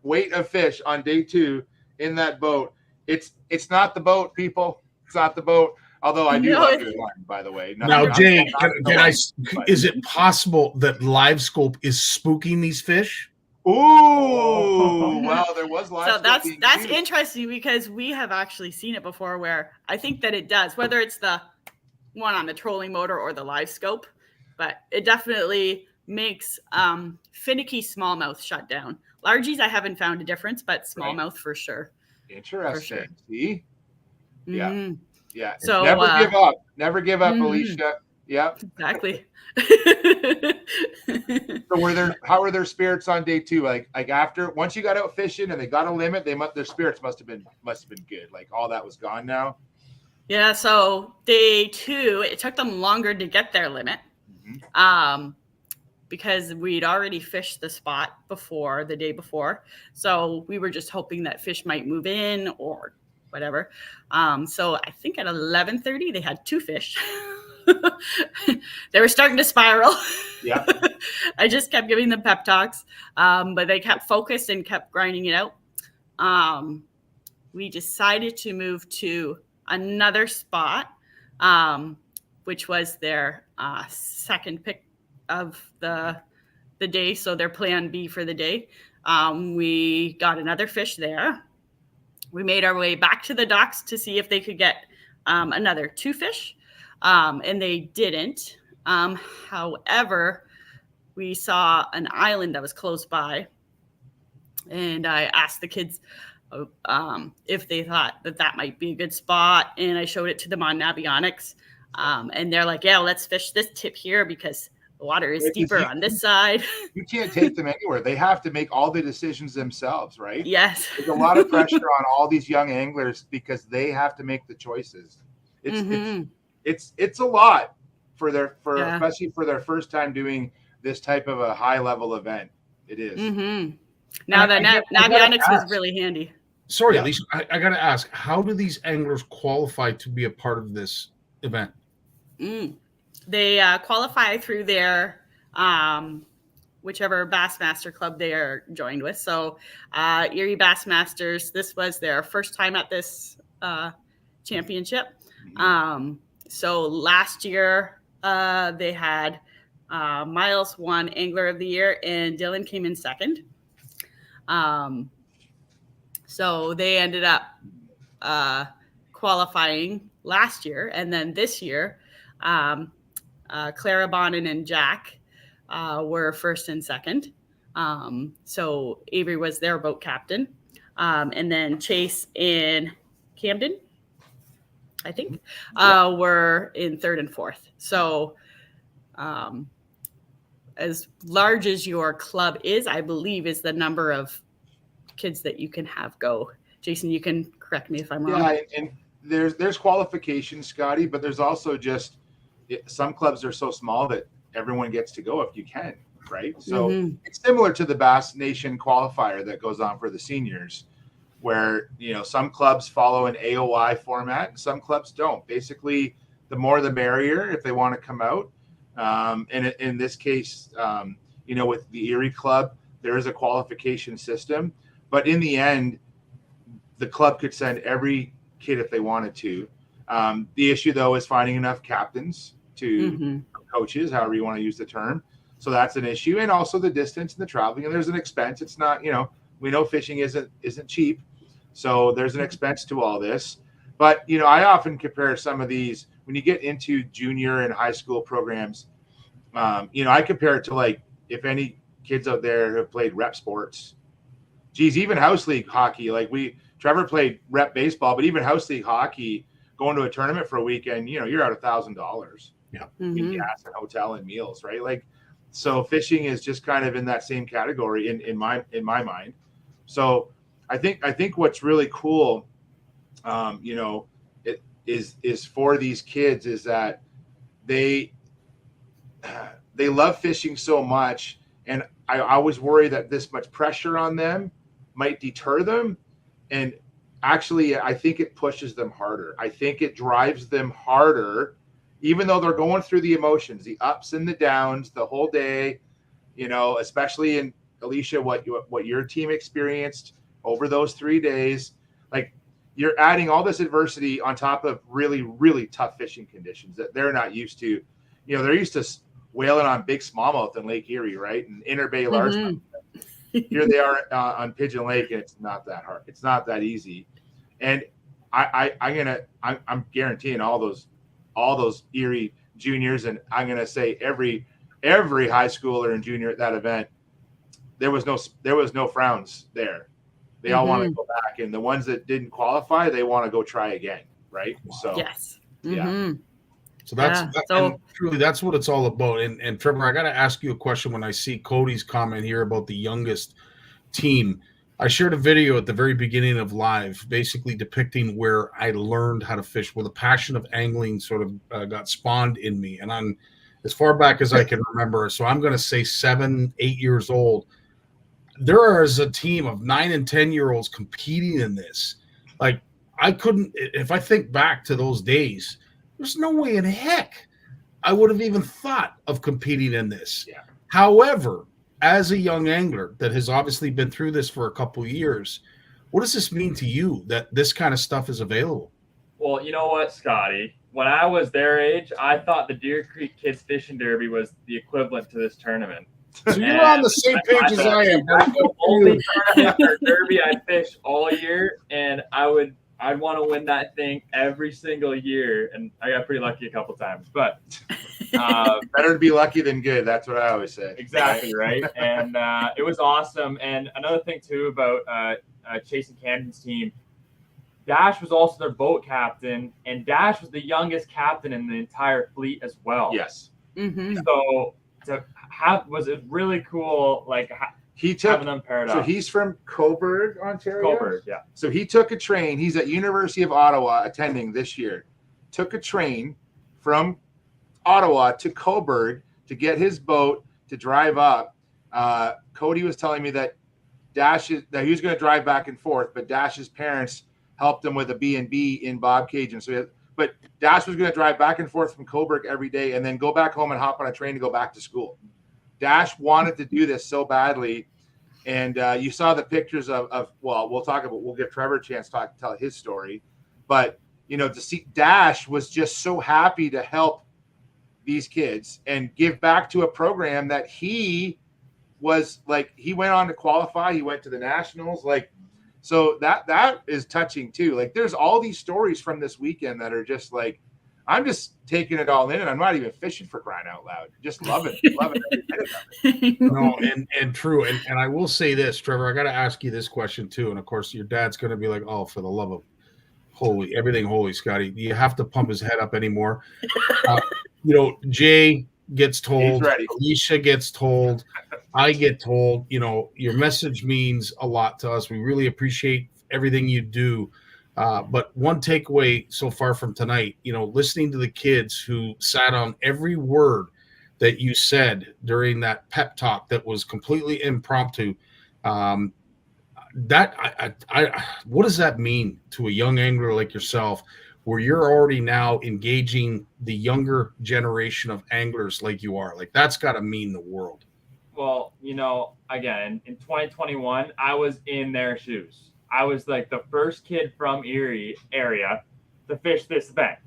weight of fish on day two in that boat. It's not the boat, people. It's not the boat. Although I do love your line, by the way. Now, Jane, is it possible that LiveScope is spooking these fish? Ooh, well, there was live. So that's interesting because we have actually seen it before where I think that it does, whether it's the one on the trolling motor or the live scope, but it definitely makes finicky smallmouth shut down. Largies, I haven't found a difference, but smallmouth for sure. Interesting. For sure. See? Yeah. Mm-hmm. Yeah. So never give up. Never give up, Alicia. Yeah. Exactly. So how were their spirits on day two? Like after once you got out fishing and they got a limit, their spirits must have been good. Like all that was gone now. Yeah. So day two, it took them longer to get their limit. Mm-hmm. Because we'd already fished the spot the day before. So we were just hoping that fish might move in or whatever. So I think at 11:30 they had 2 fish. They were starting to spiral. Yeah. I just kept giving them pep talks, but they kept focused and kept grinding it out. We decided to move to another spot, which was their second pick of the day. So their plan B for the day. We got another fish there. We made our way back to the docks to see if they could get another 2 fish. And they didn't. However, we saw an island that was close by. And I asked the kids if they thought that might be a good spot. And I showed it to them on Navionics. And they're like, yeah, let's fish this tip here because the water is deeper on this side. You can't take them anywhere. They have to make all the decisions themselves, right? Yes. There's a lot of pressure on all these young anglers because they have to make the choices. It's a lot especially for their first time doing this type of a high level event. It is. Mm-hmm. Now that Navionics was really handy. Sorry, Alicia, I got to ask, how do these anglers qualify to be a part of this event? They qualify through their whichever Bassmaster club they are joined with. So Erie Bassmasters, this was their first time at this championship. So last year they had Miles won Angler of the Year and Dylan came in second. So they ended up qualifying last year. And then this year, Clara Bonin and Jack were first and second. So Avery was their boat captain. And then Chase and Camden, I think, were in third and fourth. So as large as your club is, I believe, is the number of kids that you can have go. Jason, you can correct me if I'm wrong. Yeah, and there's qualifications, Scotty, but there's also just some clubs are so small that everyone gets to go if you can, right? So it's similar to the Bass Nation qualifier that goes on for the seniors, where some clubs follow an AOI format and some clubs don't. Basically, the more the merrier if they want to come out. And in this case, with the Erie Club, there is a qualification system, but in the end, the club could send every kid if they wanted to. The issue, though, is finding enough captains to coaches, however you want to use the term. So that's an issue, and also the distance and the traveling. And there's an expense. It's not, we know fishing isn't cheap, so there's an expense to all this. But I often compare some of these when you get into junior and high school programs. I compare it to, like, if any kids out there have played rep sports. Geez, even house league hockey, like we Trevor played rep baseball, but even house league hockey, going to a tournament for a weekend, you know, you're out $1,000. Yeah. In gas and hotel and meals, right? Like, so fishing is just kind of in that same category in my mind. So I think what's really cool, you know, it is for these kids is that they love fishing so much, and I always worry that this much pressure on them might deter them, and actually I think it pushes them harder. I think it drives them harder, even though they're going through the emotions, the ups and the downs the whole day, you know, especially in Alicia, what your team experienced over those 3 days. Like, you're adding all this adversity on top of really, really tough fishing conditions that they're not used to. You know, they're used to whaling on big smallmouth in Lake Erie, right? And Inner Bay largemouth. Here they are on Pigeon Lake, and it's not that hard. It's not that easy. And I'm guaranteeing all those Erie juniors, and I'm gonna say every high schooler and junior at that event, there was no frowns there. They all want to go back, and the ones that didn't qualify, they want to go try again, right? So yes, yeah. So and truly that's what it's all about. And Trevor, I got to ask you a question. When I see Cody's comment here about the youngest team, I shared a video at the very beginning of live, basically depicting where I learned how to fish, where the passion of angling sort of got spawned in me. And I'm as far back as I can remember. So I'm going to say 7, 8 years old. There is a team of 9 and 10-year-olds competing in this. Like, I couldn't, if I think back to those days, there's no way in heck I would have even thought of competing in this. Yeah. However, as a young angler that has obviously been through this for a couple of years, what does this mean to you that this kind of stuff is available? Well, you know what, Scotty? When I was their age, I thought the Deer Creek Kids Fishing Derby was the equivalent to this tournament. So you're on the same page as I am. That's the only tournament or derby I fish all year, and I'd want to win that thing every single year, and I got pretty lucky a couple times. But better to be lucky than good. That's what I always say. Exactly, right? And it was awesome. And another thing too about Chasing Canyon's team, Dash was also their boat captain, and Dash was the youngest captain in the entire fleet as well. Yes. So was it really cool? Like, having them paired up. So he's from Cobourg, Ontario. Cobourg, yeah. So he took a train. He's at University of Ottawa attending this year. Took a train from Ottawa to Cobourg to get his boat to drive up. Cody was telling me that that he was going to drive back and forth, but Dash's parents helped him with a B&B in Bobcaygeon. But Dash was going to drive back and forth from Cobourg every day and then go back home and hop on a train to go back to school. Dash wanted to do this so badly. And you saw the pictures of we'll give Trevor a chance to tell his story. But, you know, to see Dash was just so happy to help these kids and give back to a program that he was like, he went on to qualify. He went to the nationals. Like, so that is touching too. Like, there's all these stories from this weekend that are just like, I'm just taking it all in, and I'm not even fishing, for crying out loud. Just loving every minute of it. No, and true. And I will say this, Trevor, I got to ask you this question too. And of course, your dad's going to be like, oh, for the love of everything holy, Scotty, do you have to pump his head up anymore? You know, Jay gets told, Alicia gets told, I get told, you know, your message means a lot to us. We really appreciate everything you do. But one takeaway so far from tonight, you know, listening to the kids who sat on every word that you said during that pep talk that was completely impromptu, what does that mean to a young angler like yourself, where you're already now engaging the younger generation of anglers like you are? Like, that's got to mean the world. Well, you know, again, in 2021, I was in their shoes. I was like the first kid from Erie area to fish this event.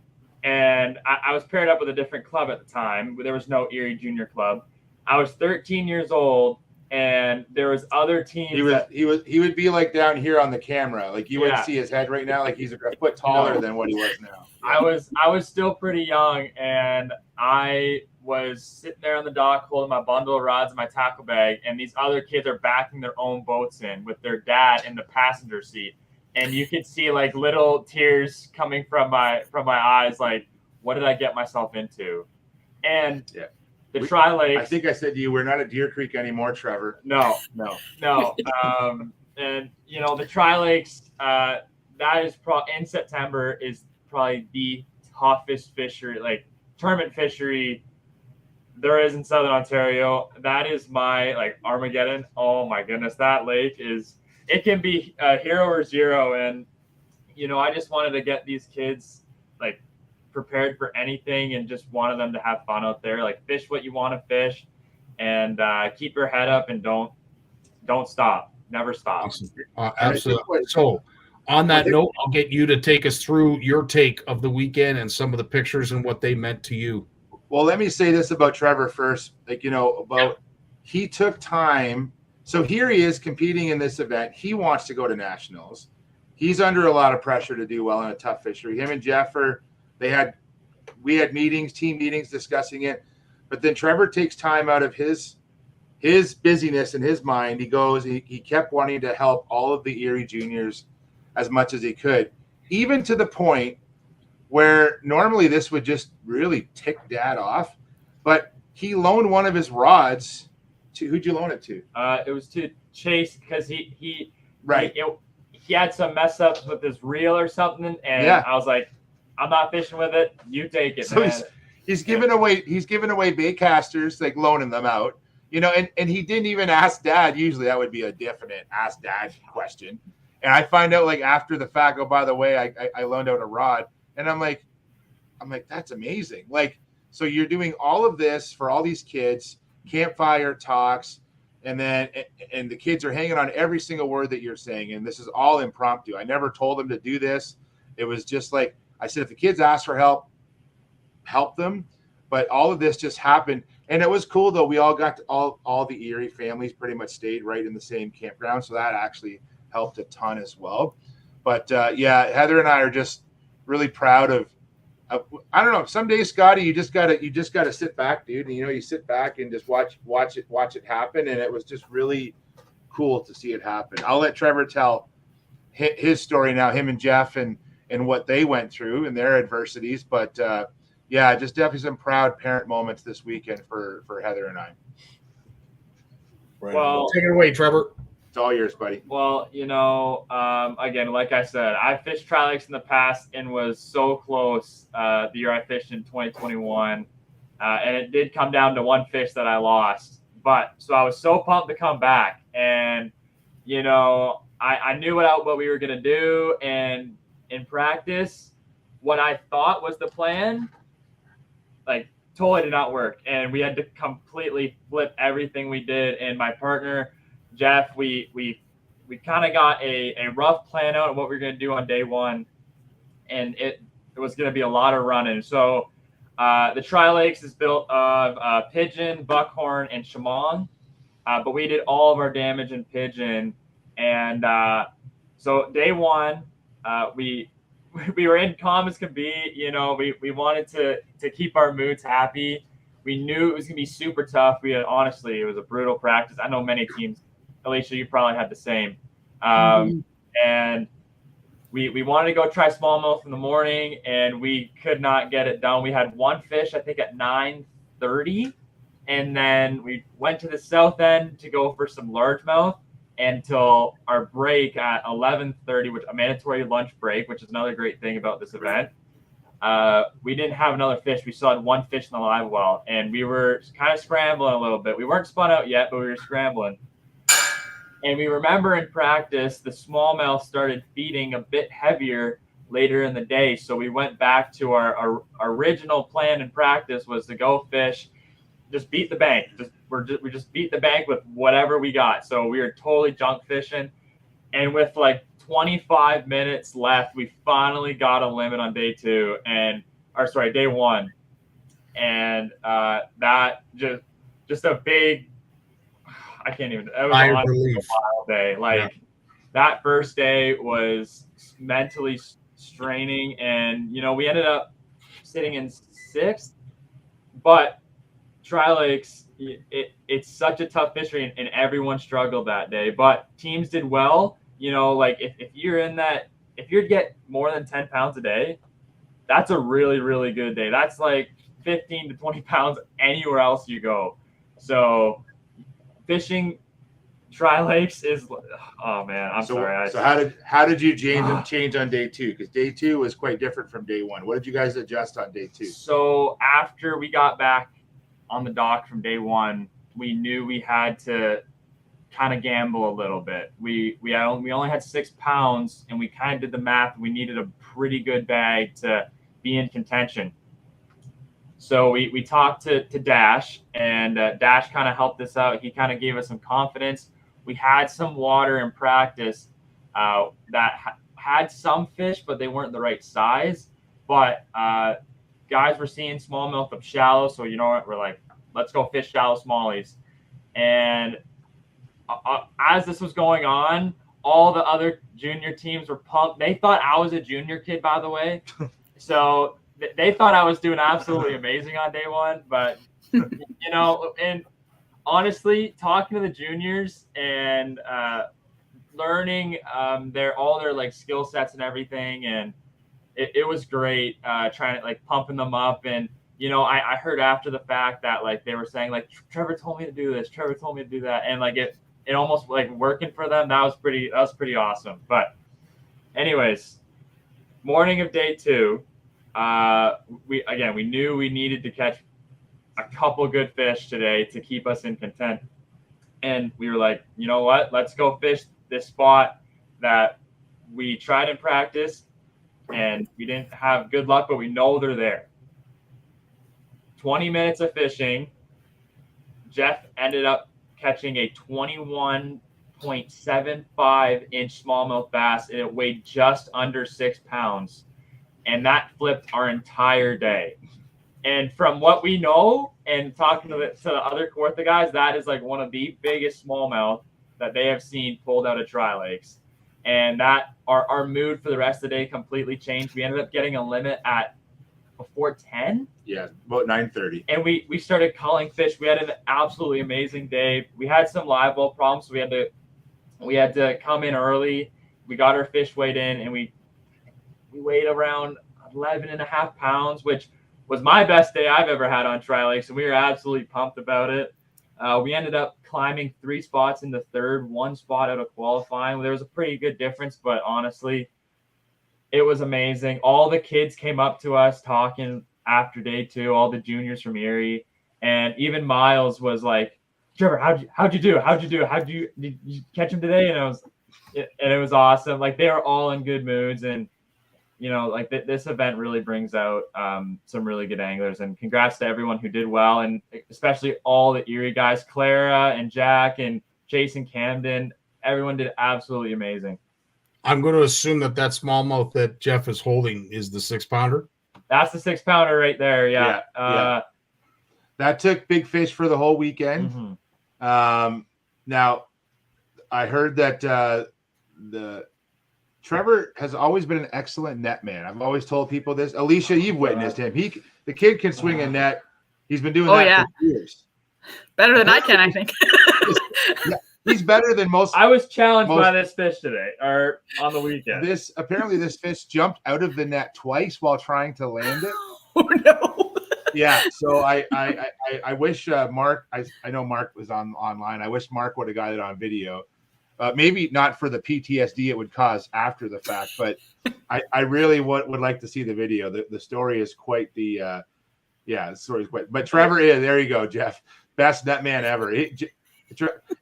And I was paired up with a different club at the time. There was no Erie Junior Club. I was 13 years old, and there was other teams. He would be like down here on the camera. Like, you wouldn't see his head right now. Like, he's a foot taller than what he was now. I was still pretty young, and I was sitting there on the dock holding my bundle of rods and my tackle bag, and these other kids are backing their own boats in with their dad in the passenger seat. and you could see like little tears coming from my eyes. Like, what did I get myself into? And the Tri-Lakes. I think I said to you, we're not at Deer Creek anymore, Trevor. No. And you know, the Tri-Lakes, that is in September is probably the toughest fishery, like tournament fishery there is in Southern Ontario. That is my like Armageddon. Oh my goodness, that lake it can be a hero or zero. And you know, I just wanted to get these kids like prepared for anything and just wanted them to have fun out there. Like, fish what you want to fish, and keep your head up and don't stop. Never stop. Awesome. Absolutely. So on that note, I'll get you to take us through your take of the weekend and some of the pictures and what they meant to you. Well, let me say this about Trevor first. Like, you know, he took time. So here he is competing in this event. He wants to go to nationals. He's under a lot of pressure to do well in a tough fishery. Him and Jeff we had meetings, team meetings discussing it. But then Trevor takes time out of his busyness in his mind. He kept wanting to help all of the Erie juniors as much as he could, even to the point where normally this would just really tick Dad off. But he loaned one of his rods to, who'd you loan it to? It was to Chase, because he had some mess ups with his reel or something, and I was like, I'm not fishing with it. You take it, so man. He's giving away bait casters, like loaning them out, you know, and he didn't even ask Dad. Usually that would be a definite ask Dad question. And I find out like after the fact, oh, by the way, I loaned out a rod, and I'm like, that's amazing. Like, so you're doing all of this for all these kids, campfire talks, and the kids are hanging on every single word that you're saying. And this is all impromptu. I never told them to do this. It was just like, I said, if the kids ask for help them. But all of this just happened. And it was cool though. We all got to, all the Erie families pretty much stayed right in the same campground. So that actually helped a ton as well. But Heather and I are just really proud of I don't know. Some days, Scotty, you just gotta sit back, dude. And, you know, you sit back and just watch it happen. And it was just really cool to see it happen. I'll let Trevor tell his story now, him and Jeff and what they went through and their adversities. But just definitely some proud parent moments this weekend for Heather and I. Right. Well, take it away, Trevor. It's all yours, buddy. Well, you know, again, like I said, I fished Tri-Lakes in the past and was so close the year I fished in 2021. And it did come down to one fish that I lost. But so I was so pumped to come back. And, you know, I knew what we were going to do. And in practice, what I thought was the plan, like, totally did not work. And we had to completely flip everything we did. And my partner, Jeff, we kind of got a rough plan out of what we were going to do on day one, and it was going to be a lot of running. So the Tri-Lakes is built of pigeon, buckhorn, and shamong, but we did all of our damage in pigeon. And so day one, we were in calm as could be. You know, we wanted to keep our moods happy. We knew it was going to be super tough. It was a brutal practice. I know many teams, Alicia, you probably had the same. And we wanted to go try smallmouth in the morning, and we could not get it done. We had one fish, I think, at 9:30, and then we went to the south end to go for some largemouth until our break at 11:30, which a mandatory lunch break, which is another great thing about this event. We didn't have another fish. We still had one fish in the live well, and we were kind of scrambling a little bit. We weren't spun out yet, but we were scrambling. And we remember in practice, the smallmouth started feeding a bit heavier later in the day. So we went back to our original plan in practice was to go fish, just beat the bank. We just beat the bank with whatever we got. So we were totally junk fishing. And with like 25 minutes left, we finally got a limit on day one. And that just a big, I can't even. It was a wild day. That first day was mentally straining, and you know we ended up sitting in 6th. But Tri-Lakes, it's such a tough fishery, and everyone struggled that day. But teams did well. you know, like if you're in that, if you get more than 10 pounds a day, that's a really, really good day. That's like 15 to 20 pounds anywhere else you go. So fishing Tri-Lakes is, oh man, I'm sorry. So how did you change on day 2? Because day 2 was quite different from day 1. What did you guys adjust on day 2? So after we got back on the dock from day 1, we knew we had to kind of gamble a little bit. We only had 6 pounds, and we kind of did the math. We needed a pretty good bag to be in contention. So we talked to Dash, and Dash kind of helped us out. He kind of gave us some confidence. We had some water in practice that had some fish, but they weren't the right size. But guys were seeing smallmouth up shallow, so you know what? We're like, let's go fish shallow smallies. And as this was going on, all the other junior teams were pumped. They thought I was a junior kid, by the way. So they thought I was doing absolutely amazing on day 1. But, you know, and honestly, talking to the juniors and learning all their like skill sets and everything, and it was great trying to like pumping them up. And you know, I heard after the fact that like they were saying like, Trevor told me to do this, Trevor told me to do that, and like it almost like working for them. That was pretty awesome. But anyways, morning of day 2, we knew we needed to catch a couple good fish today to keep us in content. And we were like, you know what? Let's go fish this spot that we tried in practice and we didn't have good luck, but we know they're there. 20 minutes of fishing. Jeff ended up catching a 21.75 inch smallmouth bass, and it weighed just under 6 pounds. And that flipped our entire day. And from what we know and talking to the other Kawartha guys, that is like one of the biggest smallmouth that they have seen pulled out of Tri-Lakes. And that our mood for the rest of the day completely changed. We ended up getting a limit at before 10. Yeah, about 9:30. And we started calling fish. We had an absolutely amazing day. We had some live well problems, so we had to come in early. We got our fish weighed in, and we weighed around 11.5 pounds, which was my best day I've ever had on Tri-Lakes, and we were absolutely pumped about it. We ended up climbing 3 spots in the third, 1 spot out of qualifying. There was a pretty good difference, but honestly, it was amazing. All the kids came up to us talking after day 2, all the juniors from Erie, and even Miles was like, Trevor, how'd you do? Did you catch him today? And it was awesome. Like, they were all in good moods, and you know, like this event really brings out some really good anglers. And congrats to everyone who did well, and especially all the Erie guys, Clara and Jack and Jason Camden. Everyone did absolutely amazing. I'm going to assume that smallmouth that Jeff is holding is the 6-pounder. That's the 6-pounder right there. Yeah. That took big fish for the whole weekend. Mm-hmm. Now, I heard that Trevor has always been an excellent net man. I've always told people this. Alicia, you've witnessed him. The kid can swing a net. He's been doing that for years. Better than I can, I think. He's better than most. I was challenged by this fish today, or on the weekend. Apparently this fish jumped out of the net twice while trying to land it. Oh no. Yeah. So I wish Mark. I know Mark was online. I wish Mark would have got it on video. Maybe not for the PTSD it would cause after the fact, but I really would like to see the video. The story is quite the story is quite. But Trevor is there. You go, Jeff, best net man ever.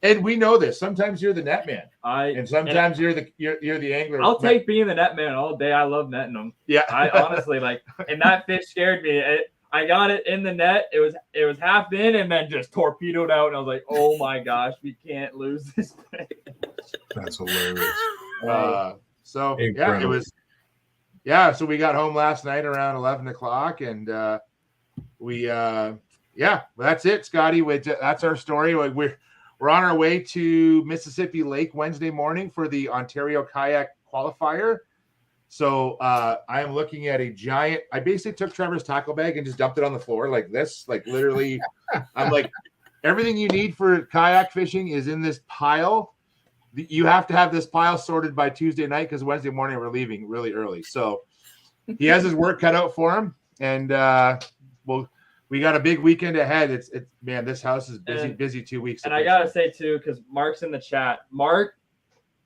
And we know this. Sometimes you're the net man, and sometimes you're the angler. I'll take being the net man all day. I love netting them. Yeah, I honestly like. And that fish scared me. I got it in the net. It was half in, and then just torpedoed out. And I was like, "Oh my gosh, we can't lose this thing." That's hilarious. So incredible. It was. Yeah, so we got home last night around 11 o'clock, and well, that's it, Scotty. That's our story. We're on our way to Mississippi Lake Wednesday morning for the Ontario Kayak Qualifier. So I am looking at a giant. I basically took Trevor's tackle bag and just dumped it on the floor like this. Like literally, I'm like, everything you need for kayak fishing is in this pile. you have to have this pile sorted by Tuesday night because Wednesday morning we're leaving really early. So he has his work cut out for him, and we got a big weekend ahead. It's man, this house is busy 2 weeks. And I gotta say too, because Mark's in the chat. Mark,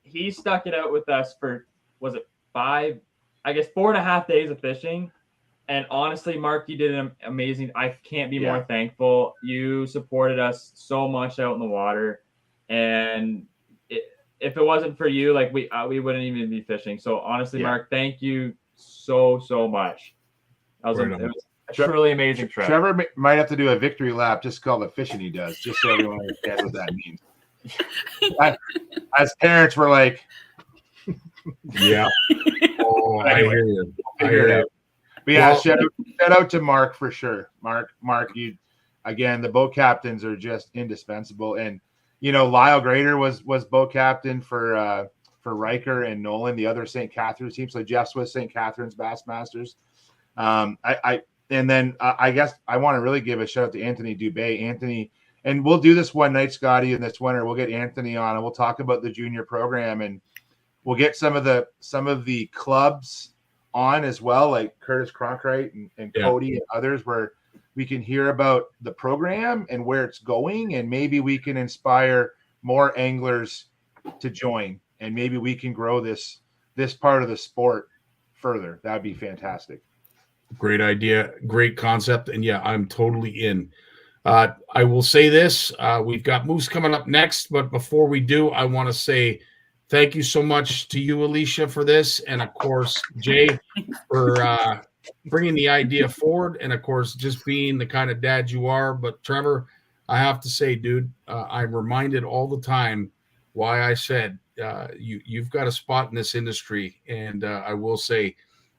he stuck it out with us for 4.5 days of fishing. And honestly, Mark, you did an amazing. I can't be more thankful. You supported us so much out in the water, and if it wasn't for you, like we wouldn't even be fishing. So honestly, Mark, thank you so much. It was a truly amazing trip. Trevor might have to do a victory lap just called the fishing he does, just so everyone understands what that means. As parents, we're like, yeah. Oh, I hear you. I hear you. But yeah, shout out to Mark for sure. Mark, you again. The boat captains are just indispensable, and Lyle Grader was boat captain for Riker and Nolan, the other St. Catharines team. So Jeff's with St. Catharines Bassmasters. I guess I want to really give a shout out to Anthony Dubé. Anthony, and we'll do this one night, Scotty, in this winter. We'll get Anthony on and we'll talk about the junior program, and we'll get some of the clubs on as well, like Curtis Cronkright and Cody and others, where we can hear about the program and where it's going, and maybe we can inspire more anglers to join, and maybe we can grow this part of the sport further. That'd be fantastic. Great idea, great concept, and yeah, I'm totally in. I will say this: we've got Moose coming up next, but before we do, I want to say thank you so much to you, Alicia, for this, and of course, Jay, for bringing the idea forward, and of course, just being the kind of dad you are. But Trevor, I have to say, dude, I'm reminded all the time why I said you've got a spot in this industry, and I will say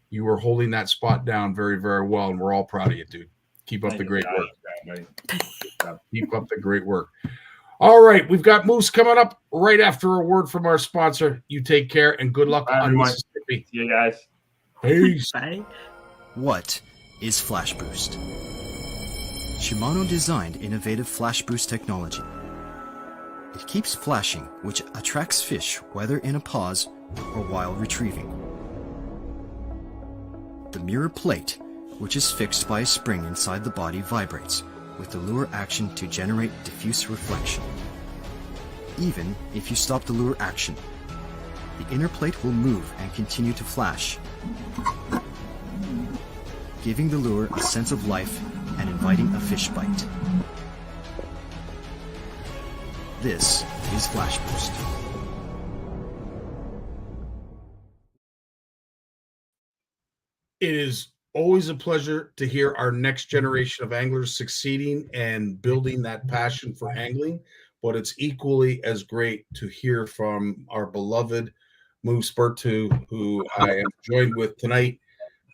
you were holding that spot down very, very well, and we're all proud of you, dude. Keep up the great work. Keep up the great work. All right, we've got Moose coming up right after a word from our sponsor. You take care and good luck on Mississippi. See you guys. Peace. Bye. What is Flash Boost? Shimano designed innovative Flash Boost technology. It keeps flashing, which attracts fish whether in a pause or while retrieving. The mirror plate, which is fixed by a spring inside the body, vibrates with the lure action to generate diffuse reflection. Even if you stop the lure action, the inner plate will move and continue to flash, giving the lure a sense of life and inviting a fish bite. This is Flash Boost. It is always a pleasure to hear our next generation of anglers succeeding and building that passion for angling, but it's equally as great to hear from our beloved Moose Bertu, who I am joined with tonight,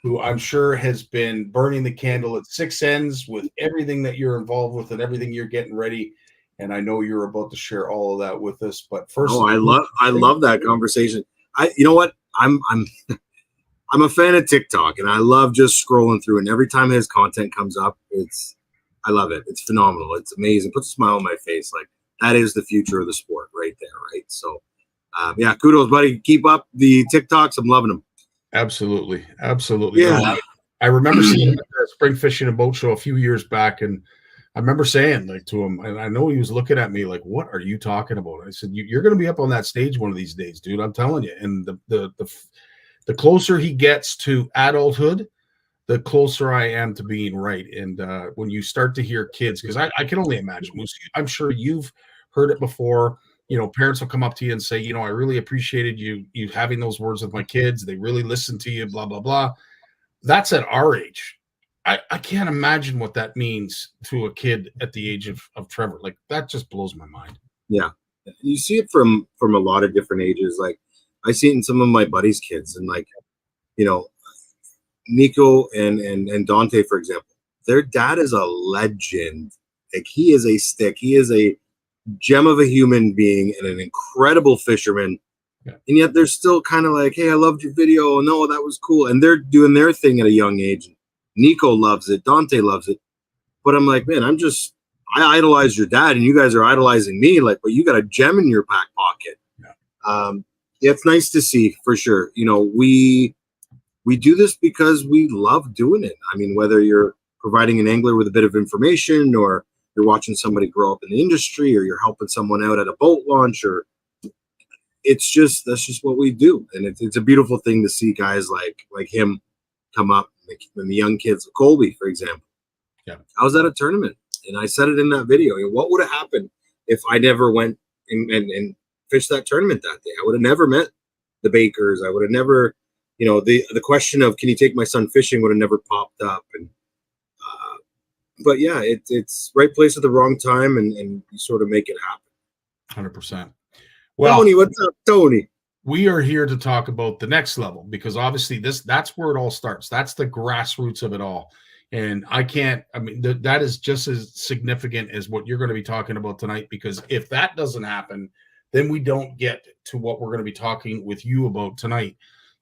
who I'm sure has been burning the candle at six ends with everything that you're involved with and everything you're getting ready. And I know you're about to share all of that with us. But first, I love that conversation. You know what? I'm a fan of TikTok, and I love just scrolling through. And every time his content comes up, I love it. It's phenomenal. It's amazing. Puts a smile on my face. Like, that is the future of the sport right there, right? So, yeah, kudos, buddy. Keep up the TikToks. I'm loving them. Absolutely. Yeah. I remember seeing him at the Spring Fishing and Boat Show a few years back, and I remember saying to him, and I know he was looking at me like, "What are you talking about?" I said, "You're going to be up on that stage one of these days, dude. I'm telling you." And the closer he gets to adulthood, the closer I am to being right. And when you start to hear kids, because I can only imagine, I'm sure you've heard it before. Parents will come up to you and say, I really appreciated you having those words with my kids. They really listen to you, blah, blah, blah. That's at our age. I can't imagine what that means to a kid at the age of Trevor. Like, that just blows my mind. Yeah. You see it from a lot of different ages. Like, I see it in some of my buddies' kids, and Nico and Dante, for example, their dad is a legend. Like, he is a stick. He is a gem of a human being and an incredible fisherman. Yeah. And yet they're still kind of like, "Hey, I loved your video. No, that was cool." And they're doing their thing at a young age. Nico loves it. Dante loves it. But I'm like, man, I idolize your dad, and you guys are idolizing me. Like, but you got a gem in your back pocket. Yeah. Yeah, it's nice to see for sure. You know, we do this because we love doing it. I mean, whether you're providing an angler with a bit of information, or you're watching somebody grow up in the industry, or you're helping someone out at a boat launch, or that's just what we do. And it's a beautiful thing to see guys like him come up, and the young kids, Colby, for example. Yeah. I was at a tournament, and I said it in that video. You know, what would have happened if I never went and fished that tournament that day? I would have never met the Bakers. I would have never, you know, the question of can you take my son fishing would have never popped up. And but yeah, it's right place at the wrong time, and you sort of make it happen. 100%. Well, Tony, what's up, Tony? We are here to talk about the next level, because obviously that's where it all starts. That's the grassroots of it all. And I mean, that is just as significant as what you're going to be talking about tonight, because if that doesn't happen, then we don't get to what we're going to be talking with you about tonight.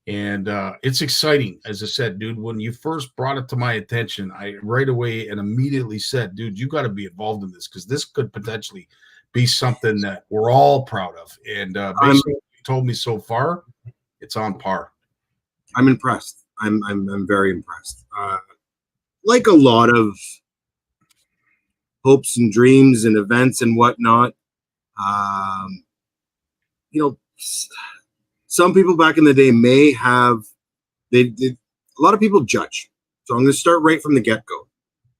And it's exciting. As I said, dude, when you first brought it to my attention, I right away and immediately said, dude, you got to be involved in this, because this could potentially be something that we're all proud of. And basically what you told me so far, it's on par. I'm impressed. I'm very impressed. Like a lot of hopes and dreams and events and whatnot, you know, some people back in the day may have, a lot of people judge. So I'm going to start right from the get-go.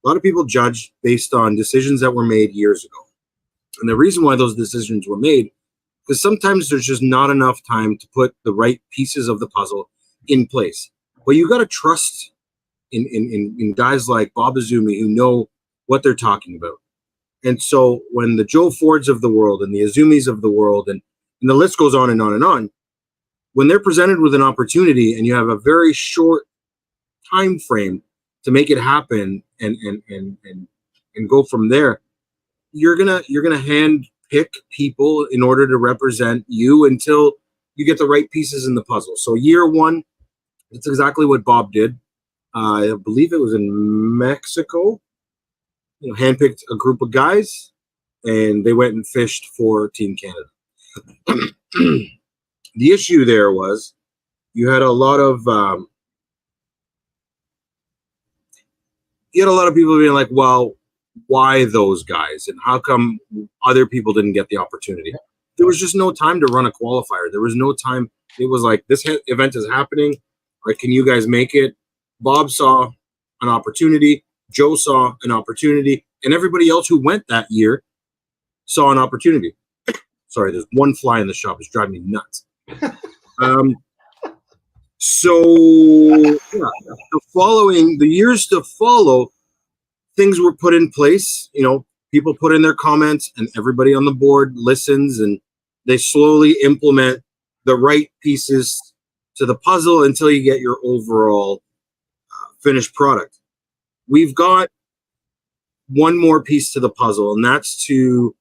A lot of people judge based on decisions that were made years ago. And the reason why those decisions were made, because sometimes there's just not enough time to put the right pieces of the puzzle in place. But you got to trust in guys like Bob Azumi who know what they're talking about. And so when the Joe Fords of the world and the Azumis of the world, and the list goes on and on and on, when they're presented with an opportunity and you have a very short time frame to make it happen and go from there, you're gonna hand pick people in order to represent you until you get the right pieces in the puzzle. So year one, it's exactly what Bob did. I believe it was in Mexico. You know, handpicked a group of guys, and they went and fished for Team Canada. The issue there was you had a lot of people being like, well, why those guys, and how come other people didn't get the opportunity? There was just no time to run a qualifier. There was no time. It was like, this event is happening. Like, can you guys make it? Bob saw an opportunity. Joe saw an opportunity, and everybody else who went that year saw an opportunity. Sorry, there's one fly in the shop. It's driving me nuts. So yeah, the years to follow, things were put in place. You know, people put in their comments, and everybody on the board listens, and they slowly implement the right pieces to the puzzle until you get your overall finished product. We've got one more piece to the puzzle, and that's to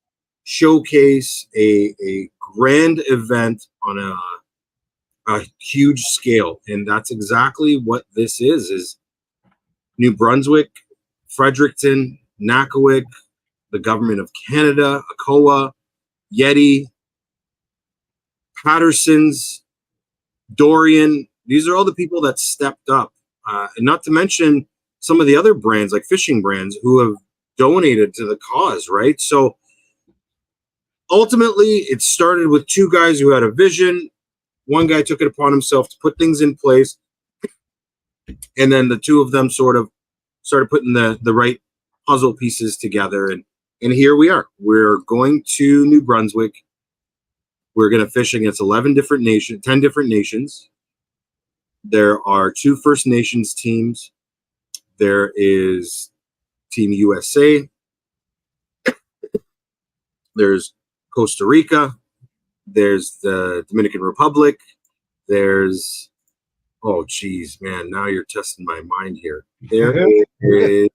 showcase a grand event on a huge scale. And that's exactly what this is New Brunswick, Fredericton, Nakawik, the government of Canada, ACOA, Yeti, Patterson's, Dorian. These are all the people that stepped up. And not to mention some of the other brands, like fishing brands, who have donated to the cause, right? So ultimately, it started with two guys who had a vision. One guy took it upon himself to put things in place. And then the two of them sort of started putting the right puzzle pieces together. And here we are. We're going to New Brunswick. We're going to fish against 10 different nations. There are 2 First Nations teams. There is Team USA. There's Costa Rica. There's the Dominican Republic. There's, oh geez, man, now you're testing my mind here. There is,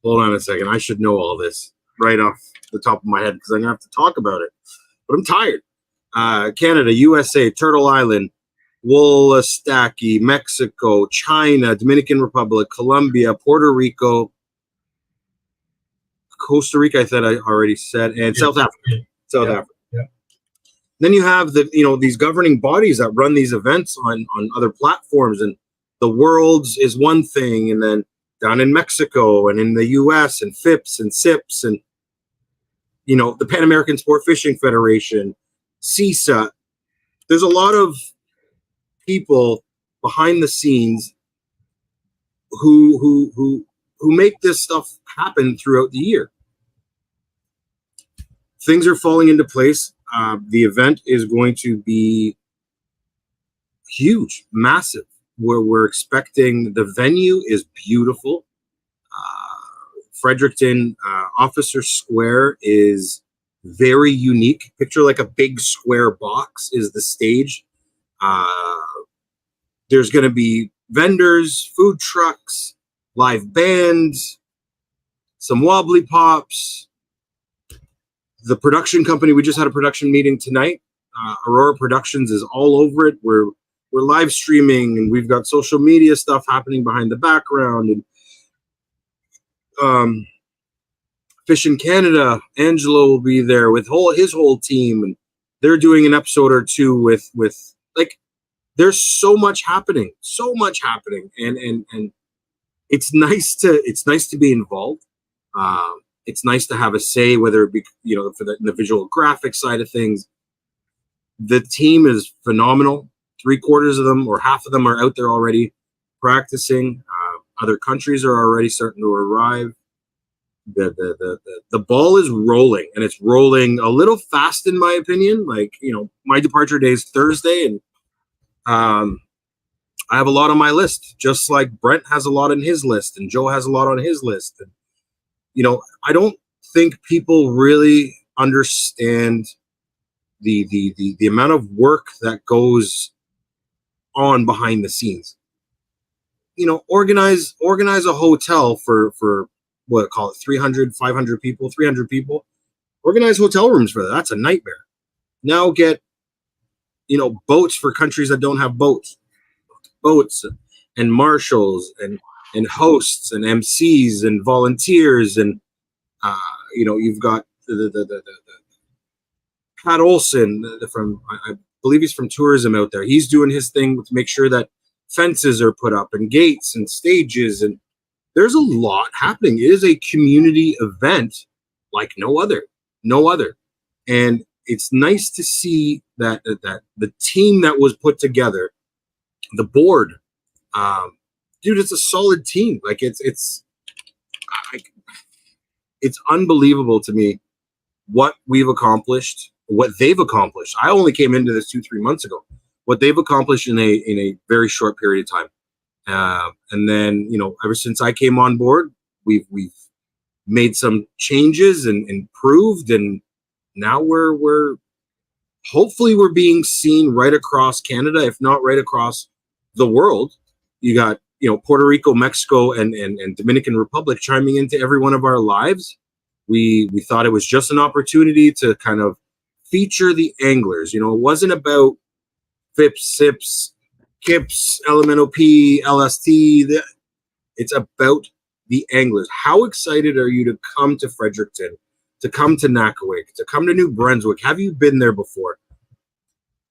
hold on a second. I should know all this right off the top of my head because I'm going to have to talk about it. But I'm tired. Canada, USA, Turtle Island, Wolostaki, Mexico, China, Dominican Republic, Colombia, Puerto Rico, Costa Rica, I thought I already said, and South Africa. South Africa. Yeah. Then you have these governing bodies that run these events on other platforms, and the Worlds is one thing, and then down in Mexico and in the US and FIPS and SIPS and the Pan American Sport Fishing Federation, CISA. There's a lot of people behind the scenes who make this stuff happen throughout the year. Things are falling into place. The event is going to be huge, massive. We're expecting, the venue is beautiful. Fredericton Officer Square is very unique. Picture like a big square box is the stage. There's going to be vendors, food trucks, live bands, some wobbly pops. The production company, we just had a production meeting tonight. Aurora Productions is all over it. We're live streaming, and we've got social media stuff happening behind the background. And Fish in Canada, Angelo will be there with his whole team, and they're doing an episode or two with like, there's so much happening, and it's nice to be involved. It's nice to have a say, whether it be for the visual graphic side of things. The team is phenomenal. 3/4 of them or half of them are out there already practicing. Other countries are already starting to arrive. The ball is rolling, and it's rolling a little fast in my opinion. Like, my departure day is Thursday, and I have a lot on my list, just like Brent has a lot on his list and Joe has a lot on his list. And I don't think people really understand the amount of work that goes on behind the scenes. Organize a hotel for what, call it 300, 500 people, 300 people. Organize hotel rooms for that. That's a nightmare. Now get, boats for countries that don't have boats and marshals and hosts and MCs and volunteers. And, you've got the Pat Olson I believe he's from tourism out there. He's doing his thing to make sure that fences are put up and gates and stages, and there's a lot happening. It is a community event like no other. And it's nice to see that the team that was put together, the board, dude, it's a solid team. Like it's unbelievable to me what we've accomplished, what they've accomplished. I only came into this 2-3 months ago. What they've accomplished in a very short period of time. And then, ever since I came on board, we've made some changes and improved, and now we're hopefully we're being seen right across Canada, if not right across the world. You got, Puerto Rico, Mexico, and Dominican Republic chiming into every one of our lives. We thought it was just an opportunity to kind of feature the anglers. It wasn't about FIPS, SIPS, KIPS, LMNOP, LST. It's about the anglers. How excited are you to come to Fredericton, to come to Nakawik, to come to New Brunswick? Have you been there before?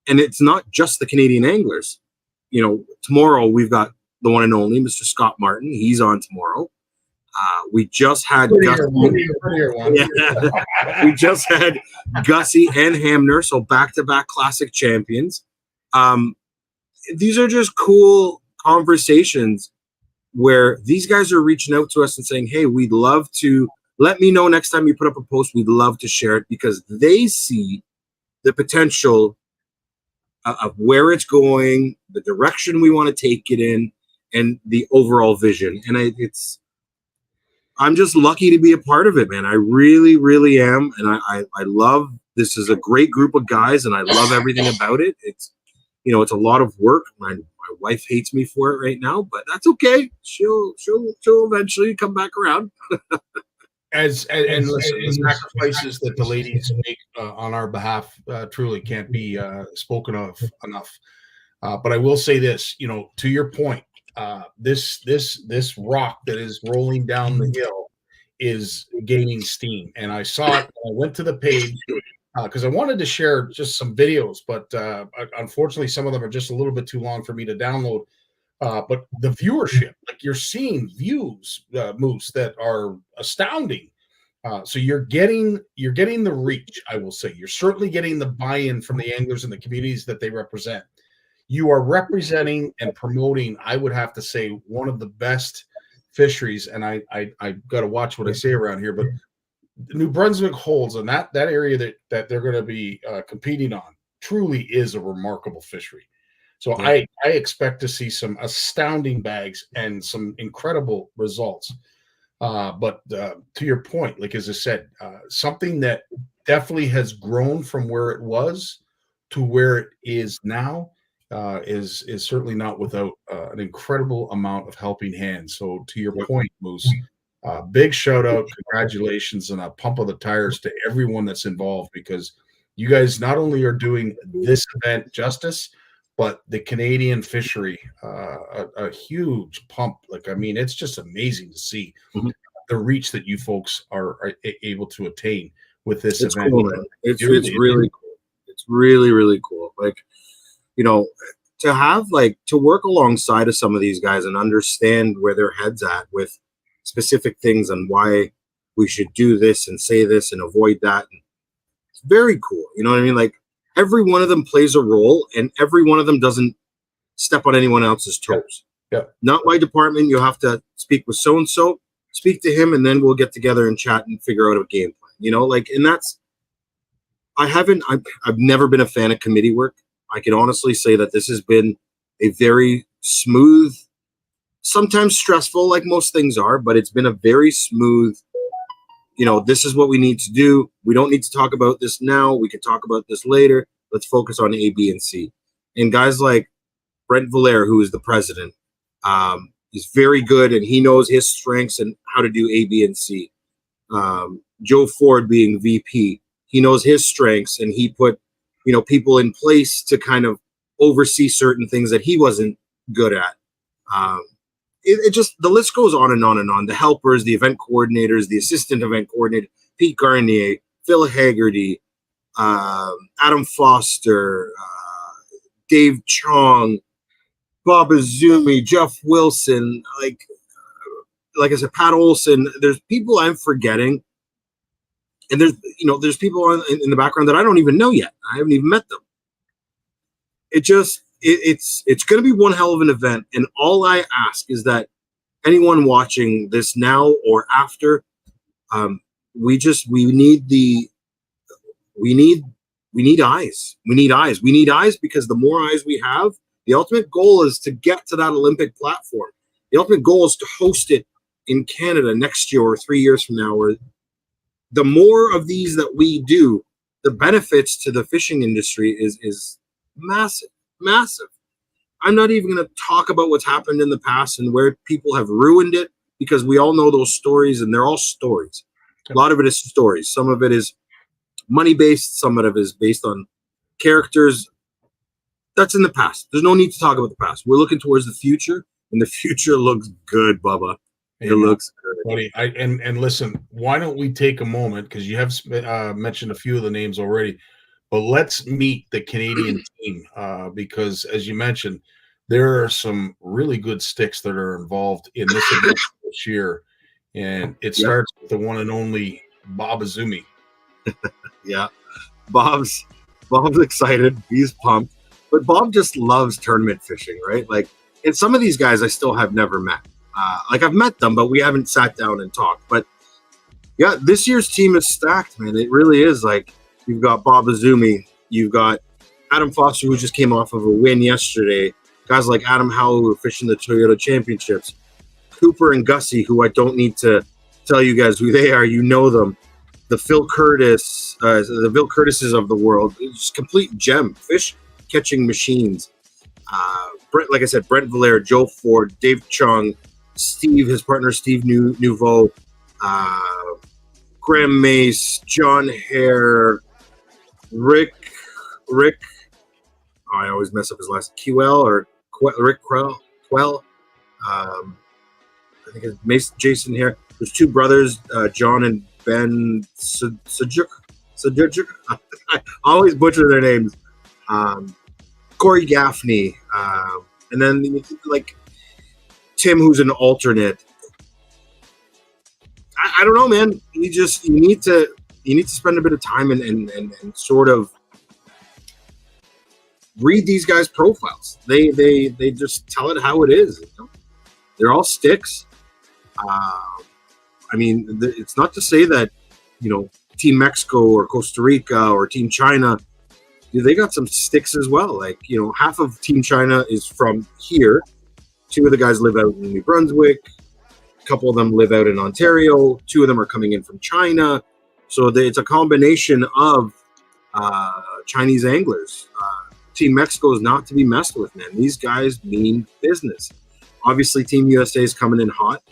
And it's not just the Canadian anglers. Tomorrow we've got the one and only Mr. Scott Martin. He's on tomorrow. We just had we just had Gussie and Hamner, so back-to-back classic champions. These are just cool conversations where these guys are reaching out to us and saying, hey, we'd love to, let me know next time you put up a post. We'd love to share it, because they see the potential of where it's going, the direction we want to take it in, and the overall vision. And I'm just lucky to be a part of it, man. I really, really am. And I love, this is a great group of guys, and I love everything about it. It's a lot of work. My wife hates me for it right now, but that's okay. She'll eventually come back around. And listen, the sacrifices that the ladies make on our behalf truly can't be spoken of enough. But I will say this, to your point, this rock that is rolling down the hill is gaining steam, and I saw it. I went to the page, because I wanted to share just some videos, but unfortunately, some of them are just a little bit too long for me to download. But the viewership, like you're seeing views, Moose, that are astounding. So you're getting the reach. I will say you're certainly getting the buy-in from the anglers and the communities that they represent. You are representing and promoting, I would have to say, one of the best fisheries. And I got to watch what I say around here, but New Brunswick holds, and that area that they're going to be competing on truly is a remarkable fishery. So I expect to see some astounding bags and some incredible results. But to your point, like as I said, something that definitely has grown from where it was to where it is now is certainly not without an incredible amount of helping hands. So to your point, Moose, big shout out, congratulations, and a pump of the tires to everyone that's involved, because you guys not only are doing this event justice, but the Canadian fishery, a huge pump. Like, I mean, it's just amazing to see the reach that you folks are able to attain with this event. Cool, man. It's really cool. It's really, really cool. Like, you know, to have to work alongside of some of these guys and understand where their head's at with specific things and why we should do this and say this and avoid that. It's very cool. You know what I mean? Like, every one of them plays a role, and every one of them doesn't step on anyone else's toes. Yeah. Not my department. You have to speak with so-and-so, speak to him, and then we'll get together and chat and figure out a game plan. You know, like, and that's, I've never been a fan of committee work. I can honestly say that this has been a very smooth, sometimes stressful, like most things are, but it's been a very smooth, you know, this is what we need to do. We don't need to talk about this now. We can talk about this later. Let's focus on A, B, and C. And guys like Brent Valère, who is the president, is very good, and he knows his strengths and how to do A, B, and C. Joe Ford being VP, he knows his strengths, and he put, you know, people in place to kind of oversee certain things that he wasn't good at. It just, the list goes on and on and on. The helpers, the event coordinators, the assistant event coordinator, Pete Garnier, Phil Haggerty, Adam Foster, Dave Chong, Bob Azumi, Jeff Wilson, like I said, Pat Olson. There's people I'm forgetting, and there's people in the background that I don't even know yet. I haven't even met them. It's going to be one hell of an event, and all I ask is that anyone watching this now or after, we need eyes. We need eyes. We need eyes, because the more eyes we have, the ultimate goal is to get to that Olympic platform. The ultimate goal is to host it in Canada next year or 3 years from now. Or the more of these that we do, the benefits to the fishing industry is massive. Massive. I'm not even going to talk about what's happened in the past and where people have ruined it, because we all know those stories, and they're all stories. A lot of it is stories. Some of it is money based. Some of it is based on characters. That's in the past. There's no need to talk about the past. We're looking towards the future, and the future looks good, Bubba. It looks good, buddy. And listen, why don't we take a moment, because you have mentioned a few of the names already. But let's meet the Canadian team, because, as you mentioned, there are some really good sticks that are involved in this event this year. And it starts with the one and only Bob Azumi. Yeah. Bob's excited. He's pumped. But Bob just loves tournament fishing, right? Like, and some of these guys I still have never met. I've met them, but we haven't sat down and talked. But, yeah, this year's team is stacked, man. It really is. Like, you've got Bob Azumi. You've got Adam Foster, who just came off of a win yesterday. Guys like Adam Howell, who are fishing the Toyota Championships. Cooper and Gussie, who I don't need to tell you guys who they are. You know them. The Phil Curtises of the world. It's just complete gem. Fish catching machines. Like I said, Brent Valère, Joe Ford, Dave Chung, Steve, his partner Steve Nouveau, Graham Mace, John Hare, Rick. I always mess up his last Rick Quell. I think it's Jason here. There's two brothers, John and Ben Sejuk. So I always butcher their names. Corey Gaffney, and then like Tim, who's an alternate. I don't know, man. You need to spend a bit of time and sort of read these guys' profiles. They just tell it how it is. You know? They're all sticks. I mean, it's not to say that, you know, Team Mexico or Costa Rica or Team China, they got some sticks as well. Like, you know, half of Team China is from here. 2 of the guys live out in New Brunswick. A couple of them live out in Ontario. 2 of them are coming in from China. So it's a combination of Chinese anglers. Team Mexico is not to be messed with, man. These guys mean business. Obviously, Team USA is coming in hot.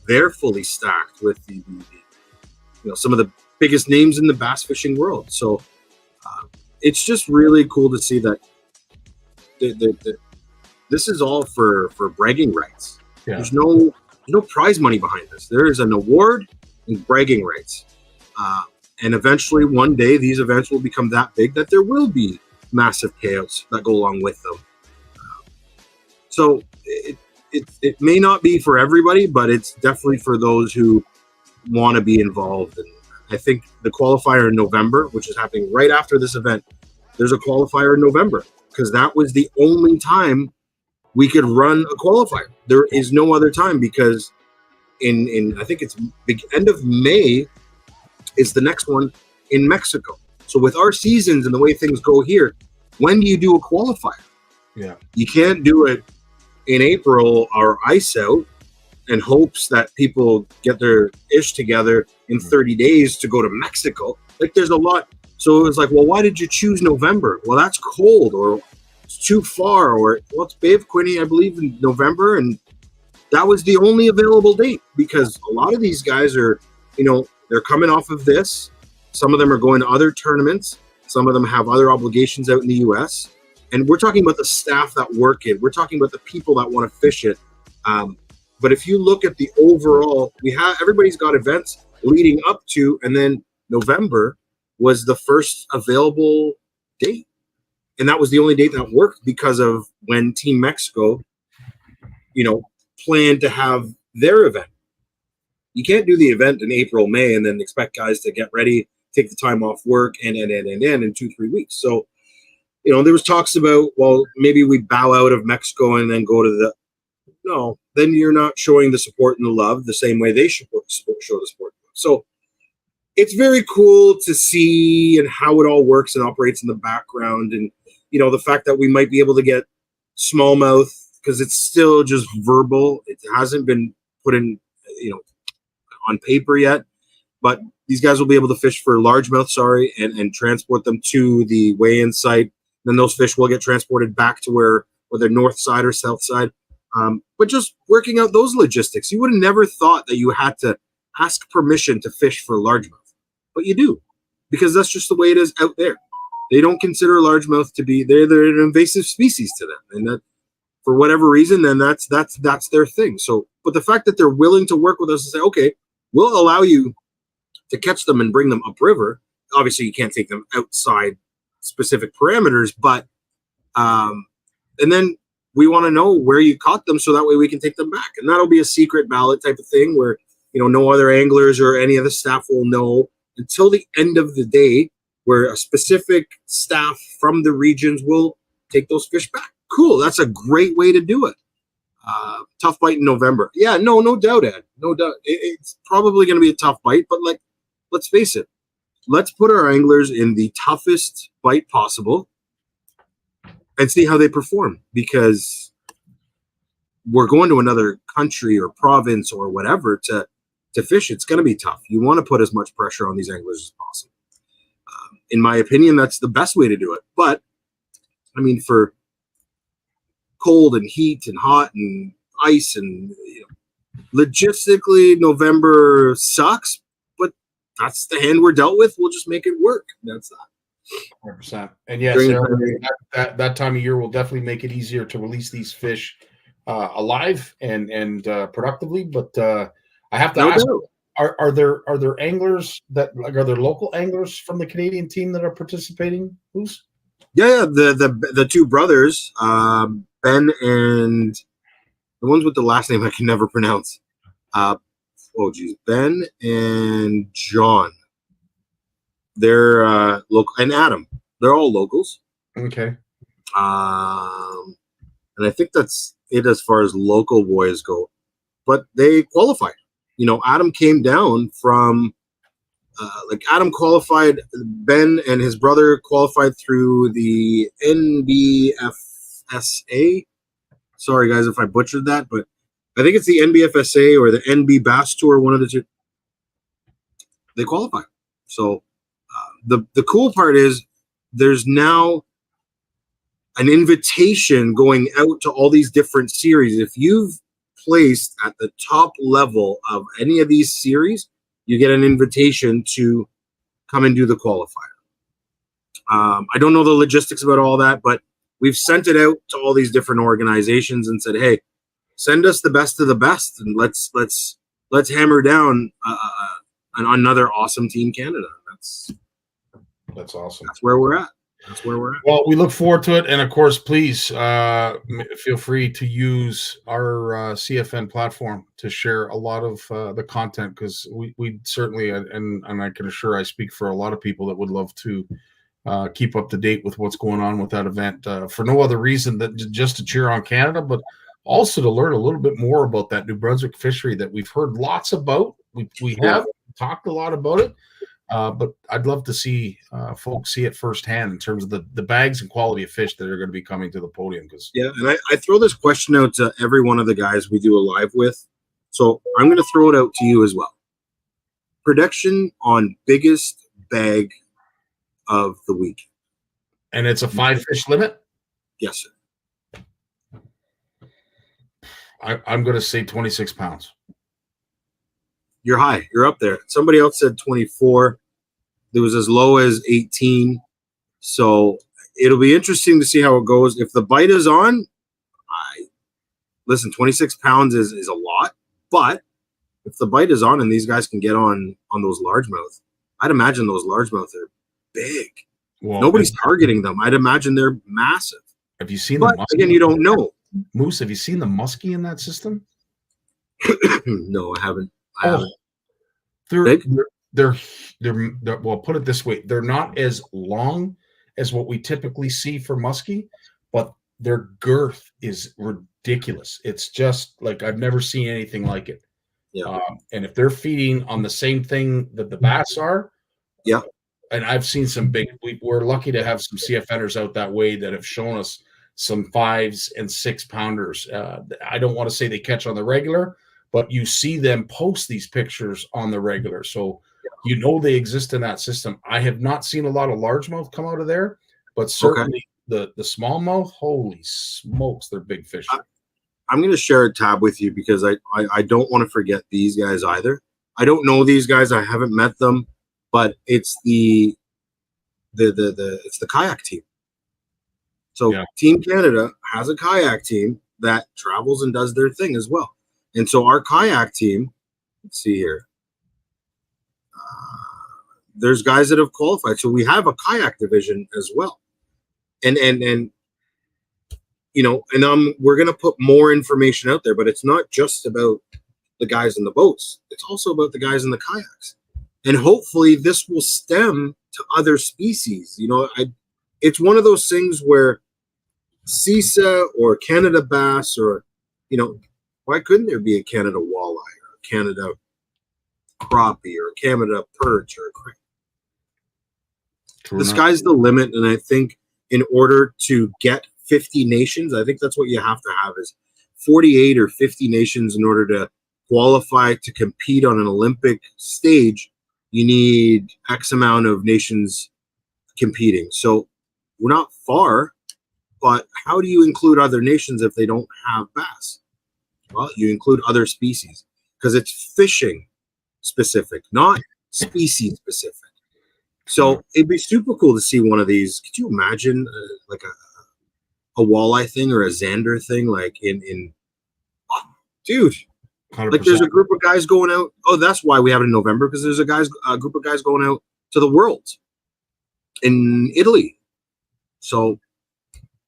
They're fully stacked with the some of the biggest names in the bass fishing world. So it's just really cool to see that this is all for bragging rights. Yeah. There's no prize money behind this. There is an award and bragging rights. And eventually, one day, these events will become that big that there will be massive payouts that go along with them. So it may not be for everybody, but it's definitely for those who want to be involved. And I think the qualifier in November, which is happening right after this event, there's a qualifier in November because that was the only time we could run a qualifier. There is no other time because in I think it's end of May is the next one in Mexico. So with our seasons and the way things go here, when do you do a qualifier? Yeah. You can't do it in April or ice out and hopes that people get their ish together in 30 days to go to Mexico. Like there's a lot. So it was like, well, why did you choose November? Well, that's cold or it's too far, or well, it's Bay of Quinte, I believe, in November. And that was the only available date because a lot of these guys are, they're coming off of this. Some of them are going to other tournaments. Some of them have other obligations out in the US. And we're talking about the staff that work it. We're talking about the people that want to fish it. But if you look at the overall, everybody's got events leading up to, and then November was the first available date. And that was the only date that worked because of when Team Mexico, planned to have their event. You can't do the event in April, May, and then expect guys to get ready, take the time off work, and in 2-3 weeks. So, there was talks about, well, maybe we bow out of Mexico and then go to no, then you're not showing the support and the love the same way they show the support. So it's very cool to see and how it all works and operates in the background. And, the fact that we might be able to get smallmouth because it's still just verbal. It hasn't been put in, on paper yet, but these guys will be able to fish for largemouth, and transport them to the weigh-in site. Then those fish will get transported back to whether north side or south side. But just working out those logistics, you would have never thought that you had to ask permission to fish for largemouth, but you do, because that's just the way it is out there. They don't consider largemouth to be they're an invasive species to them, and that for whatever reason, then that's their thing. So, but the fact that they're willing to work with us and say, okay, we'll allow you to catch them and bring them upriver. Obviously, you can't take them outside specific parameters, but and then we want to know where you caught them so that way we can take them back. And that'll be a secret ballot type of thing where, no other anglers or any of the staff will know until the end of the day, where a specific staff from the regions will take those fish back. Cool. That's a great way to do it. Tough bite in November. Yeah, no doubt, Ed. No doubt. It's probably going to be a tough bite, but let's face it. Let's put our anglers in the toughest bite possible and see how they perform, because we're going to another country or province or whatever to fish. It's going to be tough. You want to put as much pressure on these anglers as possible. In my opinion, that's the best way to do it. But, I mean, for cold and heat and hot and ice and logistically, November sucks, but that's the hand we're dealt with. We'll just make it work. That's that. 100%. And yes, that time of year will definitely make it easier to release these fish alive and productively. But I have to ask, Are there anglers that like are there local anglers from the Canadian team that are participating? Who's? Yeah, the two brothers, Ben and the ones with the last name I can never pronounce. Ben and John. They're local, and Adam. They're all locals. Okay. And I think that's it as far as local boys go. But they qualified. You know, Adam came down from Adam qualified. Ben and his brother qualified through the NBFSA. Sorry, guys, if I butchered that, but I think it's the NBFSA or the NB Bass Tour, one of the two. They qualified. So the cool part is there's now an invitation going out to all these different series. If you've placed at the top level of any of these series, you get an invitation to come and do the qualifier. I don't know the logistics about all that, but we've sent it out to all these different organizations and said, hey, send us the best of the best, and let's hammer down another awesome Team Canada. That's awesome. That's where we're at. Well, we look forward to it, and of course, please feel free to use our CFN platform to share a lot of the content, because we certainly, and I can assure I speak for a lot of people that would love to keep up to date with what's going on with that event for no other reason than just to cheer on Canada, but also to learn a little bit more about that New Brunswick fishery that we've heard lots about. We have talked a lot about it. But I'd love to see folks see it firsthand in terms of the bags and quality of fish that are going to be coming to the podium. And I throw this question out to every one of the guys we do a live with. So I'm going to throw it out to you as well. Prediction on biggest bag of the week. And it's a 5 fish limit? Yes, sir. I'm going to say 26 pounds. You're high. You're up there. Somebody else said 24. It was as low as 18. So it'll be interesting to see how it goes. If the bite is on, listen, 26 pounds is a lot. But if the bite is on and these guys can get on those largemouth, I'd imagine those largemouth are big. Well, nobody's targeting them. I'd imagine they're massive. Have you seen but again, you don't know. Moose, have you seen the muskie in that system? No, I haven't. They're well, put it this way, they're not as long as what we typically see for muskie, but their girth is ridiculous. It's just like I've never seen anything like it. Yeah. And if they're feeding on the same thing that the bass are, and I've seen some big. We're lucky to have some CFNers out that way that have shown us some 5s and 6 pounders. I don't want to say they catch on the regular, but you see them post these pictures on the regular. So you know they exist in that system. I have not seen a lot of largemouth come out of there, but certainly the smallmouth, holy smokes, they're big fish. I'm going to share a tab with you because I don't want to forget these guys either. I don't know these guys. I haven't met them, but it's the kayak team. So Team Canada has a kayak team that travels and does their thing as well. And so our kayak team, let's see here. There's guys that have qualified. So we have a kayak division as well. And you know, and we're going to put more information out there, but it's not just about the guys in the boats. It's also about the guys in the kayaks. And hopefully this will stem to other species. You know, it's one of those things where CISA or Canada bass or, you know, why couldn't there be a Canada walleye or a Canada crappie or a Canada perch or a crane? The sky's the limit. And I think in order to get 50 nations, I think that's what you have to have is 48 or 50 nations in order to qualify to compete on an Olympic stage. You need X amount of nations competing. So we're not far, but how do you include other nations if they don't have bass? Well, you include other species because it's fishing specific, not species specific. So it'd be super cool to see one of these. Could you imagine like a walleye thing or a Xander thing? Like dude, 100%. Like there's a group of guys going out. Oh, that's why we have it in November, because there's a group of guys going out to the Worlds in Italy. So,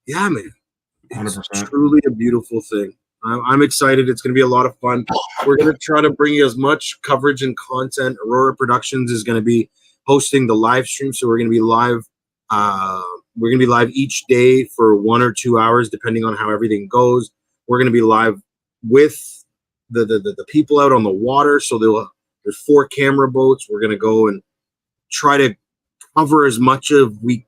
yeah, man, it's 100%. truly a beautiful thing. I'm excited. It's going to be a lot of fun. We're going to try to bring you as much coverage and content. Aurora Productions is going to be hosting the live stream, so we're going to be live. We're going to be live each day for 1 or 2 hours, depending on how everything goes. We're going to be live with the people out on the water. So there's 4 camera boats. We're going to go and try to cover as much as we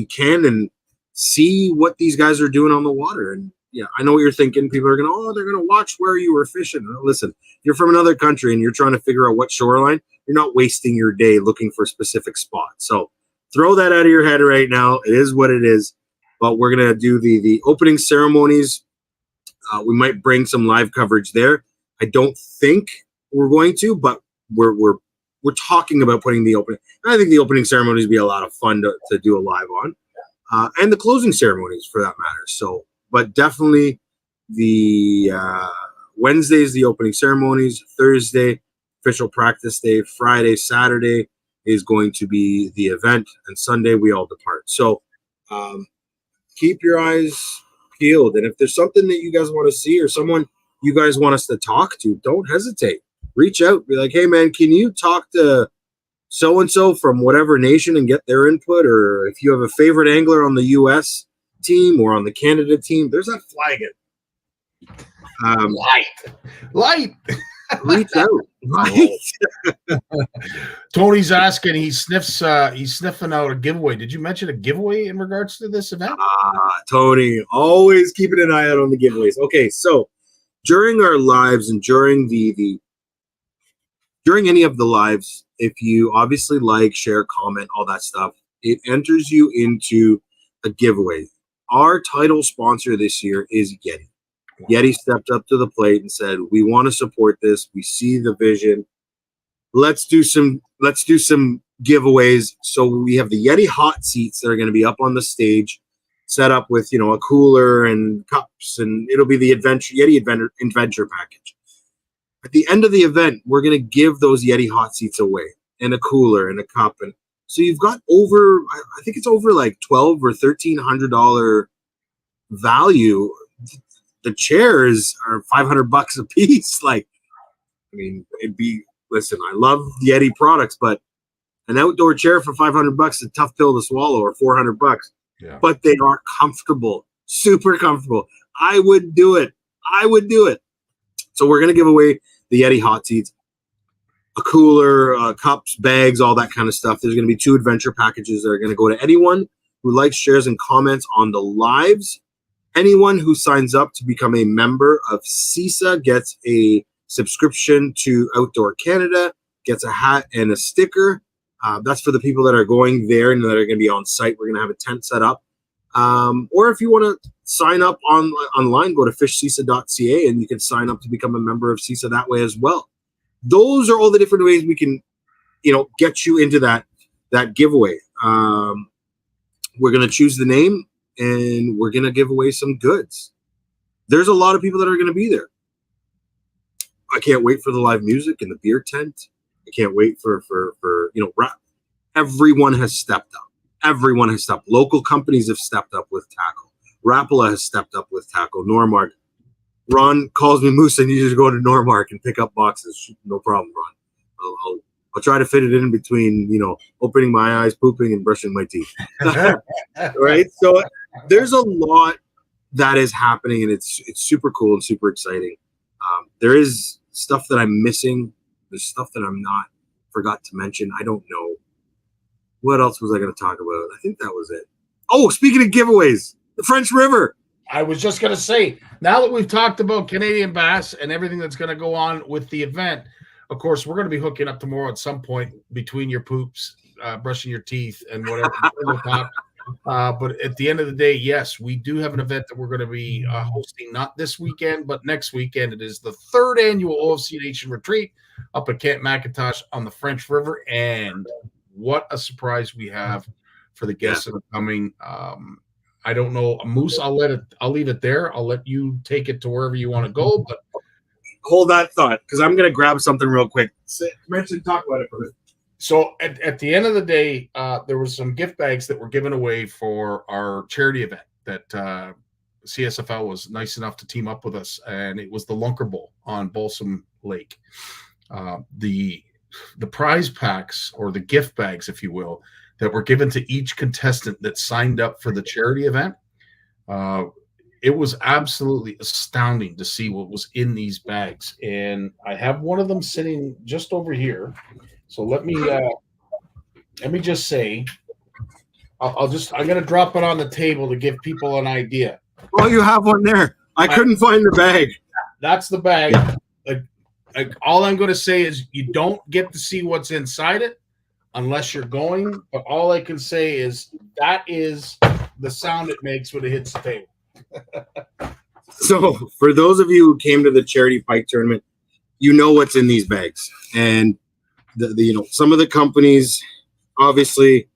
can and see what these guys are doing on the water. And yeah, I know what you're thinking. People are going to, they're going to watch where you were fishing. Listen, you're from another country and you're trying to figure out what shoreline. You're not wasting your day looking for specific spots. So throw that out of your head right now. It is what it is. But we're going to do the opening ceremonies. We might bring some live coverage there. I don't think we're going to, but we're talking about putting the opening. I think the opening ceremonies would be a lot of fun to do a live on, and the closing ceremonies for that matter. So, but definitely the Wednesday is the opening ceremonies. Thursday, official practice day. Friday, Saturday is going to be the event, and Sunday we all depart. So, keep your eyes peeled, and if there's something that you guys want to see or someone you guys want us to talk to, don't hesitate. Reach out, be like, hey man, can you talk to so and so from whatever nation and get their input? Or if you have a favorite angler on the US team or on the Canada team, there's that flag it. Light. Reach out. Tony's asking, he's sniffing out a giveaway. Did you mention a giveaway in regards to this event? Tony, always keeping an eye out on the giveaways. Okay, so during our lives and during during any of the lives, if you obviously like, share, comment, all that stuff, it enters you into a giveaway. Our title sponsor this year is Yeti. Yeti stepped up to the plate and said, we want to support this. We see the vision. Let's do some giveaways. So we have the Yeti hot seats that are going to be up on the stage, set up with, a cooler and cups, and it'll be the Yeti Adventure package. At the end of the event, we're going to give those Yeti hot seats away, and a cooler and a cup. And so you've got I think it's over like $1,200 or $1,300 value. The chairs are $500 a piece. Like, I mean, listen, I love Yeti products, but an outdoor chair for $500 is a tough pill to swallow, or $400. Yeah. But they are comfortable, super comfortable. I would do it. So we're going to give away the Yeti hot seats, a cooler, cups, bags, all that kind of stuff. There's going to be 2 adventure packages that are going to go to anyone who likes, shares, and comments on the lives. Anyone who signs up to become a member of CISA gets a subscription to Outdoor Canada, gets a hat and a sticker. That's for the people that are going there and that are going to be on site. We're going to have a tent set up. Or if you want to sign up online, go to fishcisa.ca and you can sign up to become a member of CISA that way as well. Those are all the different ways we can, get you into that giveaway. We're going to choose the name and we're going to give away some goods. There's a lot of people that are going to be there. I can't wait for the live music and the beer tent. I can't wait for rap. Everyone has stepped up. Everyone has stepped. Local companies have stepped up with tackle. Rapala has stepped up with tackle. Normark. Ron calls me Moose. I need you to go to Normark and pick up boxes. No problem, Ron. I'll try to fit it in between, opening my eyes, pooping, and brushing my teeth. Right? So there's a lot that is happening, and it's super cool and super exciting. There is stuff that I'm missing. There's stuff that I'm not forgot to mention. I don't know. What else was I going to talk about? I think that was it. Oh, speaking of giveaways, the French River. I was just going to say, now that we've talked about Canadian bass and everything that's going to go on with the event, of course, we're going to be hooking up tomorrow at some point between your poops, brushing your teeth, and whatever. But at the end of the day, yes, we do have an event that we're going to be hosting, not this weekend, but next weekend. It is the 3rd annual OFC Nation Retreat up at Camp McIntosh on the French River. And what a surprise we have for the guests that are coming. I don't know, Moose, I'll leave it there. I'll let you take it to wherever you want to go. But hold that thought because I'm gonna grab something real quick. Mention, talk about it for a bit. So at the end of the day, there was some gift bags that were given away for our charity event that CSFL was nice enough to team up with us, and it was the Lunker Bowl on Balsam Lake. The prize packs, or the gift bags, if you will, that were given to each contestant that signed up for the charity event. It was absolutely astounding to see what was in these bags. And I have one of them sitting just over here. So let me just say, I'm going to drop it on the table to give people an idea. Oh, you have one there. I couldn't find the bag. That's the bag. Like, all I'm going to say is you don't get to see what's inside it unless you're going. But all I can say is that is the sound it makes when it hits the table. So for those of you who came to the charity pike tournament, you know what's in these bags. And the some of the companies, obviously,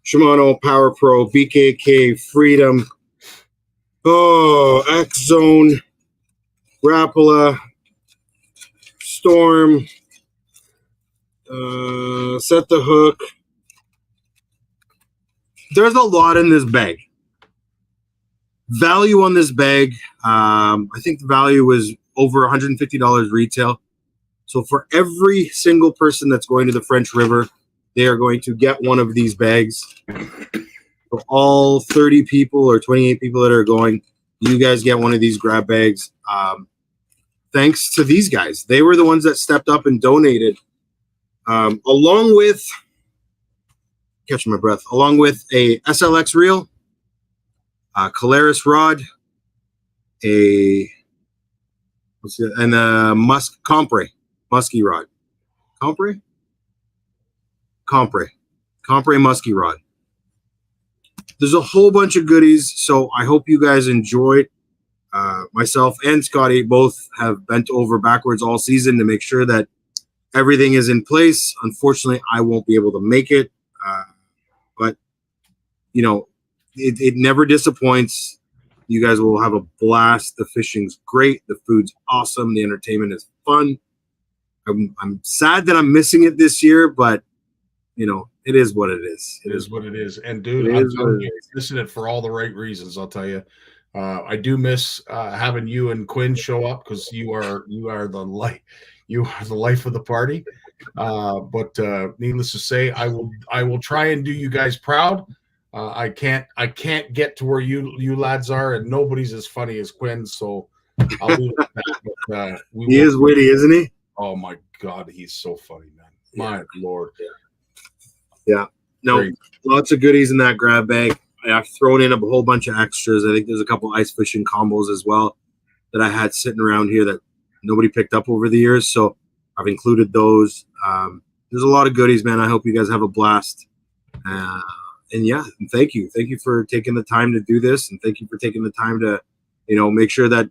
Shimano, Power Pro, BKK, Freedom, X Zone, Rapala, Storm, Set the Hook. There's a lot in this bag. Value on this bag, I think the value was over $150 retail. So for every single person that's going to the French River, they are going to get one of these bags. For all 30 people or 28 people that are going, you guys get one of these grab bags. Thanks to these guys. They were the ones that stepped up and donated, along with, catching my breath, along with a SLX reel, a Colaris rod, and a Compre musky rod. Compre musky rod. There's a whole bunch of goodies, so I hope you guys enjoy. Myself and Scotty both have bent over backwards all season to make sure that everything is in place. Unfortunately, I won't be able to make it, but it never disappoints. You guys will have a blast. The fishing's great. The food's awesome. The entertainment is fun. I'm sad that I'm missing it this year, but it is what it is. It is what it is. And dude, I'm missing it for all the right reasons. I'll tell you. I do miss having you and Quinn show up because you are the life of the party. But needless to say, I will try and do you guys proud. I can't get to where you lads are, and nobody's as funny as Quinn. So I'll leave it at that. But, he is witty, isn't he? Oh my God, he's so funny, man. My Lord. Yeah. No, great. Lots of goodies in that grab bag. I've thrown in a whole bunch of extras. I think there's a couple ice fishing combos as well that I had sitting around here that nobody picked up over the years. So I've included those. There's a lot of goodies, man. I hope you guys have a blast. And yeah, and thank you. Thank you for taking the time to do this. And thank you for taking the time to, make sure that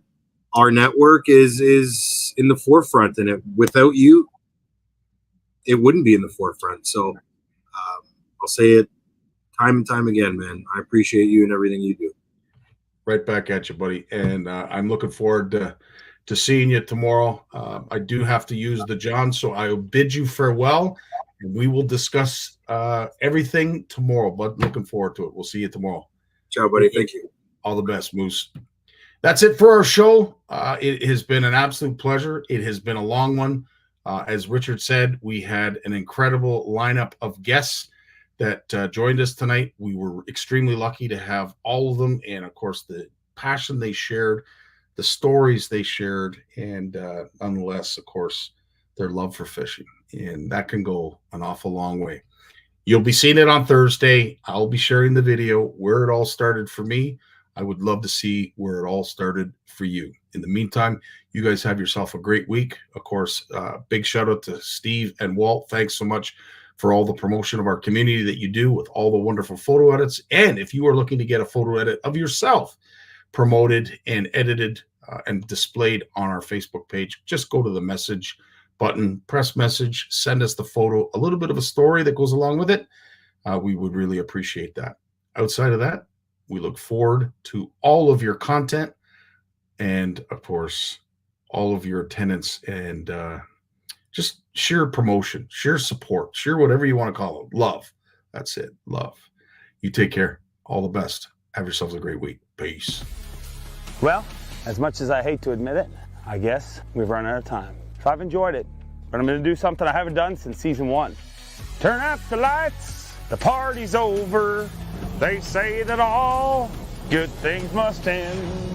our network is in the forefront. And without you, it wouldn't be in the forefront. So I'll say it time and time again, man. I appreciate you and everything you do. Right back at you, buddy. And I'm looking forward to seeing you tomorrow. I do have to use the John, so I will bid you farewell. And we will discuss everything tomorrow, but looking forward to it. We'll see you tomorrow. Ciao, buddy. Thank you. All the best, Moose. That's it for our show. It has been an absolute pleasure. It has been a long one. As Richard said, we had an incredible lineup of guests that joined us tonight. We were extremely lucky to have all of them, and of course the passion they shared, the stories they shared, and nonetheless, of course, their love for fishing. And that can go an awful long way. You'll be seeing it on Thursday. I'll be sharing the video where it all started for me. I would love to see where it all started for you. In the meantime, you guys have yourself a great week. Of course, big shout out to Steve and Walt. Thanks so much for all the promotion of our community that you do with all the wonderful photo edits. And if you are looking to get a photo edit of yourself promoted and edited and displayed on our Facebook page, just go to the message button, press message, send us the photo, a little bit of a story that goes along with it. We would really appreciate that. Outside of that, we look forward to all of your content and, of course, all of your attendance and just sheer promotion, sheer support, sheer whatever you want to call it. Love. That's it. Love. You take care. All the best. Have yourselves a great week. Peace. Well, as much as I hate to admit it, I guess we've run out of time. So I've enjoyed it, but I'm going to do something I haven't done since season 1. Turn out the lights, the party's over. They say that all good things must end.